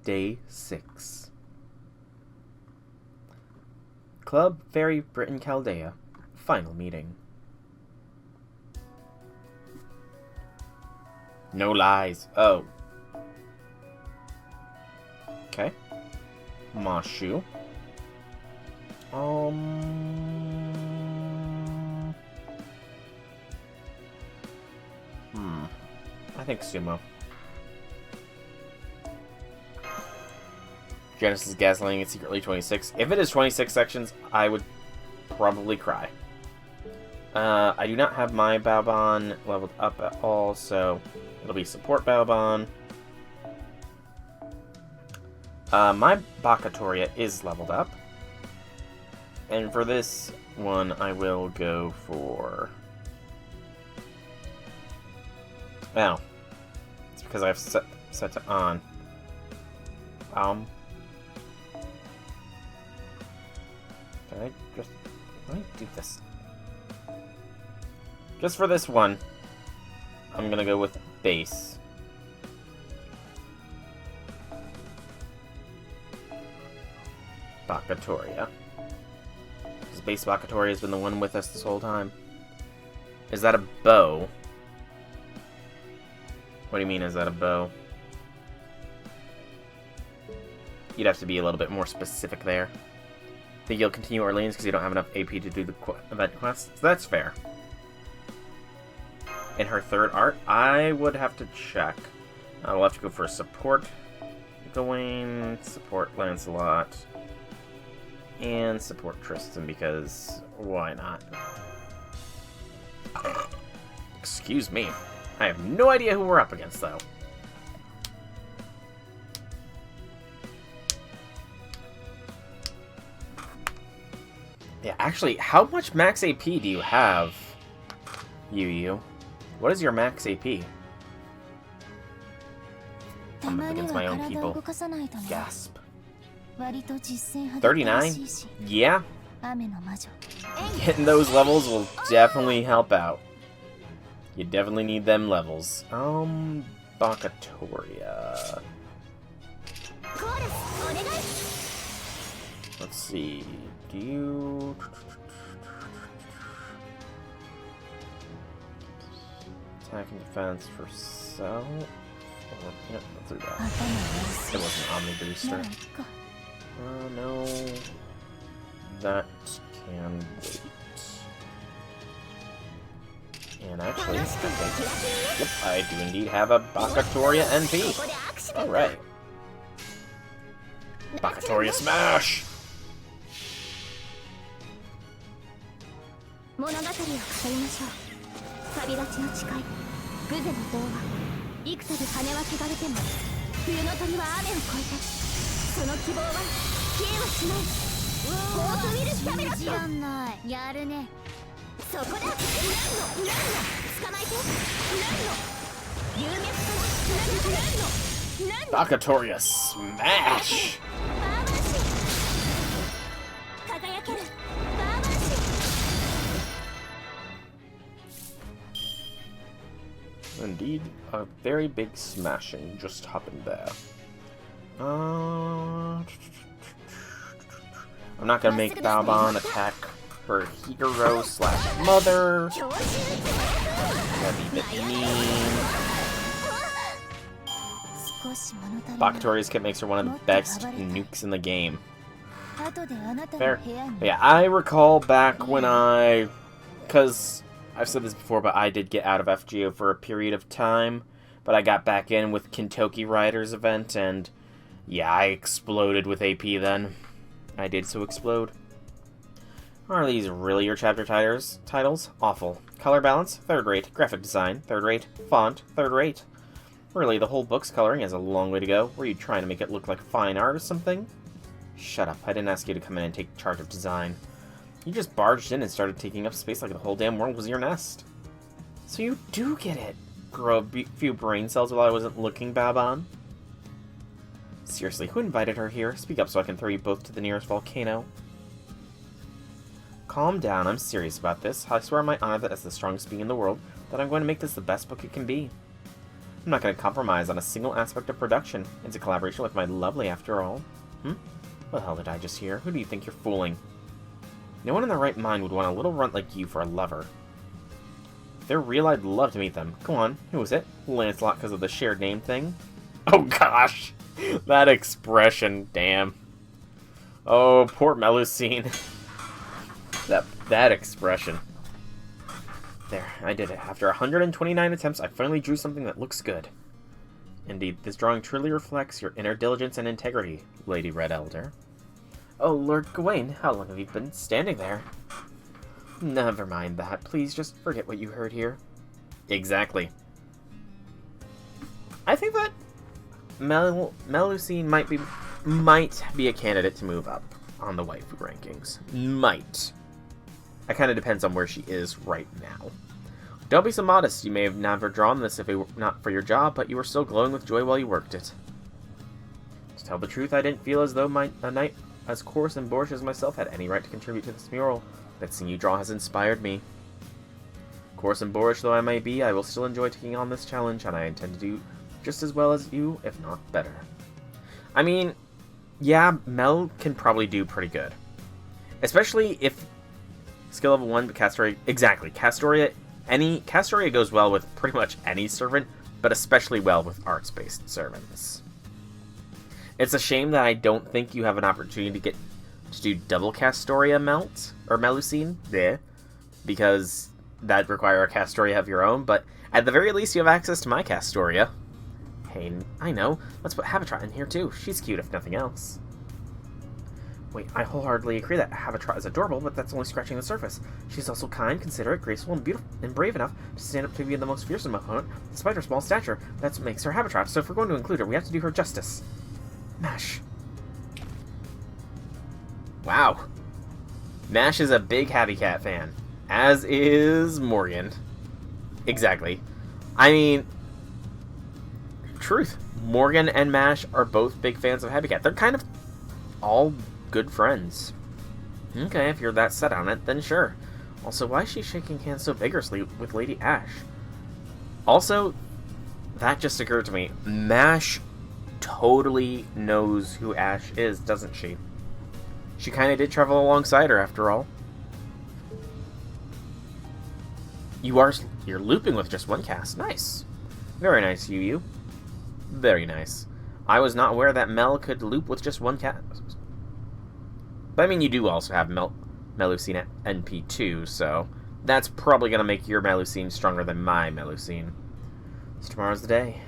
Day 6. Club Fairy Britain Chaldea. Final meeting. No lies. Oh. Okay. Mashu. think sumo. Genesis Gasoline is secretly 26. If it is 26 sections, I would probably cry. I do not have my Baobon leveled up at all, so it'll be support Baobon. My Hawartoria is leveled up. And for this one, I will go for... Well, it's because I've set it on. Can I just... Let me do this. Just for this one, I'm gonna go with base. Hawartoria. Because base Hawartoria has been the one with us this whole time. Is that a bow? What do you mean, is that a bow? You'd have to be a little bit more specific there. Think you'll continue Orleans because you don't have enough AP to do the event quests? So that's fair. In her third art, I would have to check. We'll have to go for support Gawain, support Lancelot, and support Tristan because why not? Excuse me. I have no idea who we're up against, though. Yeah, actually, how much max AP do you have, Yu? What is your max AP? I'm up against my own people. Gasp. 39? Yeah. Getting those levels will definitely help out. You definitely need them levels. Hawartoria. Let's see. Do you... Attack and defense for cell? Or, yep, let's do that. It was an Omni Booster. No. That can wait. And actually, I think, yep, I do indeed have a Hawartoria NP. Alright. Hawartoria Smash! 物語を語りましょう。旅立ちの誓い、グゼの童話。幾度羽は汚れても、冬の鳥は雨を越えて、その希望は消えはしない。フォートウィル・キャメロット。信じらんない。やるね。そこだ。なんの、捕まえて。なんの、有脈から。なんの、Hawartoria Smash! 輝ける。 Indeed, a very big smashing just happened there. I'm not gonna make Baobon attack her hero / mother. That'd be a bit mean. Hawartoria's kit makes her one of the best nukes in the game. Fair. But yeah, I recall back when because I've said this before, but I did get out of FGO for a period of time, but I got back in with Kentucky Riders event, and yeah, I exploded with AP then. I did so explode. Are these really your chapter titles? Awful. Color balance? 3rd rate. Graphic design? 3rd rate. Font? 3rd rate. Really, the whole book's coloring has a long way to go. Were you trying to make it look like fine art or something? Shut up, I didn't ask you to come in and take charge of design. You just barged in and started taking up space like the whole damn world was your nest. So you do get it. Grow a few brain cells while I wasn't looking, Baobon. Seriously, who invited her here? Speak up so I can throw you both to the nearest volcano. Calm down, I'm serious about this. I swear on my honor that as the strongest being in the world, that I'm going to make this the best book it can be. I'm not going to compromise on a single aspect of production. It's a collaboration with my lovely after all. What the hell did I just hear? Who do you think you're fooling? No one in their right mind would want a little runt like you for a lover. If they're real, I'd love to meet them. Go on, who is it? Lancelot because of the shared name thing? Oh gosh! That expression, damn. Oh, poor Melusine. that expression. There, I did it. After 129 attempts, I finally drew something that looks good. Indeed, this drawing truly reflects your inner diligence and integrity, Lady Red Elder. Oh, Lord Gawain, how long have you been standing there? Never mind that. Please just forget what you heard here. Exactly. I think that Melusine might be a candidate to move up on the waifu rankings. Might. It kind of depends on where she is right now. Don't be so modest. You may have never drawn this if it were not for your job, but you were still glowing with joy while you worked it. To tell the truth, I didn't feel as though a knight as coarse and boorish as myself had any right to contribute to this mural, but seeing you draw has inspired me. Coarse and boorish though I may be, I will still enjoy taking on this challenge, and I intend to do just as well as you, if not better. I mean, yeah, Mel can probably do pretty good. Especially if skill level 1, but Castoria... Exactly, Castoria goes well with pretty much any servant, but especially well with arts-based servants. It's a shame that I don't think you have an opportunity to do double Castoria Melusine, because that'd require a Castoria of your own, but at the very least you have access to my Castoria. Hey, I know, let's put Hawartoria in here too. She's cute if nothing else. Wait, I wholeheartedly agree that Hawartoria is adorable, but that's only scratching the surface. She's also kind, considerate, graceful, and beautiful, and brave enough to stand up to be the most fearsome opponent, despite her small stature. That's what makes her Hawartoria, so if we're going to include her, we have to do her justice. Mash. Wow. Mash is a big Happy Cat fan, as is Morgan. Exactly. I mean, truth. Morgan and Mash are both big fans of Happy Cat. They're kind of all good friends. Okay, if you're that set on it, then sure. Also, why is she shaking hands so vigorously with Lady Ash? Also, that just occurred to me. Mash totally knows who Ash is, doesn't she? She kind of did travel alongside her, after all. You're looping with just one cast. Nice. Very nice, you. Very nice. I was not aware that Mel could loop with just one cast. But I mean, you do also have Melusine at NP2, so that's probably going to make your Melusine stronger than my Melusine. So tomorrow's the day.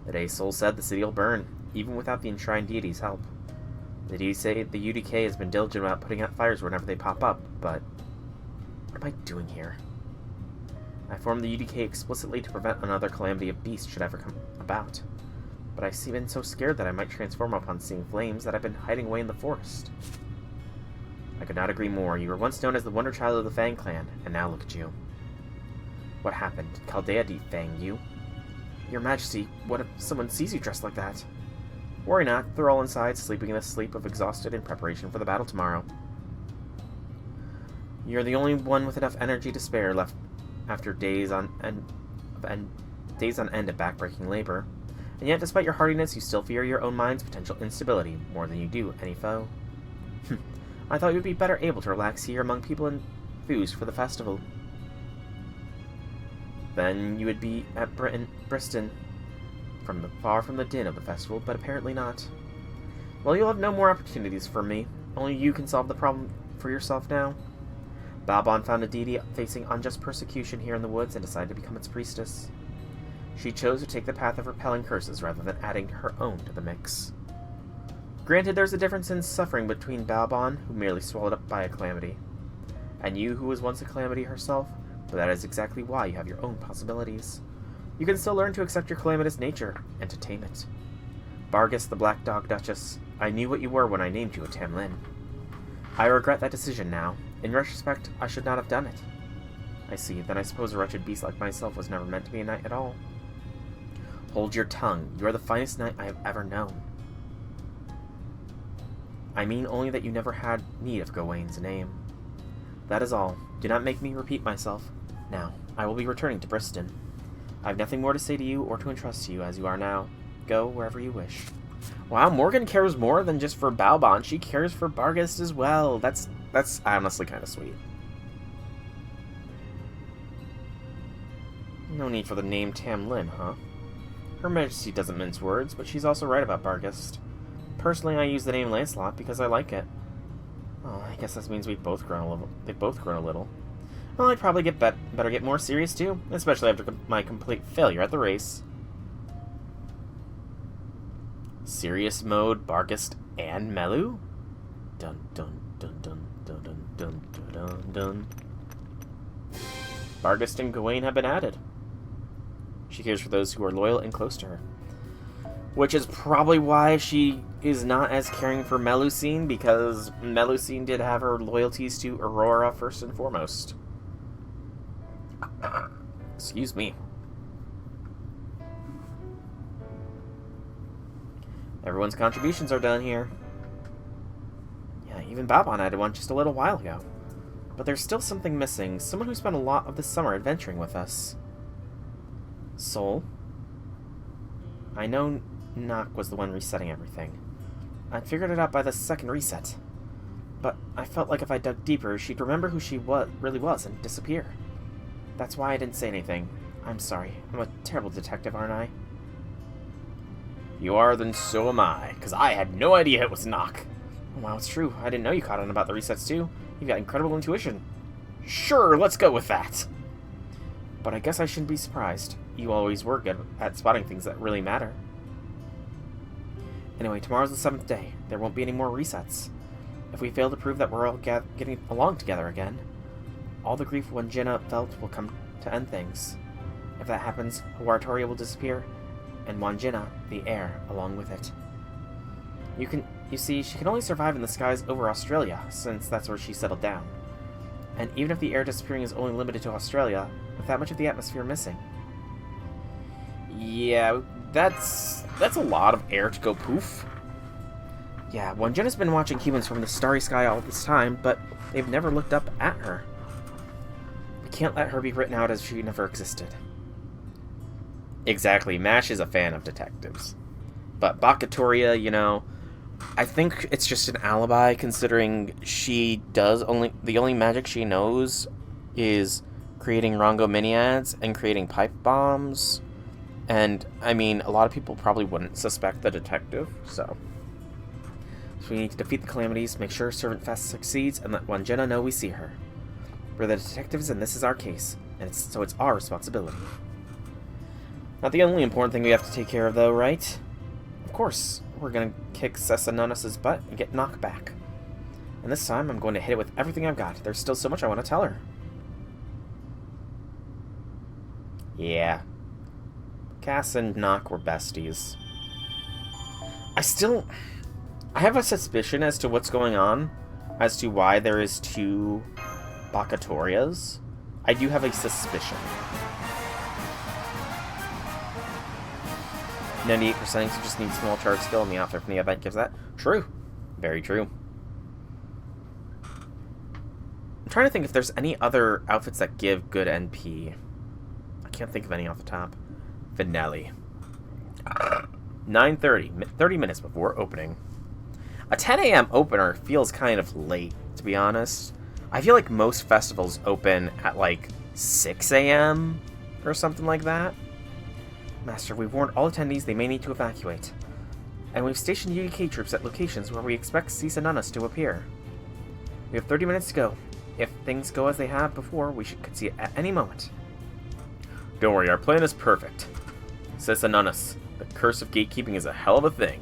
The day Soul said the city will burn, even without the enshrined deity's help. The deities say the UDK has been diligent about putting out fires whenever they pop up, but what am I doing here? I formed the UDK explicitly to prevent another calamity of beasts should ever come about. But I've been so scared that I might transform upon seeing flames that I've been hiding away in the forest. I could not agree more. You were once known as the wonder child of the Fang clan, and now look at you. What happened? Did Chaldea defang you? Your Majesty, what if someone sees you dressed like that? Worry not, they're all inside, sleeping in the sleep of exhausted in preparation for the battle tomorrow. You're the only one with enough energy to spare left after days on end of backbreaking labor. And yet, despite your hardiness, you still fear your own mind's potential instability more than you do any foe. I thought you would be better able to relax here among people enthused for the festival. Then you would be at Bristol, far from the din of the festival, but apparently not. Well, you'll have no more opportunities for me. Only you can solve the problem for yourself now. Balbon found a deity facing unjust persecution here in the woods and decided to become its priestess. She chose to take the path of repelling curses rather than adding her own to the mix. Granted, there's a difference in suffering between Balbon, who merely swallowed up by a calamity, and you, who was once a calamity herself, but that is exactly why you have your own possibilities. You can still learn to accept your calamitous nature, and to tame it. Bargus, the Black Dog Duchess, I knew what you were when I named you a Tamlin. I regret that decision now. In retrospect, I should not have done it. I see, then I suppose a wretched beast like myself was never meant to be a knight at all. Hold your tongue. You are the finest knight I have ever known. I mean only that you never had need of Gawain's name. That is all. Do not make me repeat myself. Now, I will be returning to Bristol. I have nothing more to say to you or to entrust to you as you are now. Go wherever you wish. Wow, Morgan cares more than just for Balbon. She cares for Bargus as well. That's honestly kind of sweet. No need for the name Tamlin, huh? Her Majesty doesn't mince words, but she's also right about Bargus. Personally, I use the name Lancelot because I like it. Oh, I guess this means they've both grown a little. Well, I'd probably better get more serious too, especially after my complete failure at the race. Serious mode, Bargist, and Melu? Dun dun dun dun dun dun dun dun dun dun. Bargist and Gawain have been added. She cares for those who are loyal and close to her. Which is probably why she is not as caring for Melusine, because Melusine did have her loyalties to Aurora first and foremost. Excuse me. Everyone's contributions are done here. Yeah, even Babon added one just a little while ago. But there's still something missing. Someone who spent a lot of the summer adventuring with us. Soul? I know Nock was the one resetting everything. I'd figured it out by the second reset. But I felt like if I dug deeper, she'd remember who she really was and disappear. That's why I didn't say anything. I'm sorry. I'm a terrible detective, aren't I? You are, then so am I, because I had no idea it was Nock. Oh, wow, it's true. I didn't know you caught on about the resets, too. You've got incredible intuition. Sure, let's go with that. But I guess I shouldn't be surprised. You always were good at spotting things that really matter. Anyway, tomorrow's the 7th day. There won't be any more resets. If we fail to prove that we're all getting along together again, all the grief Wangina felt will come to end things. If that happens, Hawartoria will disappear, and Wangina, the heir, along with it. You see, she can only survive in the skies over Australia, since that's where she settled down. And even if the air disappearing is only limited to Australia, with that much of the atmosphere missing. Yeah, that's a lot of air to go poof. Yeah, Wangina's been watching humans from the starry sky all this time, but they've never looked up at her. We can't let her be written out as she never existed. Exactly, MASH is a fan of detectives. But Hawartoria, you know, I think it's just an alibi, considering the only magic she knows is creating Rongo mini-ads and creating pipe bombs. And, I mean, a lot of people probably wouldn't suspect the detective, so we need to defeat the calamities, make sure Servantfest succeeds, and let Wangina know we see her. We're the detectives, and this is our case, and so it's our responsibility. Not the only important thing we have to take care of, though, right? Of course, we're gonna kick Sessanonus' butt and get knocked back. And this time, I'm going to hit it with everything I've got. There's still so much I want to tell her. Yeah. Cass and Nock were besties. I have a suspicion as to what's going on, as to why there is 2 Hawartorias. I do have a suspicion. 98% you just need small charge skill, and the author from the event gives that. True. Very true. I'm trying to think if there's any other outfits that give good NP. I can't think of any off the top. Finale. 9:30. 30 minutes before opening. A 10 a.m. opener feels kind of late, to be honest. I feel like most festivals open at like 6 a.m. or something like that. Master, we've warned all attendees they may need to evacuate. And we've stationed UDK troops at locations where we expect Sessanonus to appear. We have 30 minutes to go. If things go as they have before, we could see it at any moment. Don't worry, our plan is perfect. Sessanonus, the curse of gatekeeping is a hell of a thing.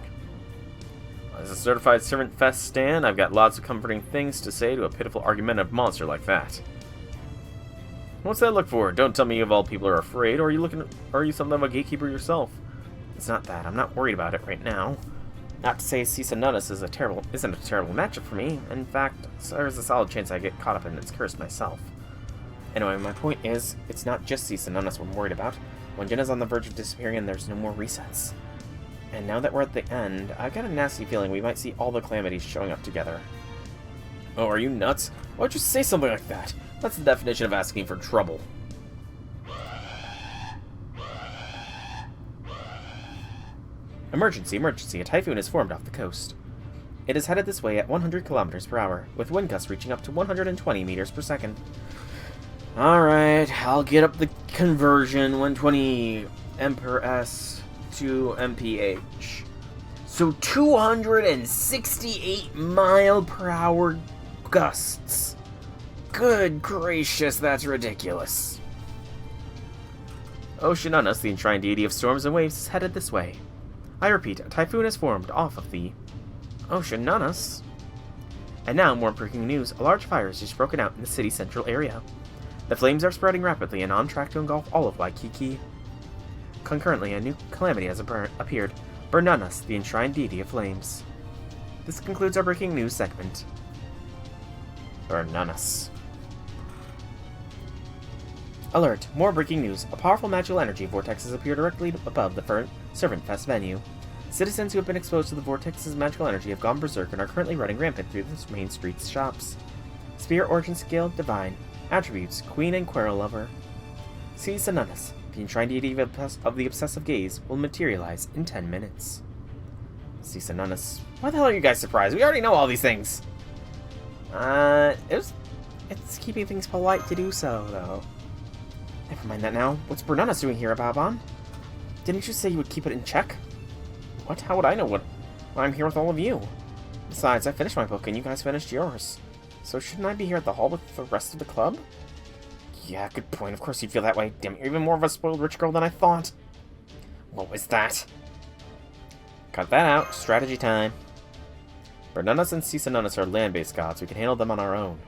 As a certified Servantfest stan, I've got lots of comforting things to say to a pitiful argumentative monster like that. What's that look for? Don't tell me of all people are afraid, or are you something of a gatekeeper yourself? It's not that. I'm not worried about it right now. Not to say Sessanonus isn't a terrible matchup for me. In fact, there's a solid chance I get caught up in its curse myself. Anyway, my point is, it's not just Sessanonus I'm worried about. Wangina's on the verge of disappearing and there's no more resets. And now that we're at the end, I've got a nasty feeling we might see all the calamities showing up together. Oh, are you nuts? Why'd you say something like that? That's the definition of asking for trouble. Emergency, emergency. A typhoon has formed off the coast. It is headed this way at 100 kilometers per hour, with wind gusts reaching up to 120 meters per second. Alright, I'll get up the conversion, 120 mph to mph. So 268 mile per hour gusts. Good gracious, that's ridiculous. Oceanus, the enshrined deity of storms and waves, is headed this way. I repeat, a typhoon has formed off of the Oceanus. And now, more breaking news, a large fire has just broken out in the city's central area. The flames are spreading rapidly and on track to engulf all of Waikiki. Concurrently, a new calamity has appeared, Bernunus, the enshrined deity of flames. This concludes our breaking news segment. Bernunus. Alert! More breaking news. A powerful magical energy vortex has appeared directly above the Servantfest venue. Citizens who have been exposed to the vortex's magical energy have gone berserk and are currently running rampant through the main street's shops. Spirit origin scale, divine. Attributes, queen and quarrel lover. Shennanigans, the enshrined deity of the obsessive gaze, will materialize in 10 minutes. Shennanigans. Why the hell are you guys surprised? We already know all these things! It's keeping things polite to do so, though. Never mind that now. What's Bernunus doing here, Balbon? Didn't you say you would keep it in check? What? How would I know what? I'm here with all of you. Besides, I finished my book and you guys finished yours. So shouldn't I be here at the hall with the rest of the club? Yeah, good point. Of course you'd feel that way. Damn, you're even more of a spoiled rich girl than I thought. What was that? Cut that out. Strategy time. Bernunus and Shennanigans are land-based gods. We can handle them on our own.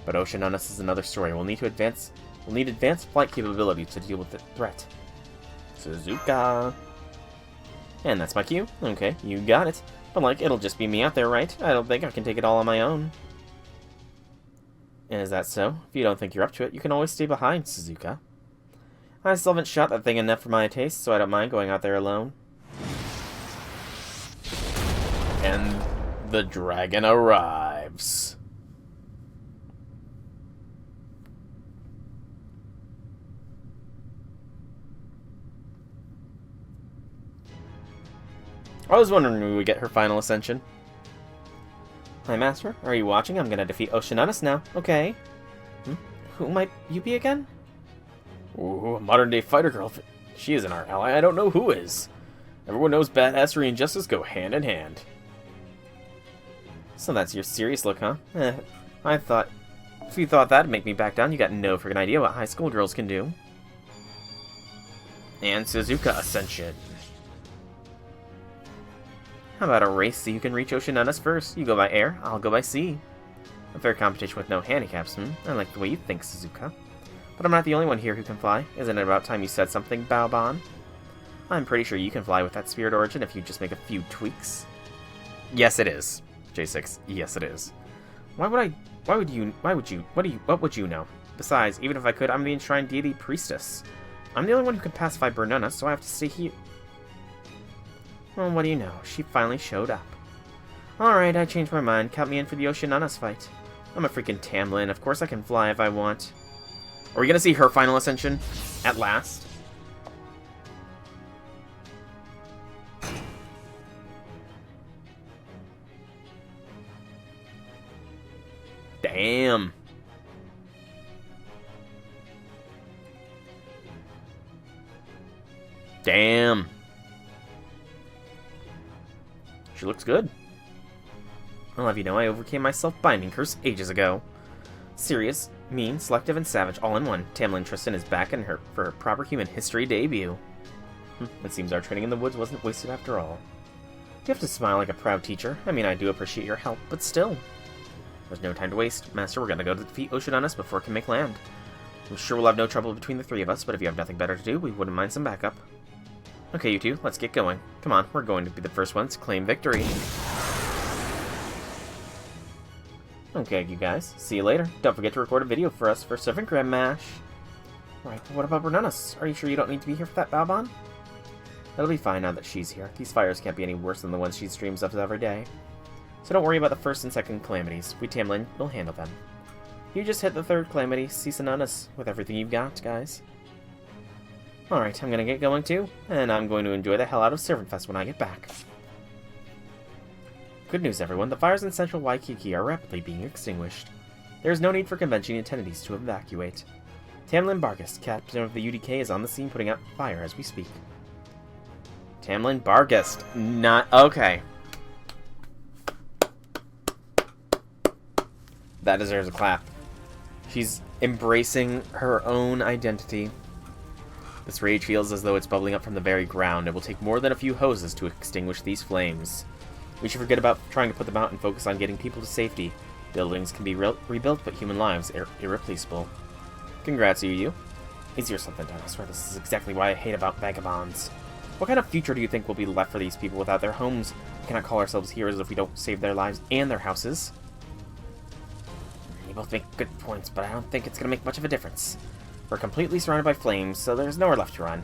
But Oceanus is another story. We'll need advanced flight capability to deal with the threat. Suzuka. And that's my cue. Okay, you got it. But like, it'll just be me out there, right? I don't think I can take it all on my own. Is that so? If you don't think you're up to it, you can always stay behind, Suzuka. I still haven't shot that thing enough for my taste, so I don't mind going out there alone. And the dragon arrives. I was wondering when we would get her final ascension. Hi, Master. Are you watching? I'm gonna defeat Oceanus now. Okay. Who might you be again? Ooh, a modern-day fighter girl. If she isn't our ally, I don't know who is. Everyone knows badassery and justice go hand in hand. So that's your serious look, huh? I thought... If you thought that'd make me back down, you got no friggin' idea what high school girls can do. And Suzuka Ascension. How about a race so you can reach Oceanus first? You go by air, I'll go by sea. A fair competition with no handicaps, I like the way you think, Suzuka. But I'm not the only one here who can fly. Isn't it about time you said something, Balbon? I'm pretty sure you can fly with that spirit origin if you just make a few tweaks. Yes, it is. J6, yes it is. What would you know? Besides, even if I could, I'm the enshrined deity priestess. I'm the only one who can pacify Bernunus, so I have to stay here. Well, what do you know? She finally showed up. Alright, I changed my mind. Count me in for the Oceanus fight. I'm a freaking Tamlin. Of course I can fly if I want. Are we gonna see her final ascension? At last? Damn. Damn. She looks good. I'll have you know I overcame my self-binding curse ages ago. Serious, mean, selective, and savage all in one. Tamlin Tristan is back in for her proper human history debut. It seems our training in the woods wasn't wasted after all. You have to smile like a proud teacher. I mean, I do appreciate your help, but still. There's no time to waste. Master, we're gonna go to defeat Oceanus before it can make land. I'm sure we'll have no trouble between the three of us, but if you have nothing better to do, we wouldn't mind some backup. Okay, you two, let's get going. Come on, we're going to be the first ones to claim victory. Okay, you guys, see you later. Don't forget to record a video for us for Servantfest Mash. Right, but what about Bernunus? Are you sure you don't need to be here for that, Balbon? That'll be fine now that she's here. These fires can't be any worse than the ones she streams of every day. So don't worry about the first and second calamities. We Tamlin will handle them. You just hit the third calamity, Shennanigans, with everything you've got, guys. Alright, I'm gonna get going too, and I'm going to enjoy the hell out of Servantfest when I get back. Good news, everyone. The fires in central Waikiki are rapidly being extinguished. There is no need for convention attendees to evacuate. Tamlin Bargest, captain of the UDK, is on the scene putting out fire as we speak. Tamlin Bargest. Not... Okay. That deserves a clap. She's embracing her own identity. This rage feels as though it's bubbling up from the very ground. It will take more than a few hoses to extinguish these flames. We should forget about trying to put them out and focus on getting people to safety. Buildings can be rebuilt, but human lives are irreplaceable. Congrats, you. Easier said than done. I swear this is exactly why I hate about vagabonds. What kind of future do you think will be left for these people without their homes? We cannot call ourselves heroes if we don't save their lives and their houses. You both make good points, but I don't think it's going to make much of a difference. We're completely surrounded by flames, so there's nowhere left to run.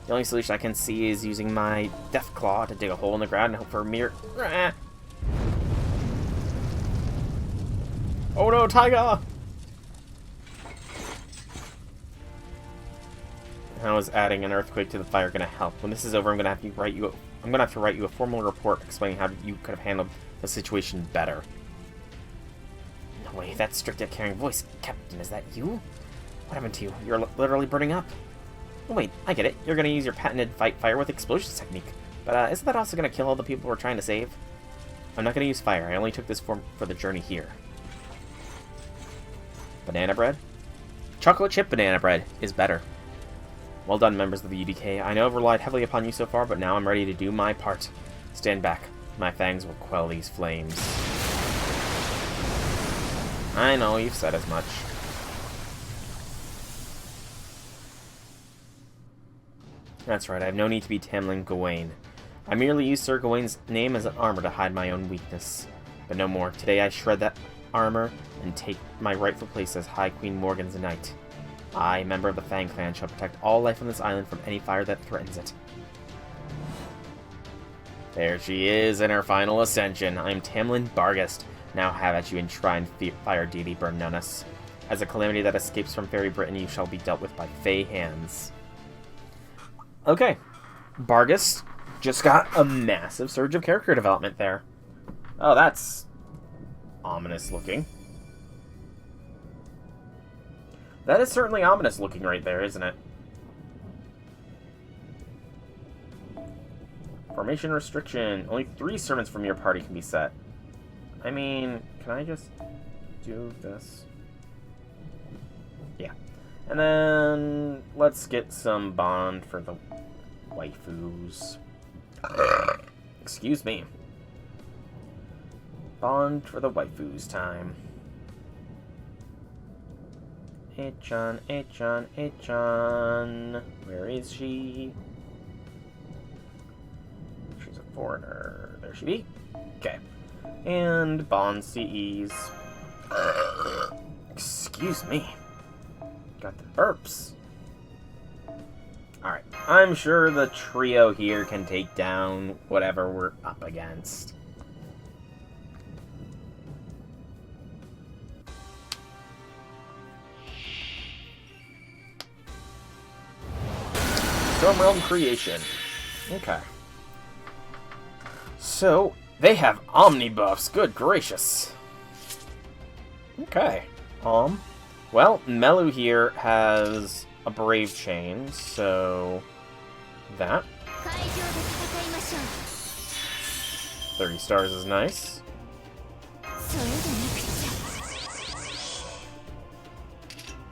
The only solution I can see is using my death claw to dig a hole in the ground and hope for a mere... Oh no, Tiger! How is adding an earthquake to the fire going to help? When this is over, I'm going to have to write you a formal report explaining how you could have handled the situation better. No way, that strict yet caring voice, Captain, is that you? What happened to you? You're literally burning up. Oh wait, I get it. You're going to use your patented fight fire with explosions technique. But isn't that also going to kill all the people we're trying to save? I'm not going to use fire. I only took this form for the journey here. Banana bread? Chocolate chip banana bread is better. Well done, members of the UDK. I know I've relied heavily upon you so far, but now I'm ready to do my part. Stand back. My fangs will quell these flames. I know, you've said as much. That's right, I have no need to be Tamlin Gawain. I merely use Sir Gawain's name as an armor to hide my own weakness. But no more. Today I shred that armor and take my rightful place as High Queen Morgan's knight. I, member of the Fang clan, shall protect all life on this island from any fire that threatens it. There she is in her final ascension. I'm Tamlin Barghest. Now have at you, enshrined fire deity Bernunus. As a calamity that escapes from Fairy Britain, you shall be dealt with by Fey hands. Okay. Barghest just got a massive surge of character development there. Oh, that's ominous looking. That is certainly ominous looking right there, isn't it? Formation restriction. Only 3 servants from your party can be set. I mean, can I just do this? Yeah. And then let's get some bond for the waifus. Excuse me. Bond for the waifus time. Echan, Echan, Echan. Where is she? She's a foreigner. There she be. Okay. And bond CEs. Excuse me. Got the burps. Alright. I'm sure the trio here can take down whatever we're up against. Storm Realm Creation. Okay. So, they have Omni buffs. Good gracious. Okay. Well, Melu here has a Brave Chain, so that. 30 stars is nice.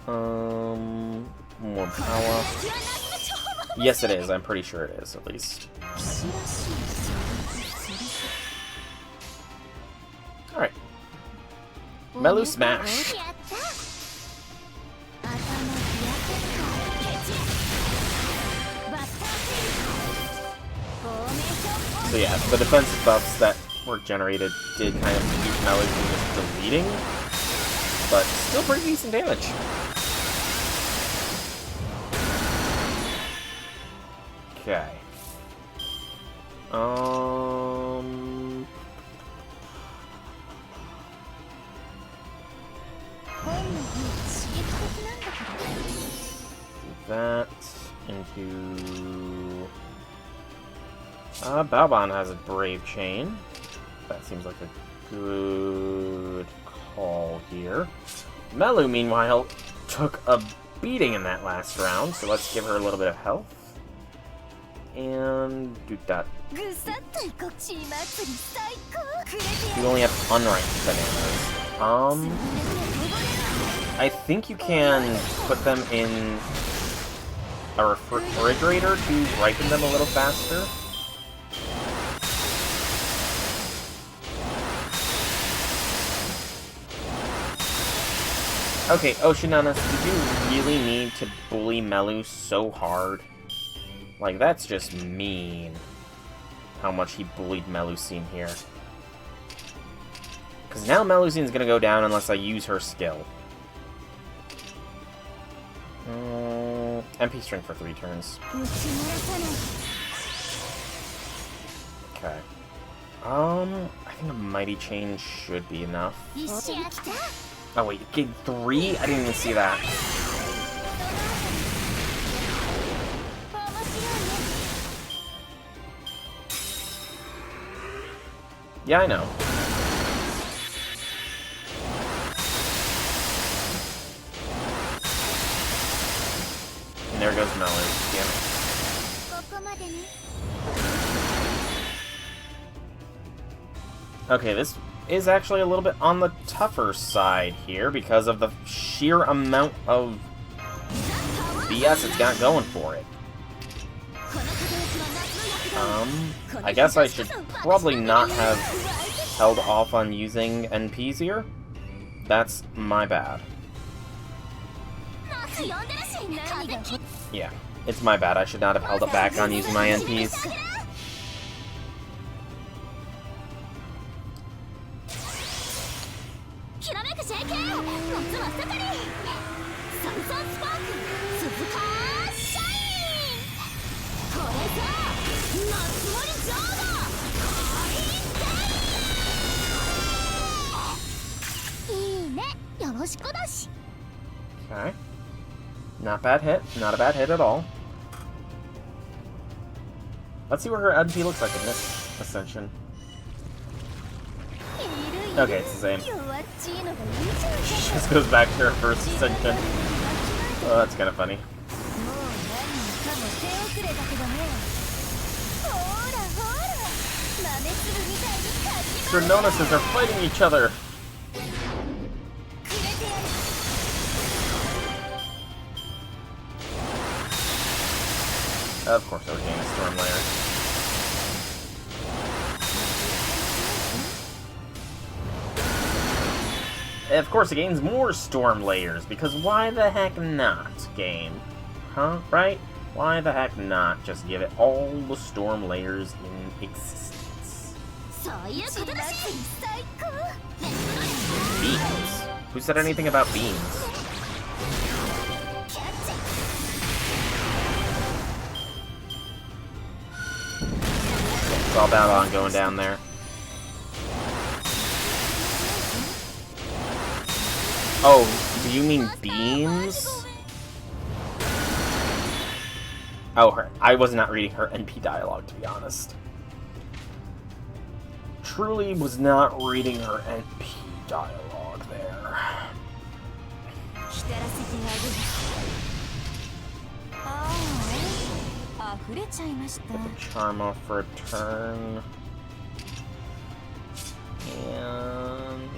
More power. Yes, it is. I'm pretty sure it is, at least. Alright. Melu Smash. So yeah, the defensive buffs that were generated did kind of keep Melu from just deleting, but still pretty decent damage. Okay. That into Balban has a Brave Chain. That seems like a good call here. Melu, meanwhile, took a beating in that last round, so let's give her a little bit of health. And do that. You only have unranked bananas. I think you can put them in a refrigerator to ripen them a little faster. Okay, Oceananus, did you really need to bully Melu so hard? Like, that's just mean. How much he bullied Melusine here. Because now Melusine's gonna go down unless I use her skill. MP strength for 3 turns. Okay. I think a mighty chain should be enough. Oh wait, you gained 3? I didn't even see that. Yeah, I know. And there goes Melu. Damn it. Okay, this is actually a little bit on the tougher side here because of the sheer amount of BS it's got going for it. I guess I should probably not have held off on using NPs here. That's my bad. Yeah, it's my bad. I should not have held it back on using my NPs. Okay. Not bad hit. Not a bad hit at all. Let's see what her NP looks like in this ascension. Okay, it's the same. She just goes back to her first ascension. Oh, that's kind of funny. Servantfest are fighting each other. Of course, I would gain a storm layer. And of course, it gains more storm layers, because why the heck not, game? Huh? Right? Why the heck not just give it all the storm layers in existence? Beams? Who said anything about beams? It's all about on going down there. Oh, do you mean beams? Oh, her. I was not reading her NP dialogue, to be honest. Truly was not reading her NP dialogue there. Put the charm off for a turn. And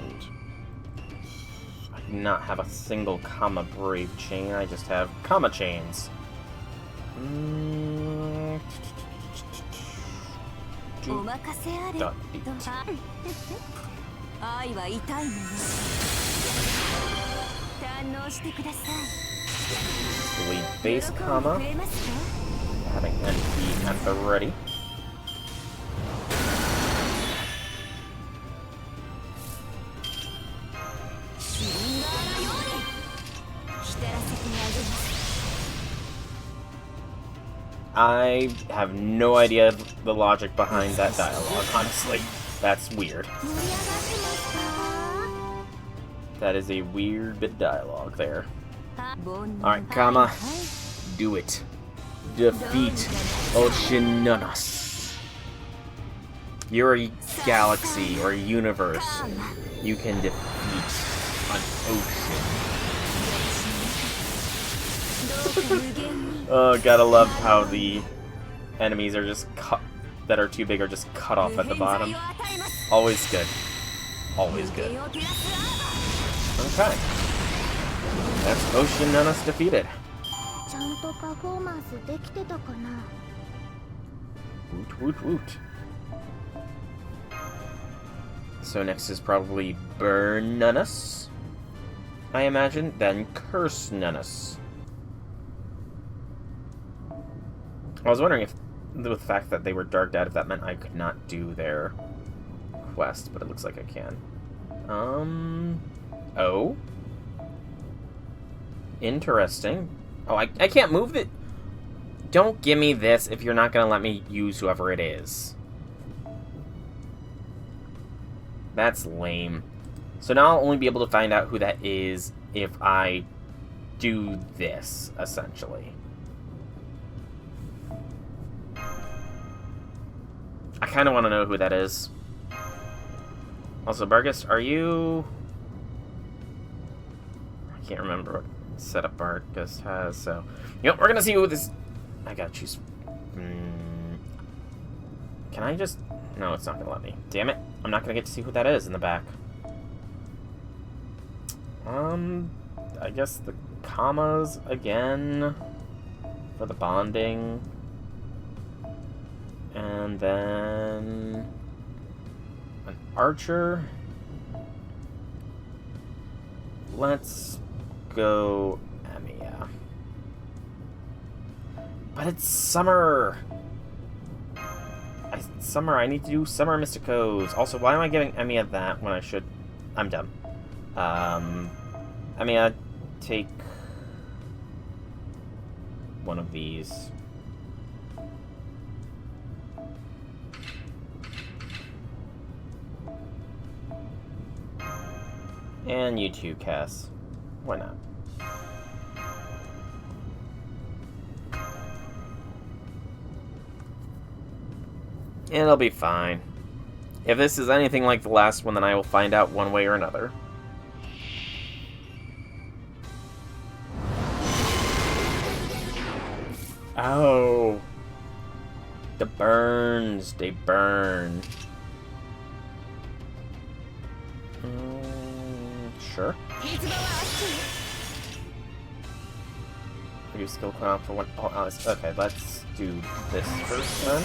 I do not have a single Kama Brave chain, I just have Kama chains. Delete base Kama. Having NP at the ready. I have no idea the logic behind that dialogue, honestly. That's weird. That is a weird bit of dialogue there. Alright, Kama, do it. Defeat Oceananus. You're a galaxy or a universe. You can defeat an ocean. Oh, gotta love how the enemies are just cut, that are too big are just cut off at the bottom. Always good. Always good. Okay. That's Oceanus defeated. ちゃんとパフォーマンスできてたかな。 Woot woot woot. So next is probably Burnunus, I imagine, then Cursenunus. I was wondering if, with the fact that they were darked out, if that meant I could not do their quest, but it looks like I can. Oh? Interesting. Oh, I can't move it. Don't give me this if you're not going to let me use whoever it is. That's lame. So now I'll only be able to find out who that is if I do this, essentially. I kind of want to know who that is. Also, Bargus, are you... I can't remember what setup Bargus has, so... Yep, we're going to see who this... I gotta choose... Can I just... No, it's not going to let me. Damn it. I'm not going to get to see who that is in the back. I guess the commas again for the bonding. And then an archer. Let's go Emiya. But it's summer. Summer, I need to do Summer Mysticos. Also, why am I giving Emiya that when I should... I'm dumb. Emiya, take one of these. And you too, Cass. Why not? It'll be fine. If this is anything like the last one, then I will find out one way or another. Oh. The burns. They burn. Sure. Reduce skill count for one. Oh, okay, let's do this first then.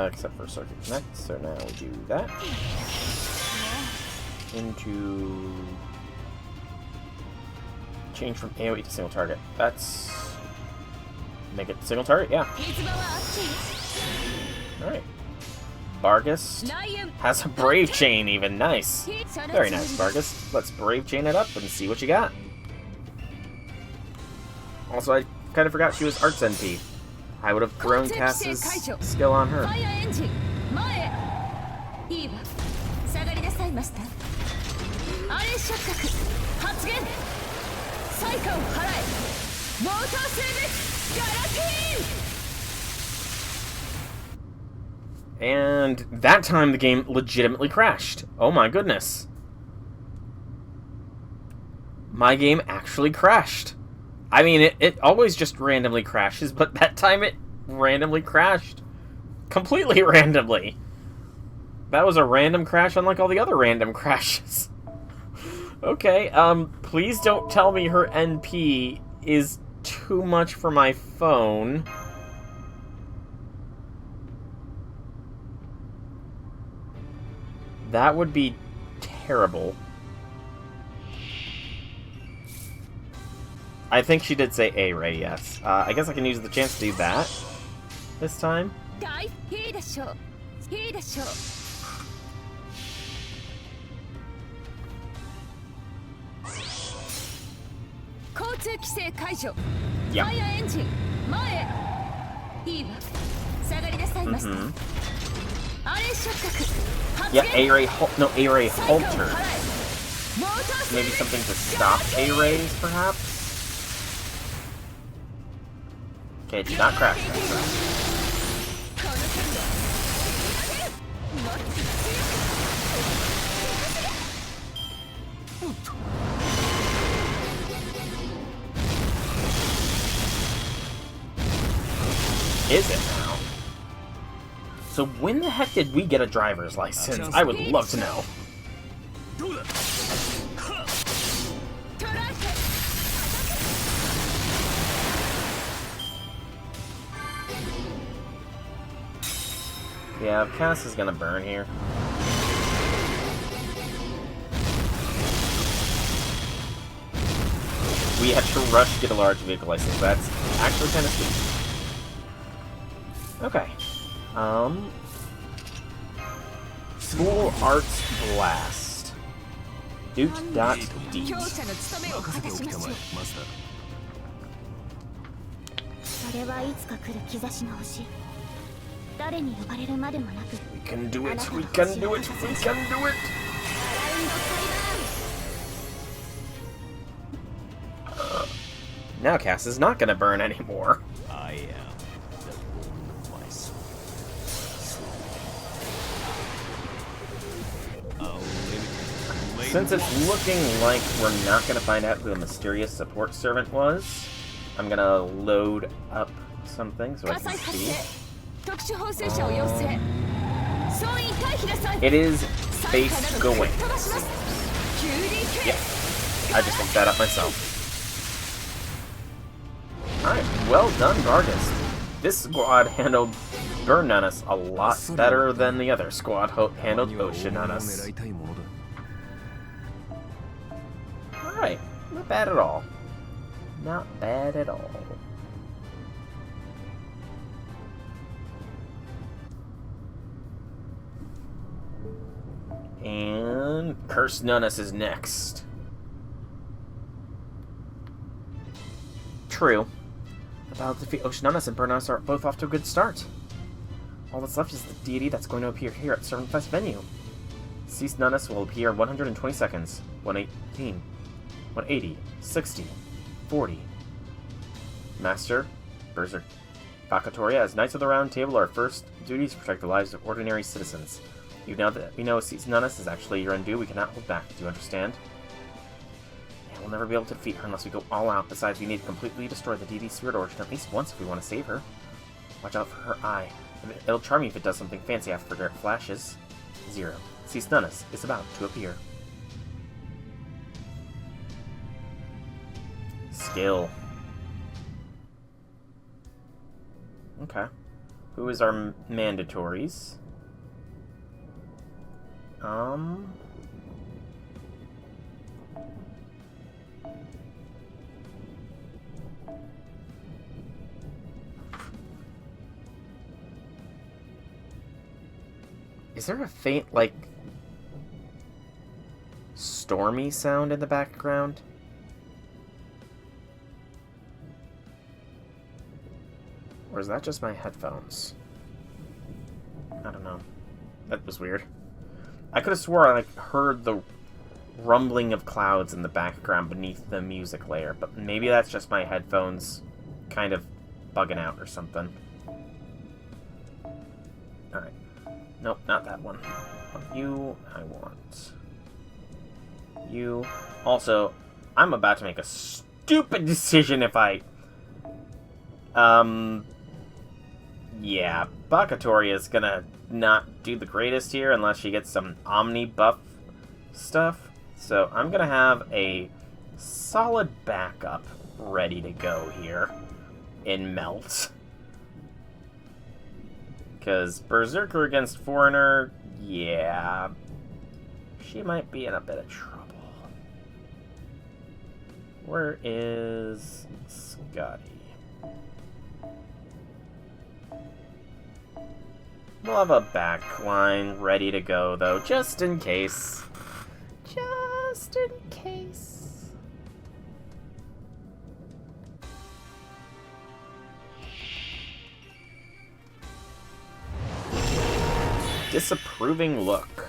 Except for Circuit Connect, so now we do that. Into... Change from AoE to single target. That's... Make it single target? Yeah. Alright. Bargus has a Brave Chain even. Nice. Very nice, Bargus. Let's Brave Chain it up and see what you got. Also, I kind of forgot she was Arts NP. I would have thrown Cass's skill on her. And that time the game legitimately crashed. Oh my goodness. My game actually crashed. I mean, it always just randomly crashes, but that time it randomly crashed. Completely randomly. That was a random crash unlike all the other random crashes. Okay, please don't tell me her NP is too much for my phone. That would be terrible. I think she did say A-Ray, yes. I guess I can use the chance to do that this time. Yeah. Yeah, A-Ray, no, A-Ray halter. Maybe something to stop A-Rays, perhaps? Okay, do not crash that time. Is it now? So when the heck did we get a driver's license? I would love to know. Yeah, Cass is gonna burn here. We have to rush to get a large vehicle license. That's actually kind of sweet. Okay. School Arts Blast. Duke.D. それはいつか来る兆しの星。誰に呼ばれるまでもなく。 We can do it, we can do it, we can do it! Now Cass is not gonna burn anymore. I am the ruler of my soul. Since it's looking like we're not gonna find out who the mysterious support servant was, I'm gonna load up something so I can see. It is space going. Yeah, I just looked that up myself. Alright, well done, Vargas. This squad handled Burn on us a lot better than the other squad handled Ocean on us. Alright, not bad at all. Not bad at all. And Curse Nunus is next. True. The battle to defeat Oceanus and Burnus are both off to a good start. All that's left is the deity that's going to appear here at Servantfest venue. Cease Nunus will appear in 120 seconds. 118. 180. 60. 40. Master, Berserk. Hawartoria, as Knights of the Round Table, our first duty is to protect the lives of ordinary citizens. Even now that we know Cease Nunus is actually your undue, we cannot hold back. Do you understand? We'll never be able to defeat her unless we go all out. Besides, we need to completely destroy the deity's spirit origin at least once if we want to save her. Watch out for her eye. It'll charm you if it does something fancy after it flashes. 0. Cease Nunus is about to appear. Skill. Okay. Who is our mandatories? Is there a faint, like, stormy sound in the background? Or is that just my headphones? I don't know. That was weird. I could have swore I, like, heard the rumbling of clouds in the background beneath the music layer, but maybe that's just my headphones kind of bugging out or something. Alright. Nope, not that one. You, I want. You. Also, I'm about to make a stupid decision if I... Yeah, Hawartoria is gonna not do the greatest here unless she gets some Omni buff stuff. So I'm gonna have a solid backup ready to go here in Melt. Because Berserker against Foreigner, yeah, she might be in a bit of trouble. Where is Scotty? We'll have a back line ready to go, though, just in case. Just in case. Disapproving look.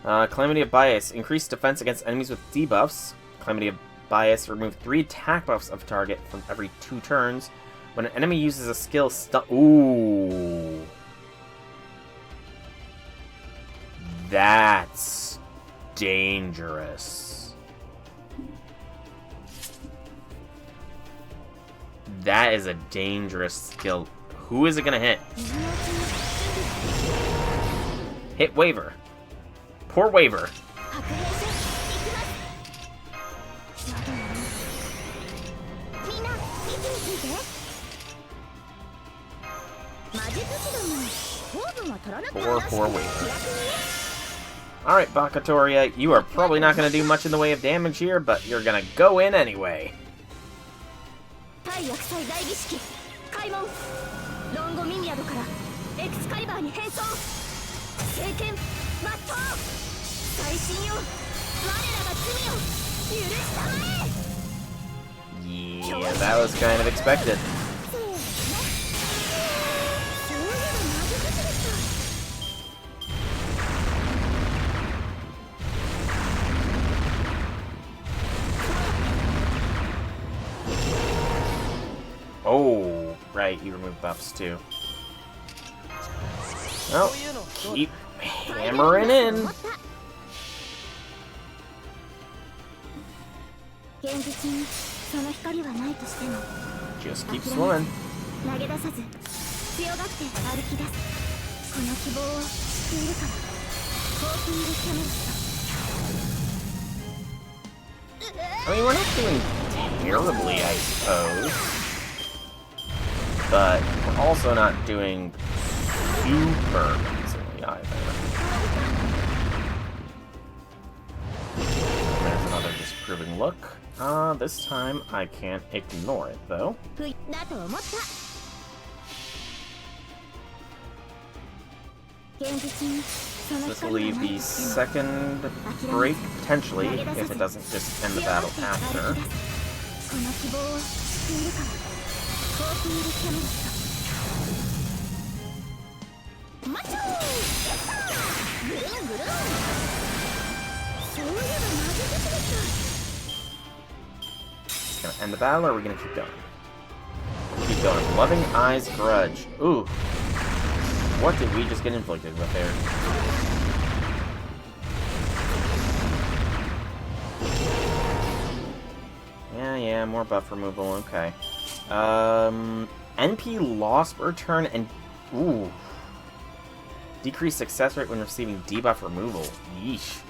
Calamity of Bias. Increased defense against enemies with debuffs. Calamity of Bias. Remove 3 attack buffs of target from every 2 turns. When an enemy uses a skill ooh. That's dangerous. That is a dangerous skill. Who is it gonna hit? Hit Waver. Poor Waver. Poor Waver. Alright, Hawartoria, you are probably not going to do much in the way of damage here, but you're going to go in anyway. Yeah, that was kind of expected. Oh, right, you remove buffs too. Well, keep hammering in. Just keep swimming. I mean, we're not doing terribly, I suppose. But we're also not doing super easily either. There's another disapproving look. This time I can't ignore it, though. This will leave the second break, potentially, if it doesn't just end the battle after. Gonna end the battle, or are we gonna keep going? Keep going. Loving Eyes Grudge. Ooh. What did we just get inflicted with there? Yeah, more buff removal, okay. NP loss return and... Ooh. Decreased success rate when receiving debuff removal. Yeesh.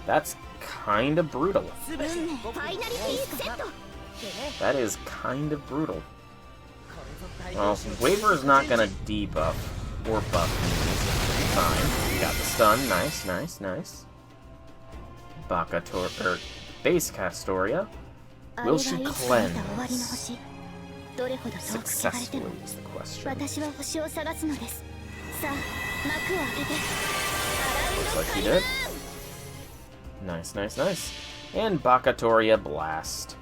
That's kind of brutal. That is kind of brutal. Well, Waver's not gonna debuff or buff. Fine. We got the stun. Nice, nice, nice. Base Hawartoria. Will she cleanse? Successfully is the question. Looks like he did. Nice, nice, nice. And Hawartoria Blast.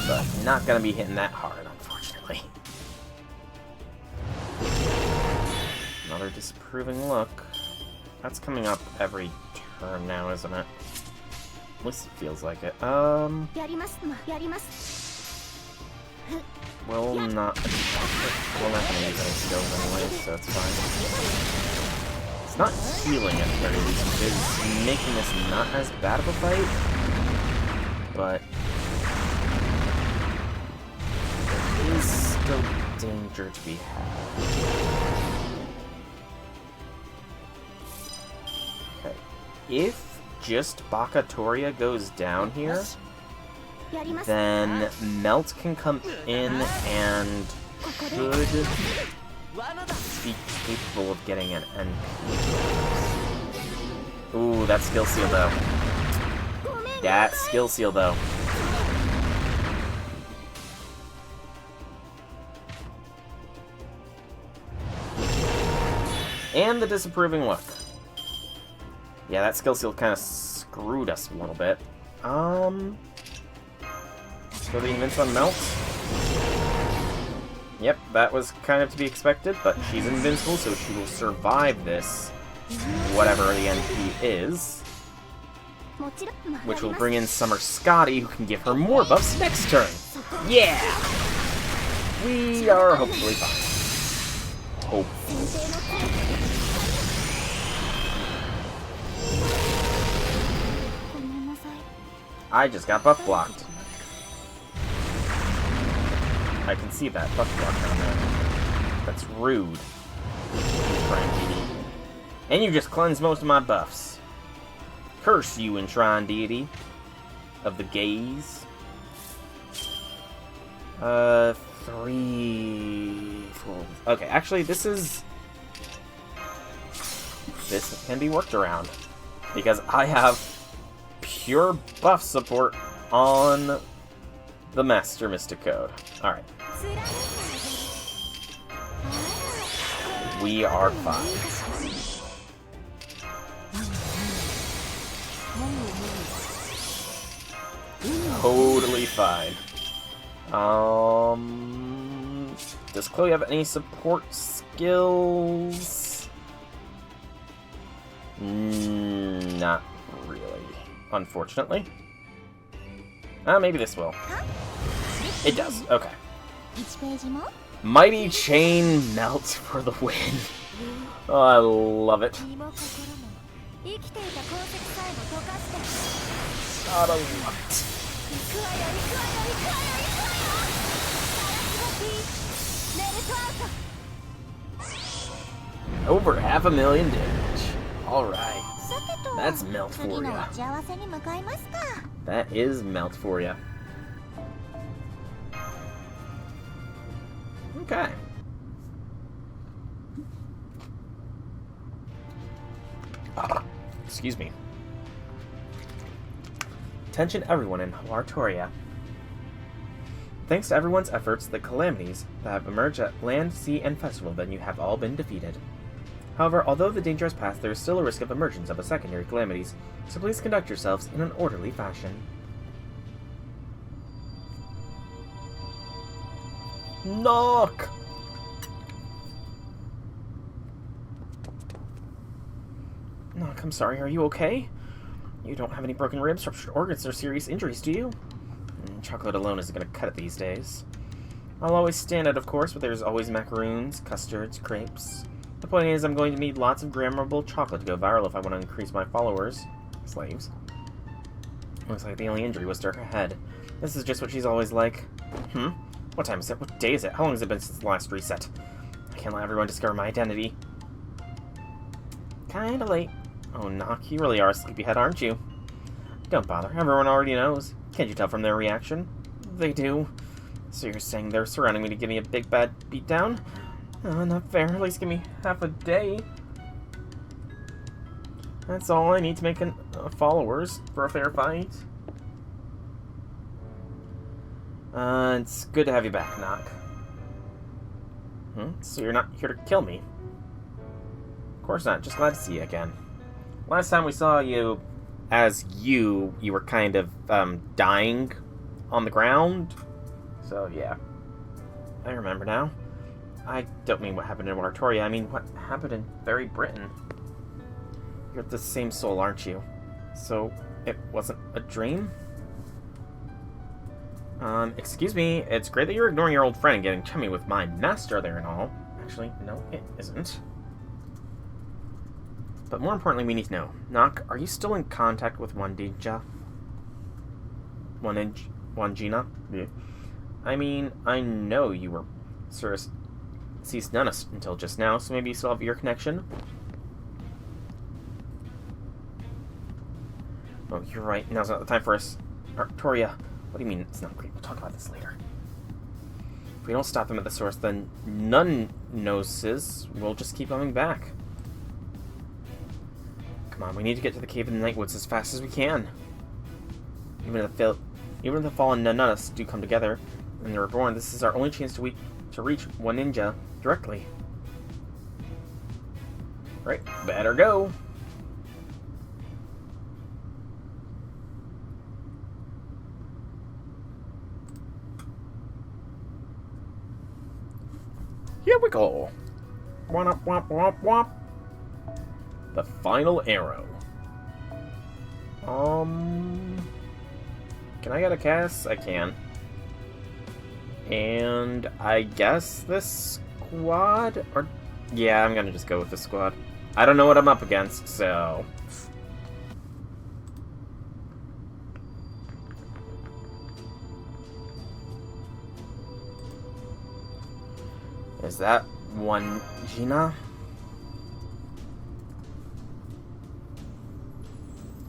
But not gonna be hitting that hard, unfortunately. Another disapproving look. That's coming up every turn now, isn't it? At least it feels like it. We'll not gonna use any skills anyway, so it's fine. It's not healing at the very least. It is making this not as bad of a fight, but there is still danger to be had. Okay, if just Hawartoria goes down here, then Melt can come in and could be capable of getting an NP. Ooh, that skill seal though. That skill seal though. And the disapproving look. Yeah, that skill seal kind of screwed us a little bit. Let's go the invince on Melt. Yep, that was kind of to be expected, but she's invincible, so she will survive this, whatever the NP is. Which will bring in Summer Scotty, who can give her more buffs next turn. Yeah! We are hopefully fine. Hopefully. I just got buff blocked. I can see that buff block down there. That's rude. And you just cleansed most of my buffs. Curse you, Enshrined Deity of the gaze. 3, 4. Okay, actually, this can be worked around because I have pure buff support on the Master Mystic Code. All right, we are fine. Totally fine. Does Chloe have any support skills? Not really, unfortunately. Maybe this will. It does, okay. Mighty Chain Melt for the win. Oh, I love it. God, I love it. Over 500,000 damage. Alright. That's melt for ya. That is melt for ya. Okay. Excuse me. Attention everyone in Hawartoria. Thanks to everyone's efforts, the calamities that have emerged at land, sea, and festival venue have all been defeated. However, although the danger has passed, there is still a risk of emergence of a secondary calamities, so please conduct yourselves in an orderly fashion. Knock! Knock, I'm sorry, are you okay? You don't have any broken ribs, ruptured organs, or serious injuries, do you? Chocolate alone isn't going to cut it these days. I'll always stand out, of course, but there's always macaroons, custards, crepes. The point is, I'm going to need lots of grammable chocolate to go viral if I want to increase my followers. Slaves. Looks like the only injury was to her head. This is just what she's always like. What time is it? What day is it? How long has it been since the last reset? I can't let everyone discover my identity. Kinda late. Oh, Knock, you really are a sleepyhead, aren't you? Don't bother. Everyone already knows. Can't you tell from their reaction? They do. So you're saying they're surrounding me to give me a big bad beatdown? Not fair. At least give me half a day. That's all I need to make followers for a fair fight. It's good to have you back, Knock. So you're not here to kill me? Of course not. Just glad to see you again. Last time we saw you, you were kind of, dying on the ground. So, yeah. I remember now. I don't mean what happened in Hawartoria, I mean what happened in Fairy Britain. You're the same soul, aren't you? So, it wasn't a dream? Excuse me, it's great that you're ignoring your old friend and getting chummy with my master there and all. Actually, no, it isn't. But more importantly, we need to know. Knock, are you still in contact with Wandija? Wandjina? Yeah. I mean, I know you were ceased none until just now, so maybe you still have your connection? Oh, you're right. Now's not the time for us. Hawartoria, what do you mean it's not great? We'll talk about this later. If we don't stop them at the source, then none knows will just keep coming back. Come on, we need to get to the cave in the Nightwoods as fast as we can. Even if the fallen Nunnas do come together and they're reborn, this is our only chance to reach one ninja directly. Right, better go. Here we go. Womp womp womp womp. The final arrow. Can I get a cast? I can. And I guess this squad? Or yeah, I'm gonna just go with the squad. I don't know what I'm up against, so Is that one Gina?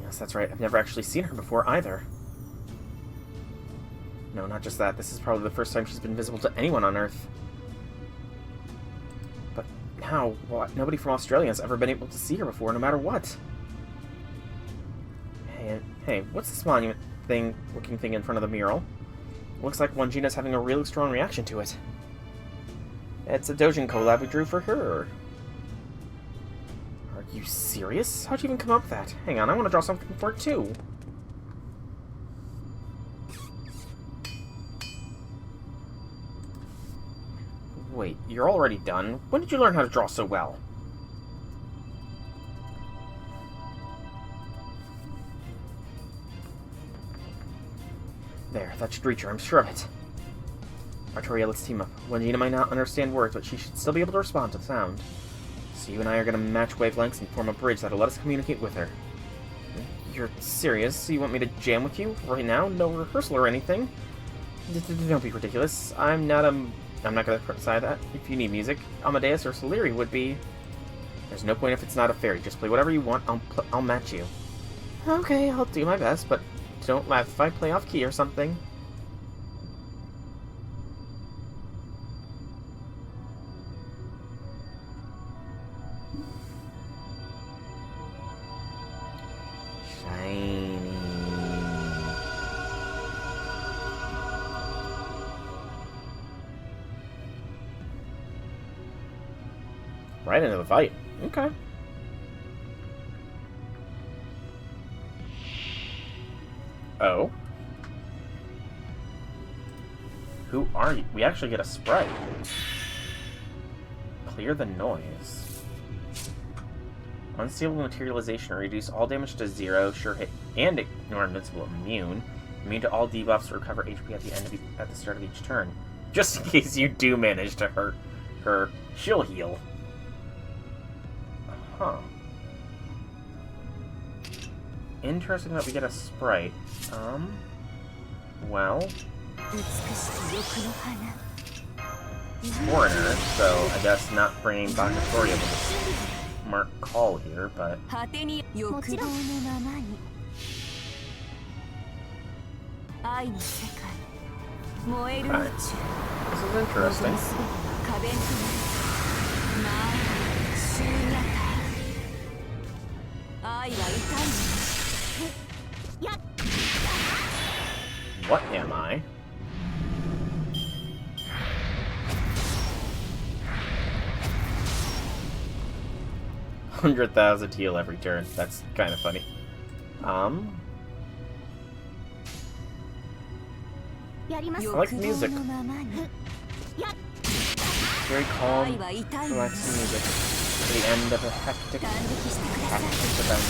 Yes, that's right. I've never actually seen her before either. No, not just that. This is probably the first time she's been visible to anyone on Earth. But now, nobody from Australia has ever been able to see her before, no matter what. Hey, what's this monument looking thing in front of the mural? Looks like Wangina's having a really strong reaction to it. It's a Dojin collab we drew for her. Are you serious? How'd you even come up with that? Hang on, I want to draw something for it too. Wait, you're already done? When did you learn how to draw so well? There, that should reach her, I'm sure of it. Hawartoria, let's team up. Wangina might not understand words, but she should still be able to respond to sound. So you and I are going to match wavelengths and form a bridge that'll let us communicate with her. You're serious? So you want me to jam with you right now? No rehearsal or anything? Don't be ridiculous. I'm not going to decide that. If you need music, Amadeus or Salieri would be... There's no point if it's not a fairy. Just play whatever you want. I'll match you. Okay, I'll do my best, but don't laugh if I play off key or something. Shiny. Right into the fight. Okay. Oh. Who are you? We actually get a sprite. Clear the noise. Unstable materialization. Reduce all damage to 0. Sure hit and ignore invincible immune. Immune to all debuffs. Recover HP at the start of each turn. Just in case you do manage to hurt her. She'll heal. Huh. Interesting that we get a sprite. Well... Foreigner, so I guess not bringing back Hawartoria was a smart call here, but... Okay. This is interesting. What am I? $100,000 heal every turn. That's kind of funny. I like the music. Very calm, relaxing music for the end of a hectic event.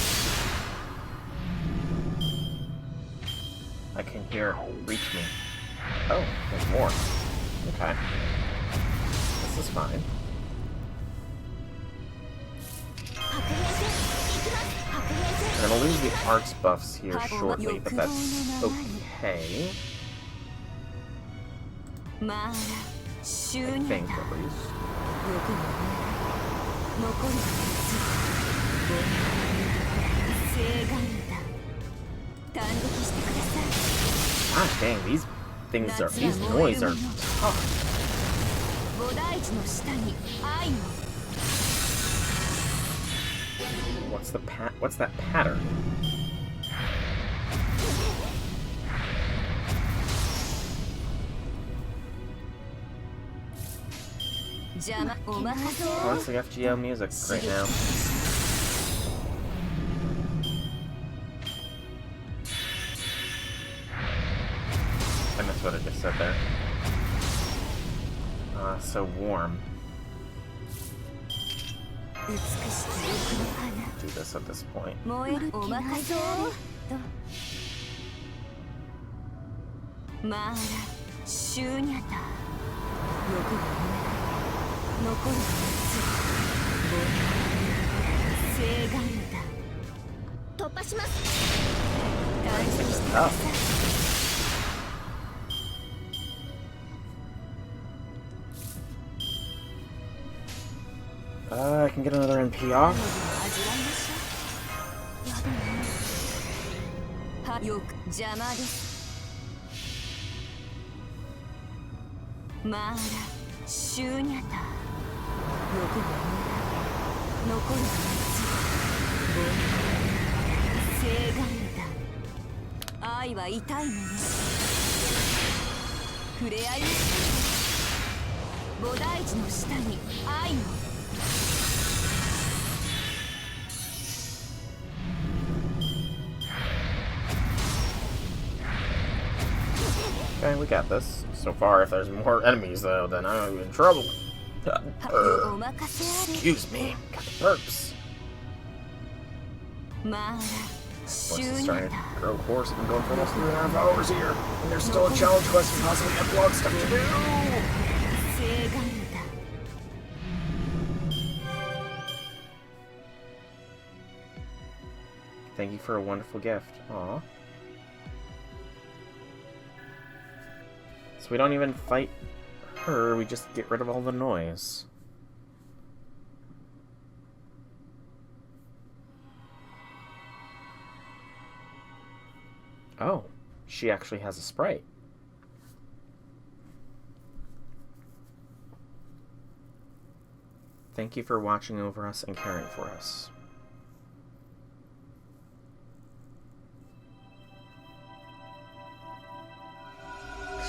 I can hear reach me. Oh, there's more. Okay. This is fine. I'm gonna lose the arts buffs here shortly, but that's okay. I think, at least. Gosh dang, these noise are tough. What's that pattern? Oh, it's like FGO music right now. I missed what I just said there. So warm. Do this at this point. can get another NP off. よく邪魔です。まあら、シューニャタ。欲が残るはず。正眼だ。愛は痛いもの。触れ合いました。菩提寺の下に愛を。Okay, we got this. So far, if there's more enemies, though, then I'm in trouble. Excuse me. Got the burps. Voice is starting to grow hoarse. I've been going for almost 3.5 hours here. And there's still a challenge quest and possibly epilogue stuff to do. Thank you for a wonderful gift. Aww. So we don't even fight her, we just get rid of all the noise. Oh, she actually has a sprite. Thank you for watching over us and caring for us.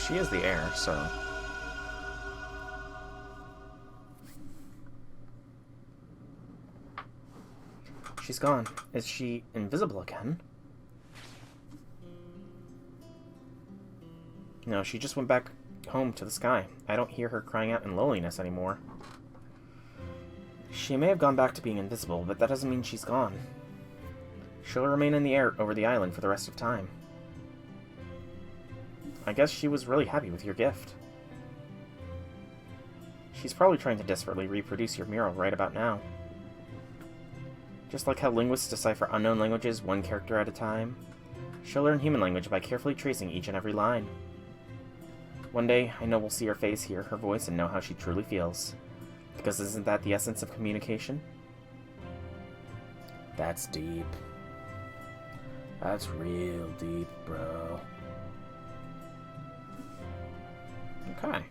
She is the heir, so... She's gone. Is she invisible again? No, she just went back home to the sky. I don't hear her crying out in loneliness anymore. She may have gone back to being invisible, but that doesn't mean she's gone. She'll remain in the air over the island for the rest of time. I guess she was really happy with your gift. She's probably trying to desperately reproduce your mural right about now. Just like how linguists decipher unknown languages one character at a time, she'll learn human language by carefully tracing each and every line. One day, I know we'll see her face, hear her voice, and know how she truly feels. Because isn't that the essence of communication? That's deep. That's real deep, bro. Okay.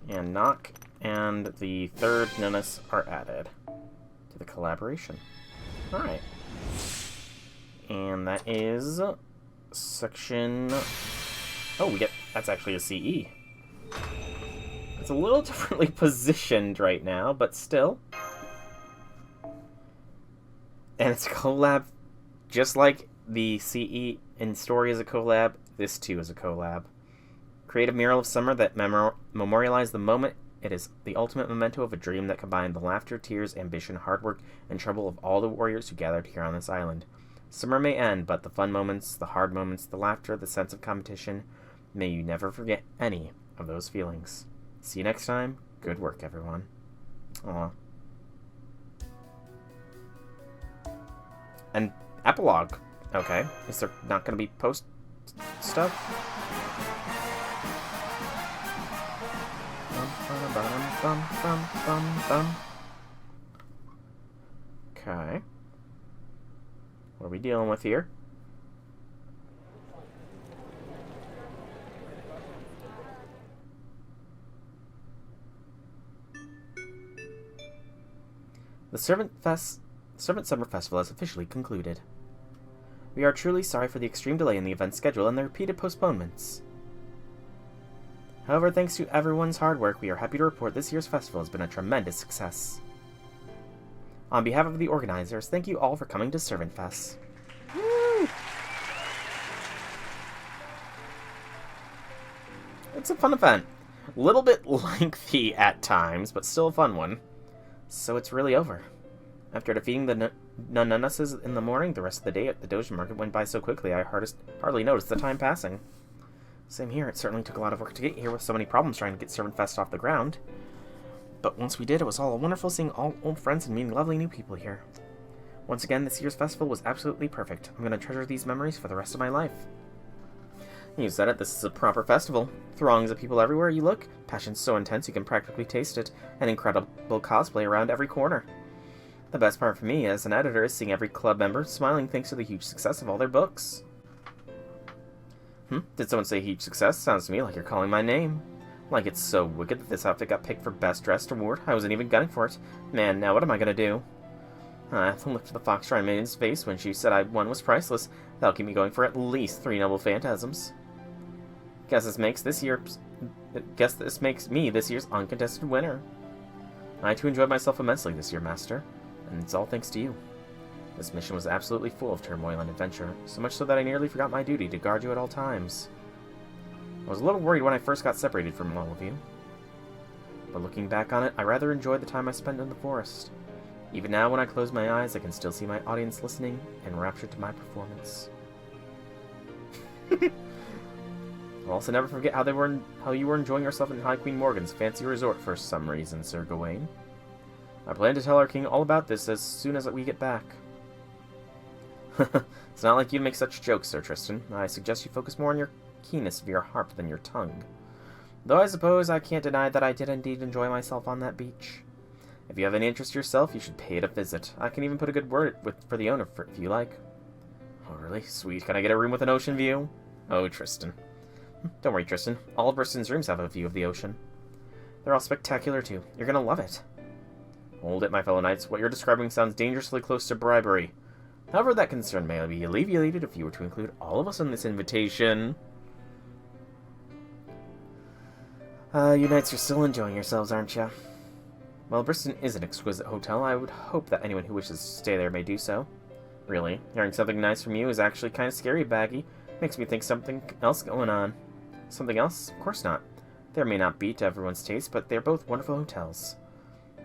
And Knock and the third Nunus are added to the collaboration. Alright. And that is section... Oh, we get... That's actually a CE. It's a little differently positioned right now, but still. And it's a collab. Just like the CE in Story is a collab, this too is a collab. Create a mural of summer that memorializes the moment. It is the ultimate memento of a dream that combined the laughter, tears, ambition, hard work, and trouble of all the warriors who gathered here on this island. Summer may end, but the fun moments, the hard moments, the laughter, the sense of competition, may you never forget any of those feelings. See you next time. Good work, everyone. Aw. And epilogue. Okay. Is there not going to be post stuff? Okay. What are we dealing with here? The Servant Summer Festival has officially concluded. We are truly sorry for the extreme delay in the event schedule and the repeated postponements. However, thanks to everyone's hard work, we are happy to report this year's festival has been a tremendous success. On behalf of the organizers, thank you all for coming to Servantfest. Woo! It's a fun event. A little bit lengthy at times, but still a fun one. So it's really over. After defeating the Nunuses in the morning, the rest of the day at the Dojo Market went by so quickly I hardly noticed the time passing. Same here, it certainly took a lot of work to get here with so many problems trying to get Servantfest off the ground. But once we did, it was all wonderful seeing all old friends and meeting lovely new people here. Once again, this year's festival was absolutely perfect. I'm going to treasure these memories for the rest of my life. You said it, this is a proper festival. Throngs of people everywhere you look. Passion so intense you can practically taste it. And incredible cosplay around every corner. The best part for me as an editor is seeing every club member smiling thanks to the huge success of all their books. Did someone say huge success? Sounds to me like you're calling my name. Like it's so wicked that this outfit got picked for Best Dressed award. I wasn't even gunning for it. Man, now what am I gonna do? The look to the Foxtrot Maiden's face when she said I won was priceless. That'll keep me going for at least 3 noble phantasms. Guess this makes me this year's uncontested winner. I too enjoyed myself immensely this year, Master, and it's all thanks to you. This mission was absolutely full of turmoil and adventure, so much so that I nearly forgot my duty to guard you at all times. I was a little worried when I first got separated from all of you, but looking back on it, I rather enjoyed the time I spent in the forest. Even now, when I close my eyes, I can still see my audience listening, enraptured to my performance. I'll also never forget how you were enjoying yourself in High Queen Morgan's fancy resort for some reason, Sir Gawain. I plan to tell our king all about this as soon as we get back. It's not like you make such jokes, Sir Tristan. I suggest you focus more on your keenness of your harp than your tongue. Though I suppose I can't deny that I did indeed enjoy myself on that beach. If you have any interest yourself, you should pay it a visit. I can even put a good word for the owner if you like. Oh, really? Sweet. Can I get a room with an ocean view? Oh, Tristan. Don't worry, Tristan. All of Bristen's rooms have a view of the ocean. They're all spectacular, too. You're gonna love it. Hold it, my fellow knights. What you're describing sounds dangerously close to bribery. However, that concern may be alleviated if you were to include all of us in this invitation. You knights are still enjoying yourselves, aren't you? Well, Bristen is an exquisite hotel. I would hope that anyone who wishes to stay there may do so. Really, hearing something nice from you is actually kind of scary, Baggy. Makes me think something else going on. Something else? Of course not. There may not be to everyone's taste, but they're both wonderful hotels.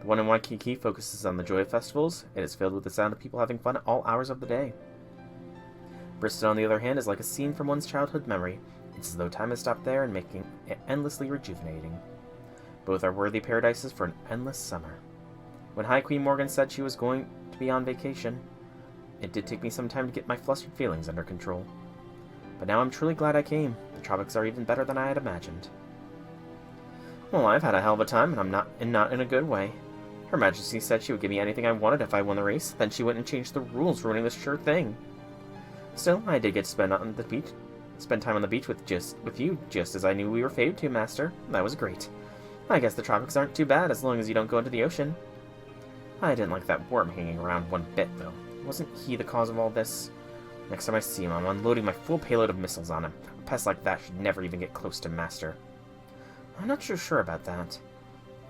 The one in Waikiki focuses on the joy of festivals. It is filled with the sound of people having fun at all hours of the day. Bristol, on the other hand, is like a scene from one's childhood memory. It's as though time has stopped there and making it endlessly rejuvenating. Both are worthy paradises for an endless summer. When High Queen Morgan said she was going to be on vacation, it did take me some time to get my flustered feelings under control. But now I'm truly glad I came. The tropics are even better than I had imagined. Well, I've had a hell of a time, and I'm not in a good way. Her Majesty said she would give me anything I wanted if I won the race. Then she went and changed the rules, ruining this sure thing. Still, I did get to spend time on the beach with you, just as I knew we were fated to, Master. That was great. I guess the tropics aren't too bad as long as you don't go into the ocean. I didn't like that worm hanging around one bit, though. Wasn't he the cause of all this? Next time I see him, I'm unloading my full payload of missiles on him. A pest like that should never even get close to Master. I'm not so sure about that.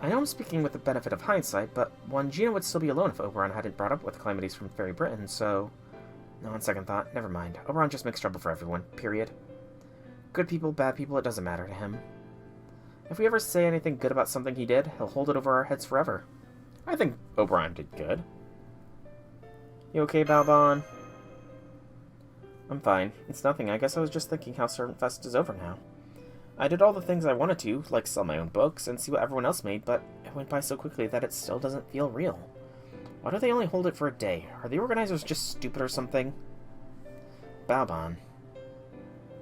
I know I'm speaking with the benefit of hindsight, but Wangina would still be alone if Oberon hadn't brought up with calamities from Fairy Britain, so... No, on second thought, never mind. Oberon just makes trouble for everyone, period. Good people, bad people, it doesn't matter to him. If we ever say anything good about something he did, he'll hold it over our heads forever. I think Oberon did good. You okay, Balbon? I'm fine. It's nothing. I guess I was just thinking how Servantfest is over now. I did all the things I wanted to, like sell my own books and see what everyone else made, but it went by so quickly that it still doesn't feel real. Why do they only hold it for a day? Are the organizers just stupid or something? Balbon.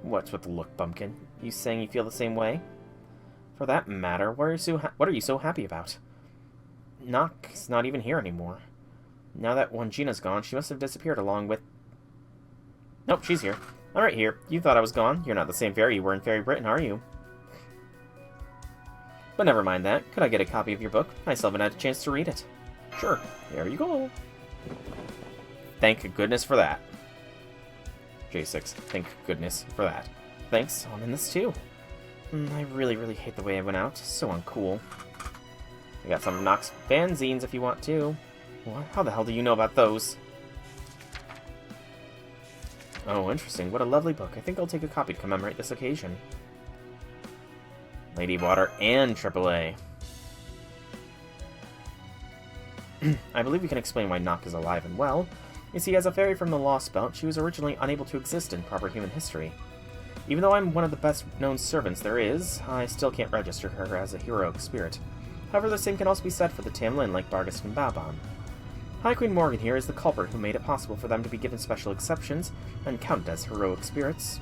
What's with the look, Bumpkin? You saying you feel the same way? For that matter, what are you so happy about? Nock's not even here anymore. Now that Wangina's gone, she must have disappeared along with... Nope, she's here. I'm right here. You thought I was gone. You're not the same fairy you were in Fairy Britain, are you? But never mind that. Could I get a copy of your book? I still haven't had a chance to read it. Sure. There you go. Thank goodness for that. J6. Thank goodness for that. Thanks. I'm in this too. I really, really hate the way I went out. So uncool. I got some of Nock's fanzines if you want to. What? How the hell do you know about those? Oh, interesting. What a lovely book. I think I'll take a copy to commemorate this occasion. Lady Water and AAA. I believe we can explain why Nock is alive and well. You see, as a fairy from the Lost Belt, she was originally unable to exist in proper human history. Even though I'm one of the best-known servants there is, I still can't register her as a heroic spirit. However, the same can also be said for the Tamlin like Bargus and Balbon. High Queen Morgan here is the culprit who made it possible for them to be given special exceptions and counted as heroic spirits.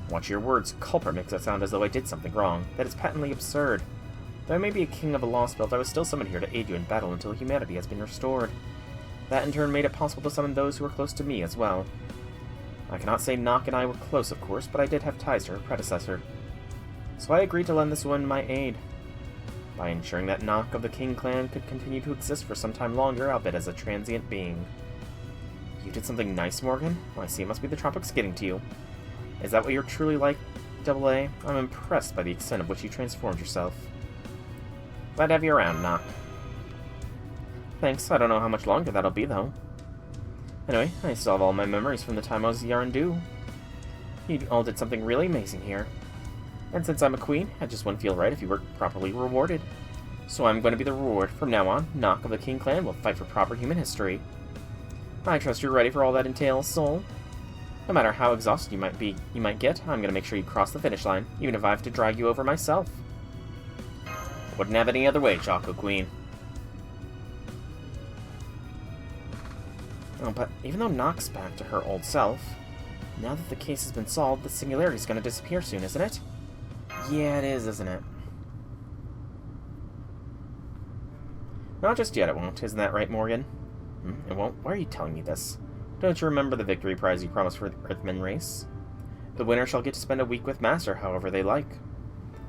Watch your words. Culprit makes it sound as though I did something wrong. That is patently absurd. Though I may be a king of a lost belt, I was still summoned here to aid you in battle until humanity has been restored. That in turn made it possible to summon those who were close to me as well. I cannot say Nock and I were close, of course, but I did have ties to her predecessor. So I agreed to lend this woman my aid. By ensuring that Nock of the King clan could continue to exist for some time longer, albeit as a transient being. You did something nice, Morgan? Well, I see it must be the tropics getting to you. Is that what you're truly like, AA? I'm impressed by the extent of which you transformed yourself. Glad to have you around, Nock. Thanks, I don't know how much longer that'll be, though. Anyway, I still have all my memories from the time I was Yarandu. You all did something really amazing here. And since I'm a queen, I just wouldn't feel right if you weren't properly rewarded. So I'm going to be the reward. From now on, Nock of the King clan will fight for proper human history. I trust you're ready for all that entails, Soul. No matter how exhausted you might get, I'm going to make sure you cross the finish line, even if I have to drag you over myself. Wouldn't have it any other way, Choco Queen. Oh, but even though Nock's back to her old self, now that the case has been solved, the singularity's going to disappear soon, isn't it? Yeah, it is, isn't it? Not just yet, it won't. Isn't that right, Morgan? It won't? Why are you telling me this? Don't you remember the victory prize you promised for the Earthman race? The winner shall get to spend a week with Master however they like.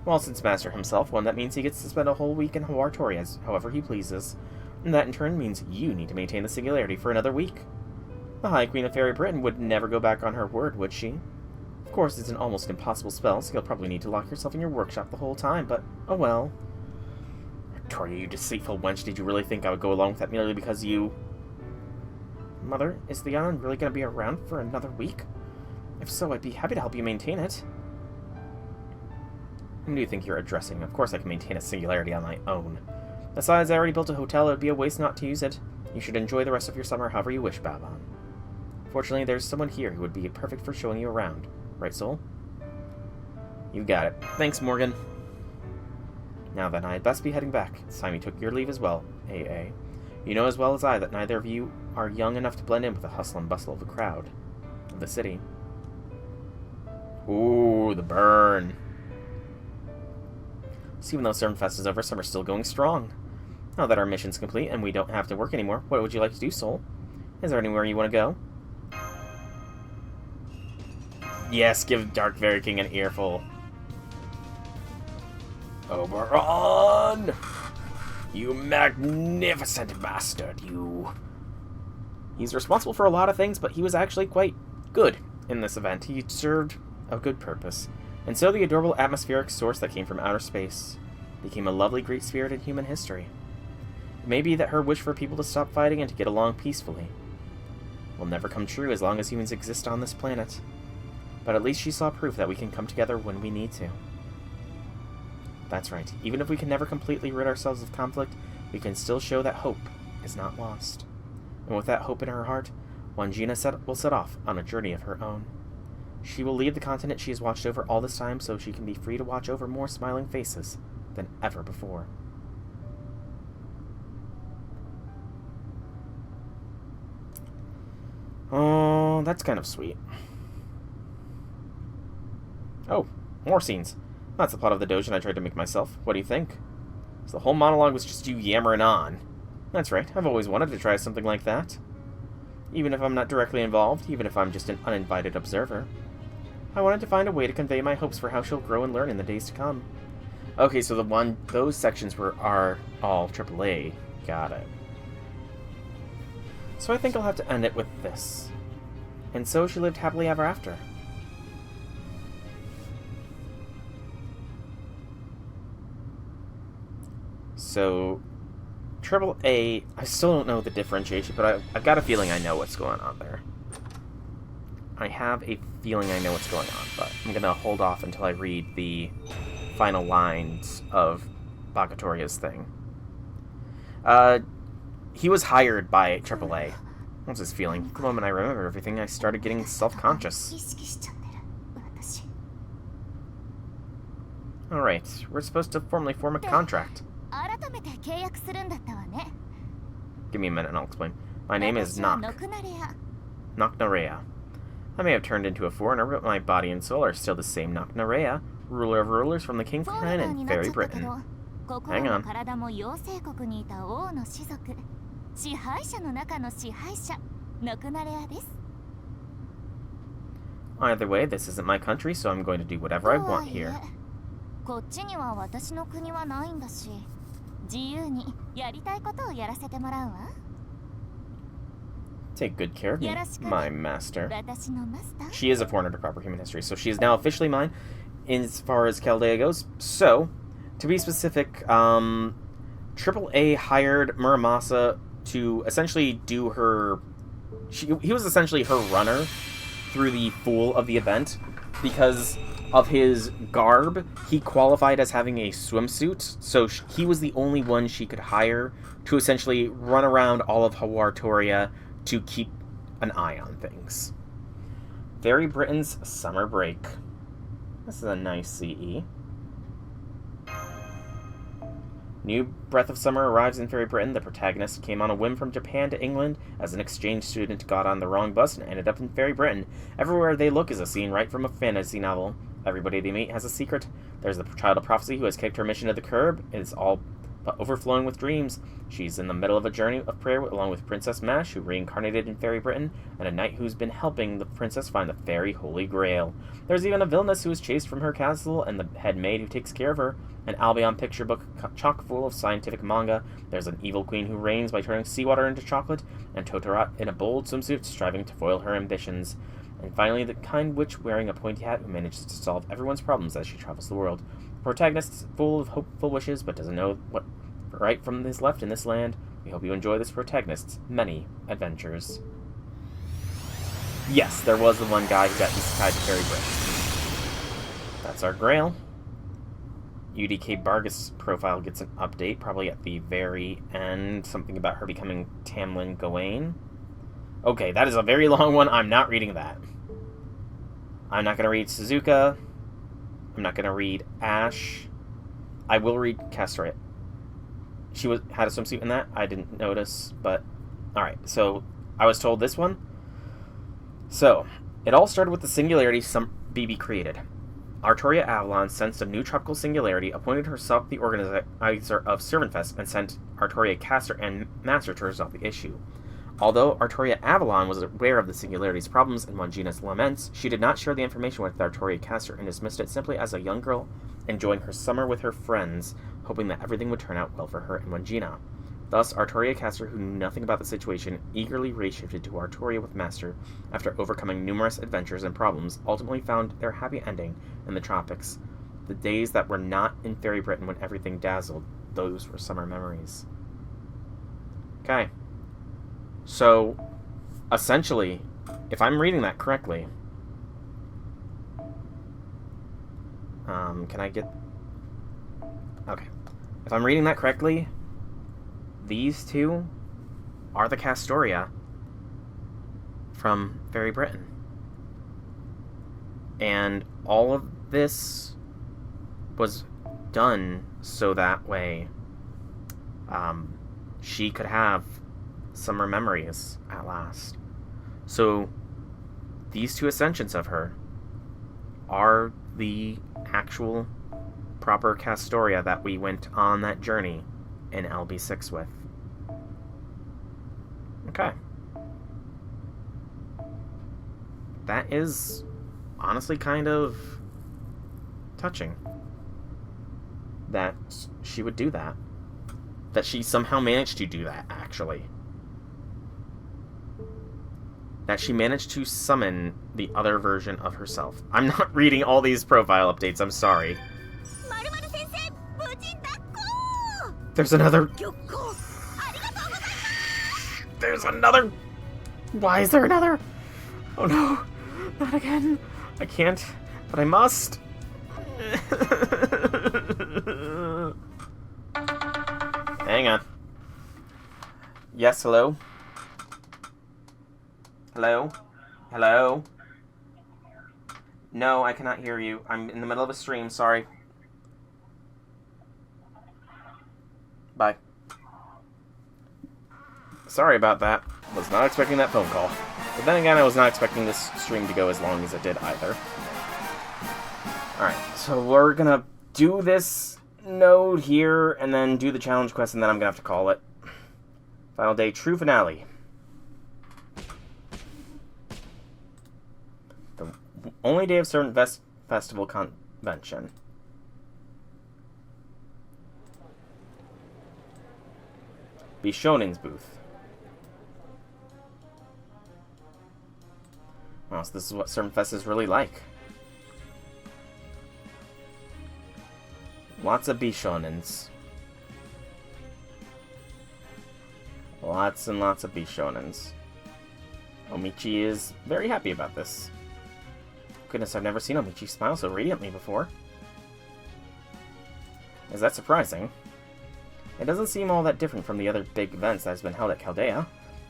Well, since Master himself won, that means he gets to spend a whole week in Hawartoria however he pleases. And that in turn means you need to maintain the singularity for another week. The High Queen of Fairy Britain would never go back on her word, would she? Of course, it's an almost impossible spell, so you'll probably need to lock yourself in your workshop the whole time, but oh well. Victoria, you deceitful wench, did you really think I would go along with that merely because you... Mother, is the island really going to be around for another week? If so, I'd be happy to help you maintain it. Whom do you think you're addressing? Of course I can maintain a singularity on my own. Besides, I already built a hotel, it would be a waste not to use it. You should enjoy the rest of your summer however you wish, Babon. Fortunately, there's someone here who would be perfect for showing you around. Right, Soul? You got it. Thanks, Morgan. Now then, I'd best be heading back. It's time you took your leave as well, AA. You know as well as I that neither of you are young enough to blend in with the hustle and bustle of the crowd. Of the city. Ooh, the burn. So even though Servantfest is over, summer's still going strong. Now that our mission's complete and we don't have to work anymore, what would you like to do, Soul? Is there anywhere you want to go? Yes, give Dark Fairy King an earful. Oberon! You magnificent bastard, you. He's responsible for a lot of things, but he was actually quite good in this event. He served a good purpose. And so the adorable atmospheric source that came from outer space became a lovely great spirit in human history. It may be that her wish for people to stop fighting and to get along peacefully will never come true as long as humans exist on this planet. But at least she saw proof that we can come together when we need to. That's right. Even if we can never completely rid ourselves of conflict, we can still show that hope is not lost. And with that hope in her heart, Wangina will set off on a journey of her own. She will leave the continent she has watched over all this time so she can be free to watch over more smiling faces than ever before. Oh, that's kind of sweet. Oh, more scenes. That's the plot of the doujin I tried to make myself. What do you think? So the whole monologue was just you yammering on. That's right, I've always wanted to try something like that. Even if I'm not directly involved, even if I'm just an uninvited observer. I wanted to find a way to convey my hopes for how she'll grow and learn in the days to come. Okay, so those sections are all AAA. Got it. So I think I'll have to end it with this. And so she lived happily ever after. So, AAA, I still don't know the differentiation, but I've got a feeling I know what's going on there. I have a feeling I know what's going on, but I'm going to hold off until I read the final lines of Bagatoria's thing. He was hired by AAA. What's his feeling? The moment I remembered everything, I started getting self-conscious. Alright, we're supposed to formally form a contract. Give me a minute and I'll explain. My name is Nock. Nock Norea. I may have turned into a foreigner, but my body and soul are still the same Naknarea, ruler of rulers from the King's Clan in Fairy Britain. Hang on. Either way, this isn't my country, so I'm going to do whatever I want here. Take good care of me, my master. She is a foreigner to proper human history, so she is now officially mine as far as Chaldea goes. So, to be specific, AAA hired Muramasa to essentially do her... He was essentially her runner through the Fool of the event. Because of his garb, he qualified as having a swimsuit, so he was the only one she could hire to essentially run around all of Hawartoria to keep an eye on things. Fairy Britain's summer break. This is a nice CE. New breath of summer arrives in Fairy Britain. The protagonist came on a whim from Japan to England as an exchange student, got on the wrong bus, and ended up in Fairy Britain. Everywhere they look is a scene right from a fantasy novel. Everybody they meet has a secret. There's the child of prophecy who has kicked her mission to the curb. It is all but overflowing with dreams. She's in the middle of a journey of prayer along with Princess Mash, who reincarnated in Fairy Britain, and a knight who's been helping the princess find the fairy holy grail. There's even a villainess who is chased from her castle, and the head maid who takes care of her. An Albion picture book chock full of scientific manga. There's an evil queen who reigns by turning seawater into chocolate, and Totorat in a bold swimsuit striving to foil her ambitions. And finally, the kind witch wearing a pointy hat who manages to solve everyone's problems as she travels the world. The protagonist is full of hopeful wishes, but doesn't know what right from his left in this land. We hope you enjoy this protagonist's many adventures. Yes, there was the one guy who got tied to Fairy Britain. That's our Grail. UDK Bargus' profile gets an update, probably at the very end. Something about her becoming Tamlin Gawain. Okay, that is a very long one. I'm not reading that. I'm not going to read Suzuka. I'm not going to read Ash. I will read Castoria. She had a swimsuit in that. I didn't notice, but... Alright, so I was told this one. So, it all started with the singularity some BB created. Hawartoria Avalon sensed a new tropical singularity, appointed herself the organizer of Servantfest, and sent Hawartoria Caster and Master to resolve the issue. Although Hawartoria Avalon was aware of the singularity's problems and Wangina's laments, she did not share the information with Hawartoria Caster and dismissed it simply as a young girl enjoying her summer with her friends, hoping that everything would turn out well for her and Wangina. Thus, Hawartoria Caster, who knew nothing about the situation, eagerly reshifted to Hawartoria with Master after overcoming numerous adventures and problems, ultimately found their happy ending in the tropics. The days that were not in Fairy Britain when everything dazzled, those were summer memories. Okay. So, essentially, if I'm reading that correctly, can I get... Okay. If I'm reading that correctly, these two are the Castoria from Fairy Britain. And all of this was done so that way she could have summer memories at last. So these two ascensions of her are the actual proper Castoria that we went on that journey in LB6 with. Okay. That is honestly kind of touching that she would do that. That she somehow managed to do that, actually. That she managed to summon the other version of herself. I'm not reading all these profile updates, I'm sorry. There's another... There's another... Why is there another? Oh no, not again. I can't, but I must. Hang on. Yes, hello? Hello? Hello? No, I cannot hear you. I'm in the middle of a stream, sorry. Bye. Sorry about that. Was not expecting that phone call. But then again, I was not expecting this stream to go as long as it did either. Alright, so we're gonna do this node here, and then do the challenge quest, and then I'm gonna have to call it. Final day, true finale. The only day of Servantfest Festival Convention. Bishonin's booth. Oh, so this is what Servantfest is really like. Lots of Bishonins. Lots and lots of Bishonins. Omichi is very happy about this. Goodness, I've never seen Omichi smile so radiantly before. Is that surprising? It doesn't seem all that different from the other big events that has been held at Chaldea.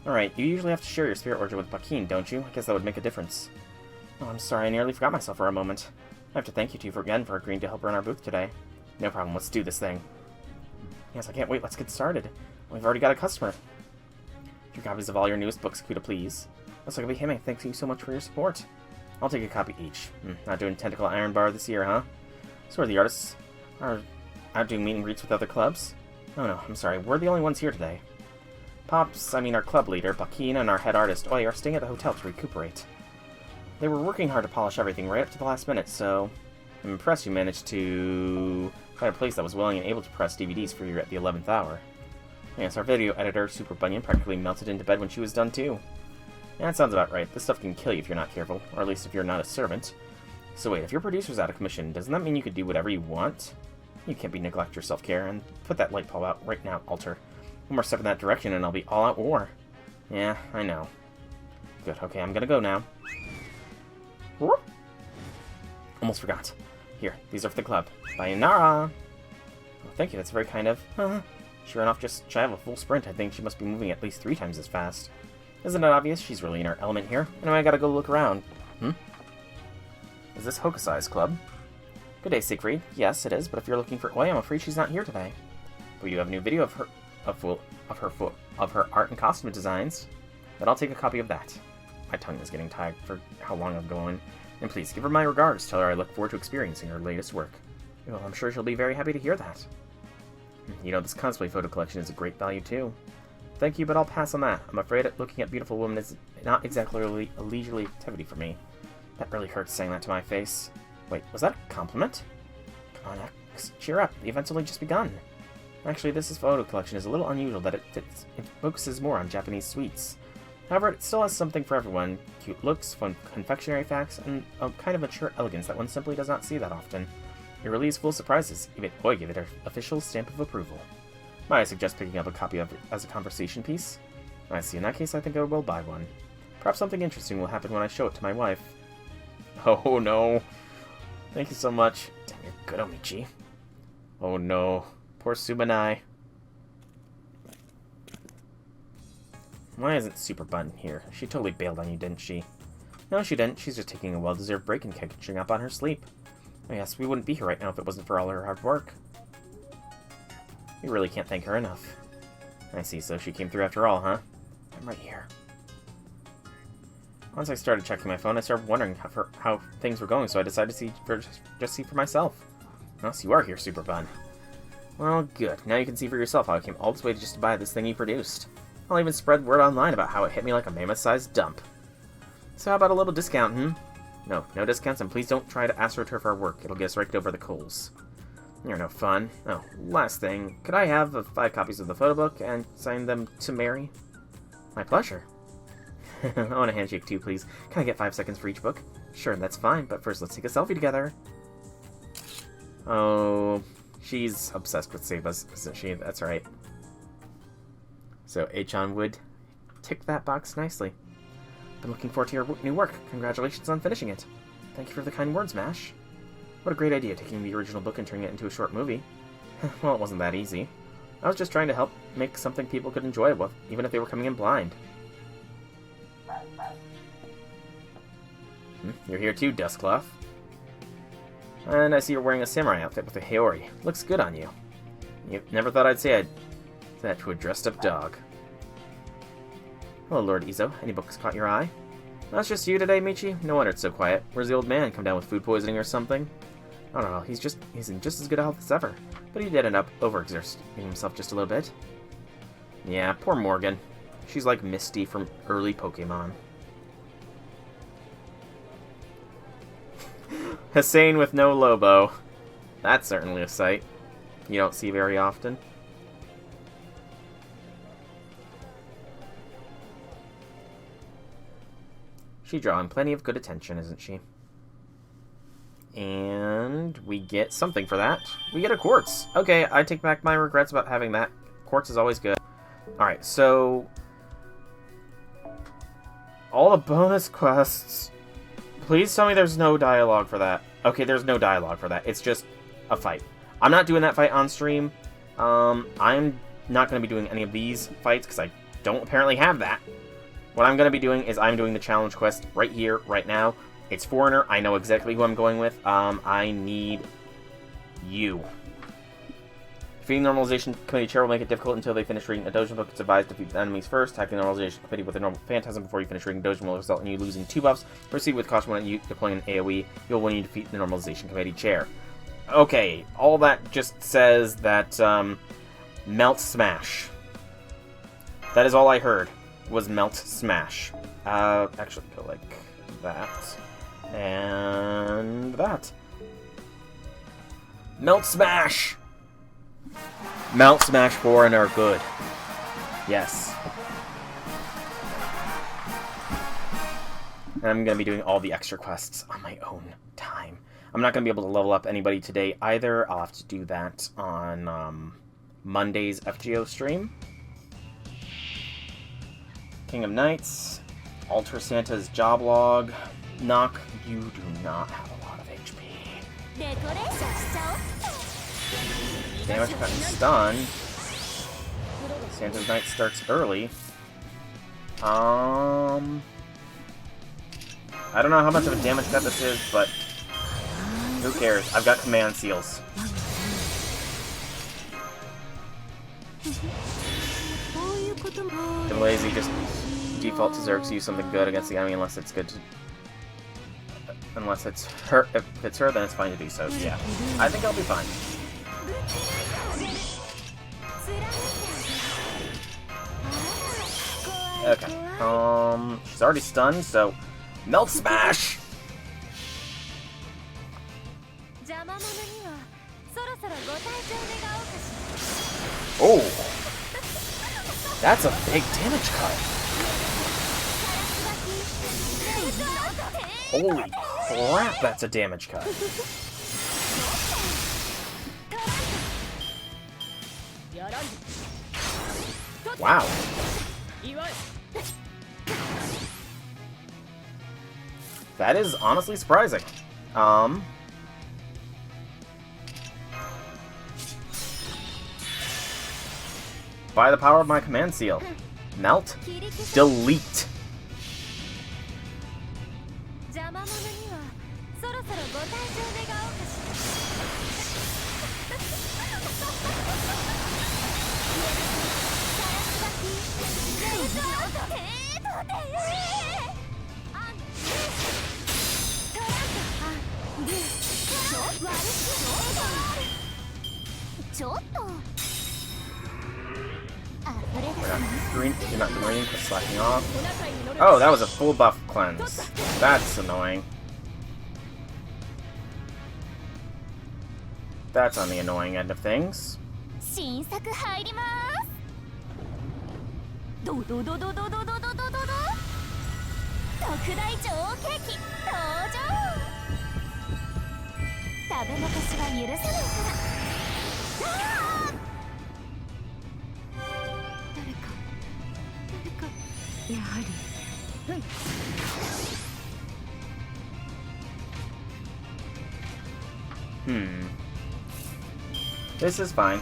Alright, you usually have to share your spirit origin with Bakin, don't you? I guess that would make a difference. Oh, I'm sorry, I nearly forgot myself for a moment. I have to thank you two again for agreeing to help run our booth today. No problem, let's do this thing. Yes, I can't wait, let's get started. We've already got a customer. 2 copies of all your newest books, Kuda, please. Looks like Hime, thanks you so much for your support. I'll take a copy each. Not doing Tentacle Iron Bar this year, huh? So are the artists out doing meet and greets with other clubs? Oh no, I'm sorry, we're the only ones here today. Pops, I mean our club leader, Bakin, and our head artist, Oi, are staying at the hotel to recuperate. They were working hard to polish everything right up to the last minute, so I'm impressed you managed to find a place that was willing and able to press DVDs for you at the 11th hour. Yes, our video editor, Super Bunyan, practically melted into bed when she was done too. Yeah, that sounds about right. This stuff can kill you if you're not careful, or at least if you're not a servant. So wait, if your producer's out of commission, doesn't that mean you could do whatever you want? You can't be neglect your self-care, and put that light bulb out right now, Alter. One more step in that direction and I'll be all out war. Yeah, I know. Good, okay, I'm gonna go now. Whoop. Almost forgot. Here, these are for the club. Sayonara! Oh, thank you, that's very kind of... She ran off just shy of a full sprint. I think she must be moving at least 3 times as fast. Isn't it obvious? She's really in her element here. Anyway, I gotta go look around. Is this Hokusai's club? Good day, Siegfried. Yes, it is, but if you're looking for Oi, I'm afraid she's not here today. But we do have a new video of her art and costume designs. Then I'll take a copy of that. My tongue is getting tired for how long I'm going. And please, give her my regards. Tell her I look forward to experiencing her latest work. Well, I'm sure she'll be very happy to hear that. You know, this cosplay photo collection is a great value, too. Thank you, but I'll pass on that. I'm afraid that looking at beautiful women is not exactly a leisurely activity for me. That really hurts saying that to my face. Wait, was that a compliment? Come on, X, cheer up. The event's only just begun. Actually, this photo collection is a little unusual that it focuses more on Japanese sweets. However, it still has something for everyone. Cute looks, fun confectionery facts, and a kind of mature elegance that one simply does not see that often. It really is full of surprises. Even Oi gave it her official stamp of approval. Might I suggest picking up a copy of it as a conversation piece? I see. In that case, I think I will buy one. Perhaps something interesting will happen when I show it to my wife. Oh no. Thank you so much. Damn, you're good, Omichi. Oh no. Poor Sumanai. Why isn't Super Bun here? She totally bailed on you, didn't she? No, she didn't. She's just taking a well-deserved break and catching up on her sleep. Oh yes, we wouldn't be here right now if it wasn't for all her hard work. We really can't thank her enough. I see, so she came through after all, huh? I'm right here. Once I started checking my phone, I started wondering how things were going, so I decided to see for myself. Oh, so you are here, Super Bun. Well, good. Now you can see for yourself how I came all this way just to buy this thing you produced. I'll even spread word online about how it hit me like a mammoth-sized dump. So how about a little discount, No discounts, and please don't try to astroturf our work. It'll get us raked over the coals. You're no fun. Oh, last thing. Could I have 5 copies of the photo book and sign them to Mary? My pleasure. I want a handshake too, please. Can I get 5 seconds for each book? Sure, that's fine, but first let's take a selfie together. Oh, she's obsessed with Sebas, isn't she? That's right. So, Achan would tick that box nicely. Been looking forward to your new work. Congratulations on finishing it. Thank you for the kind words, Mash. What a great idea, taking the original book and turning it into a short movie. Well, it wasn't that easy. I was just trying to help make something people could enjoy, even if they were coming in blind. You're here too, Dustcloth. And I see you're wearing a samurai outfit with a Haori. Looks good on you. You never thought I'd say that to a dressed-up dog. Hello, Lord Izo. Any books caught your eye? That's just you today, Michi? No wonder it's so quiet. Where's the old man? Come down with food poisoning or something? I don't know. He's in just as good a health as ever. But he did end up overexerting himself just a little bit. Yeah, poor Morgan. She's like Misty from early Pokemon. Hussein with no Lobo. That's certainly a sight you don't see very often. She's drawing plenty of good attention, isn't she? And we get something for that. We get a quartz. Okay, I take back my regrets about having that. Quartz is always good. Alright, so... all the bonus quests... Please tell me there's no dialogue for that. Okay, there's no dialogue for that. It's just a fight. I'm not doing that fight on stream. I'm not going to be doing any of these fights because I don't apparently have that. What I'm going to be doing is I'm doing the challenge quest right here, right now. It's Foreigner. I know exactly who I'm going with. I need you. Defeating the Normalization Committee chair will make it difficult until they finish reading a Dojo book. It's advised to defeat the enemies first. Attacking the Normalization Committee with a normal phantasm before you finish reading Dojo will result in you losing 2 buffs. Proceed with caution when you deploying an AoE. You'll when you defeat the Normalization Committee chair. Okay, all that just says that, Melt Smash. That is all I heard, was Melt Smash. Actually go like that. And that. Melt Smash! Melt Smash 4 and are good. Yes. And I'm going to be doing all the extra quests on my own time. I'm not going to be able to level up anybody today either. I'll have to do that on Monday's FGO stream. King of Knights. Alter Santa's job log. Knock, you do not have a lot of HP. Damage cut and stun. Santa's Knight starts early. I don't know how much of a damage cut this is, but who cares? I've got command seals. The lazy just default to Zerg to use something good against the enemy unless it's good to... Unless it's her. If it's her, then it's fine to do so. Yeah. I think I'll be fine. Okay. She's already stunned, so Melt Smash! Oh! That's a big damage cut. Holy crap, that's a damage cut. Wow. That is honestly surprising. By the power of my command seal. Melt. Delete. You're not green for slacking off. Oh, that was a full buff cleanse. That's annoying. That's on the annoying end of things. This is fine.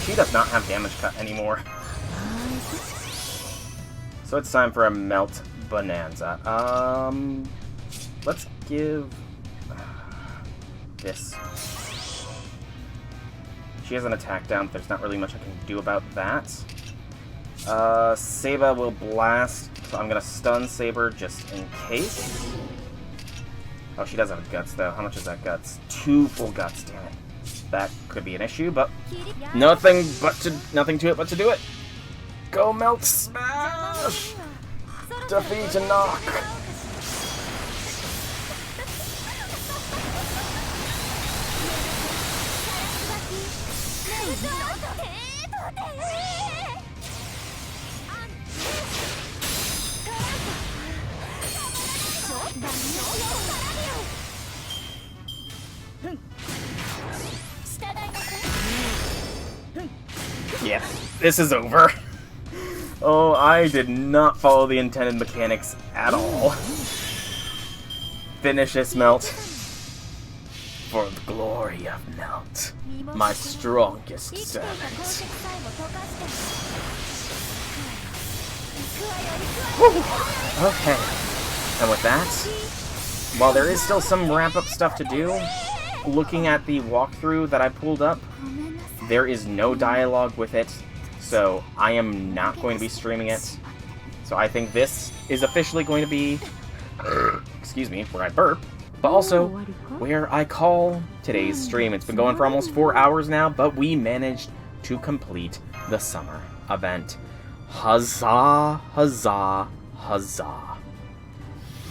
She does not have damage cut anymore. So it's time for a Melt Bonanza. Let's give this. She has an attack down, but there's not really much I can do about that. Saba will blast, so I'm gonna stun Saber just in case. Oh, she does have guts, though. How much is that guts? 2 full guts, damn it. That could be an issue, but nothing to it but to do it. Go Melt Smash! Defeat and knock! Yeah, this is over. Oh, I did not follow the intended mechanics at all. Finish this, Melt. For the glory of Melt, my strongest servant. Whew. Okay, and with that, while there is still some wrap-up stuff to do, looking at the walkthrough that I pulled up, there is no dialogue with it, so I am not going to be streaming it. So I think this is officially going to be, excuse me, where I burp, but also where I call today's stream. It's been going for almost 4 hours now, but we managed to complete the summer event. Huzzah, huzzah, huzzah.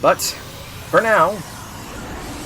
But for now,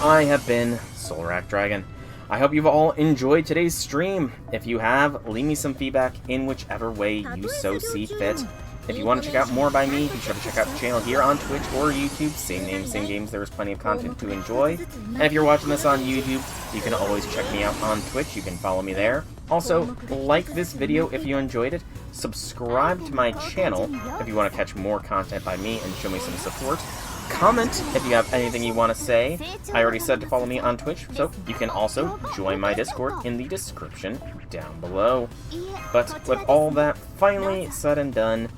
I have been Solrak Dragon. I hope you've all enjoyed today's stream. If you have, leave me some feedback in whichever way you so see fit. If you want to check out more by me, be sure to check out the channel here on Twitch or YouTube. Same name, same games. There is plenty of content to enjoy. And if you're watching this on YouTube, you can always check me out on Twitch. You can follow me there. Also, like this video if you enjoyed it. Subscribe to my channel if you want to catch more content by me and show me some support. Comment if you have anything you want to say. I already said to follow me on Twitch, so you can also join my Discord in the description down below. But with all that finally said and done,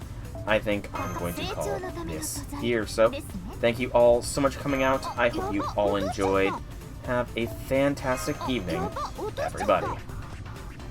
I think I'm going to call this here. So, thank you all so much for coming out. I hope you all enjoyed. Have a fantastic evening, everybody.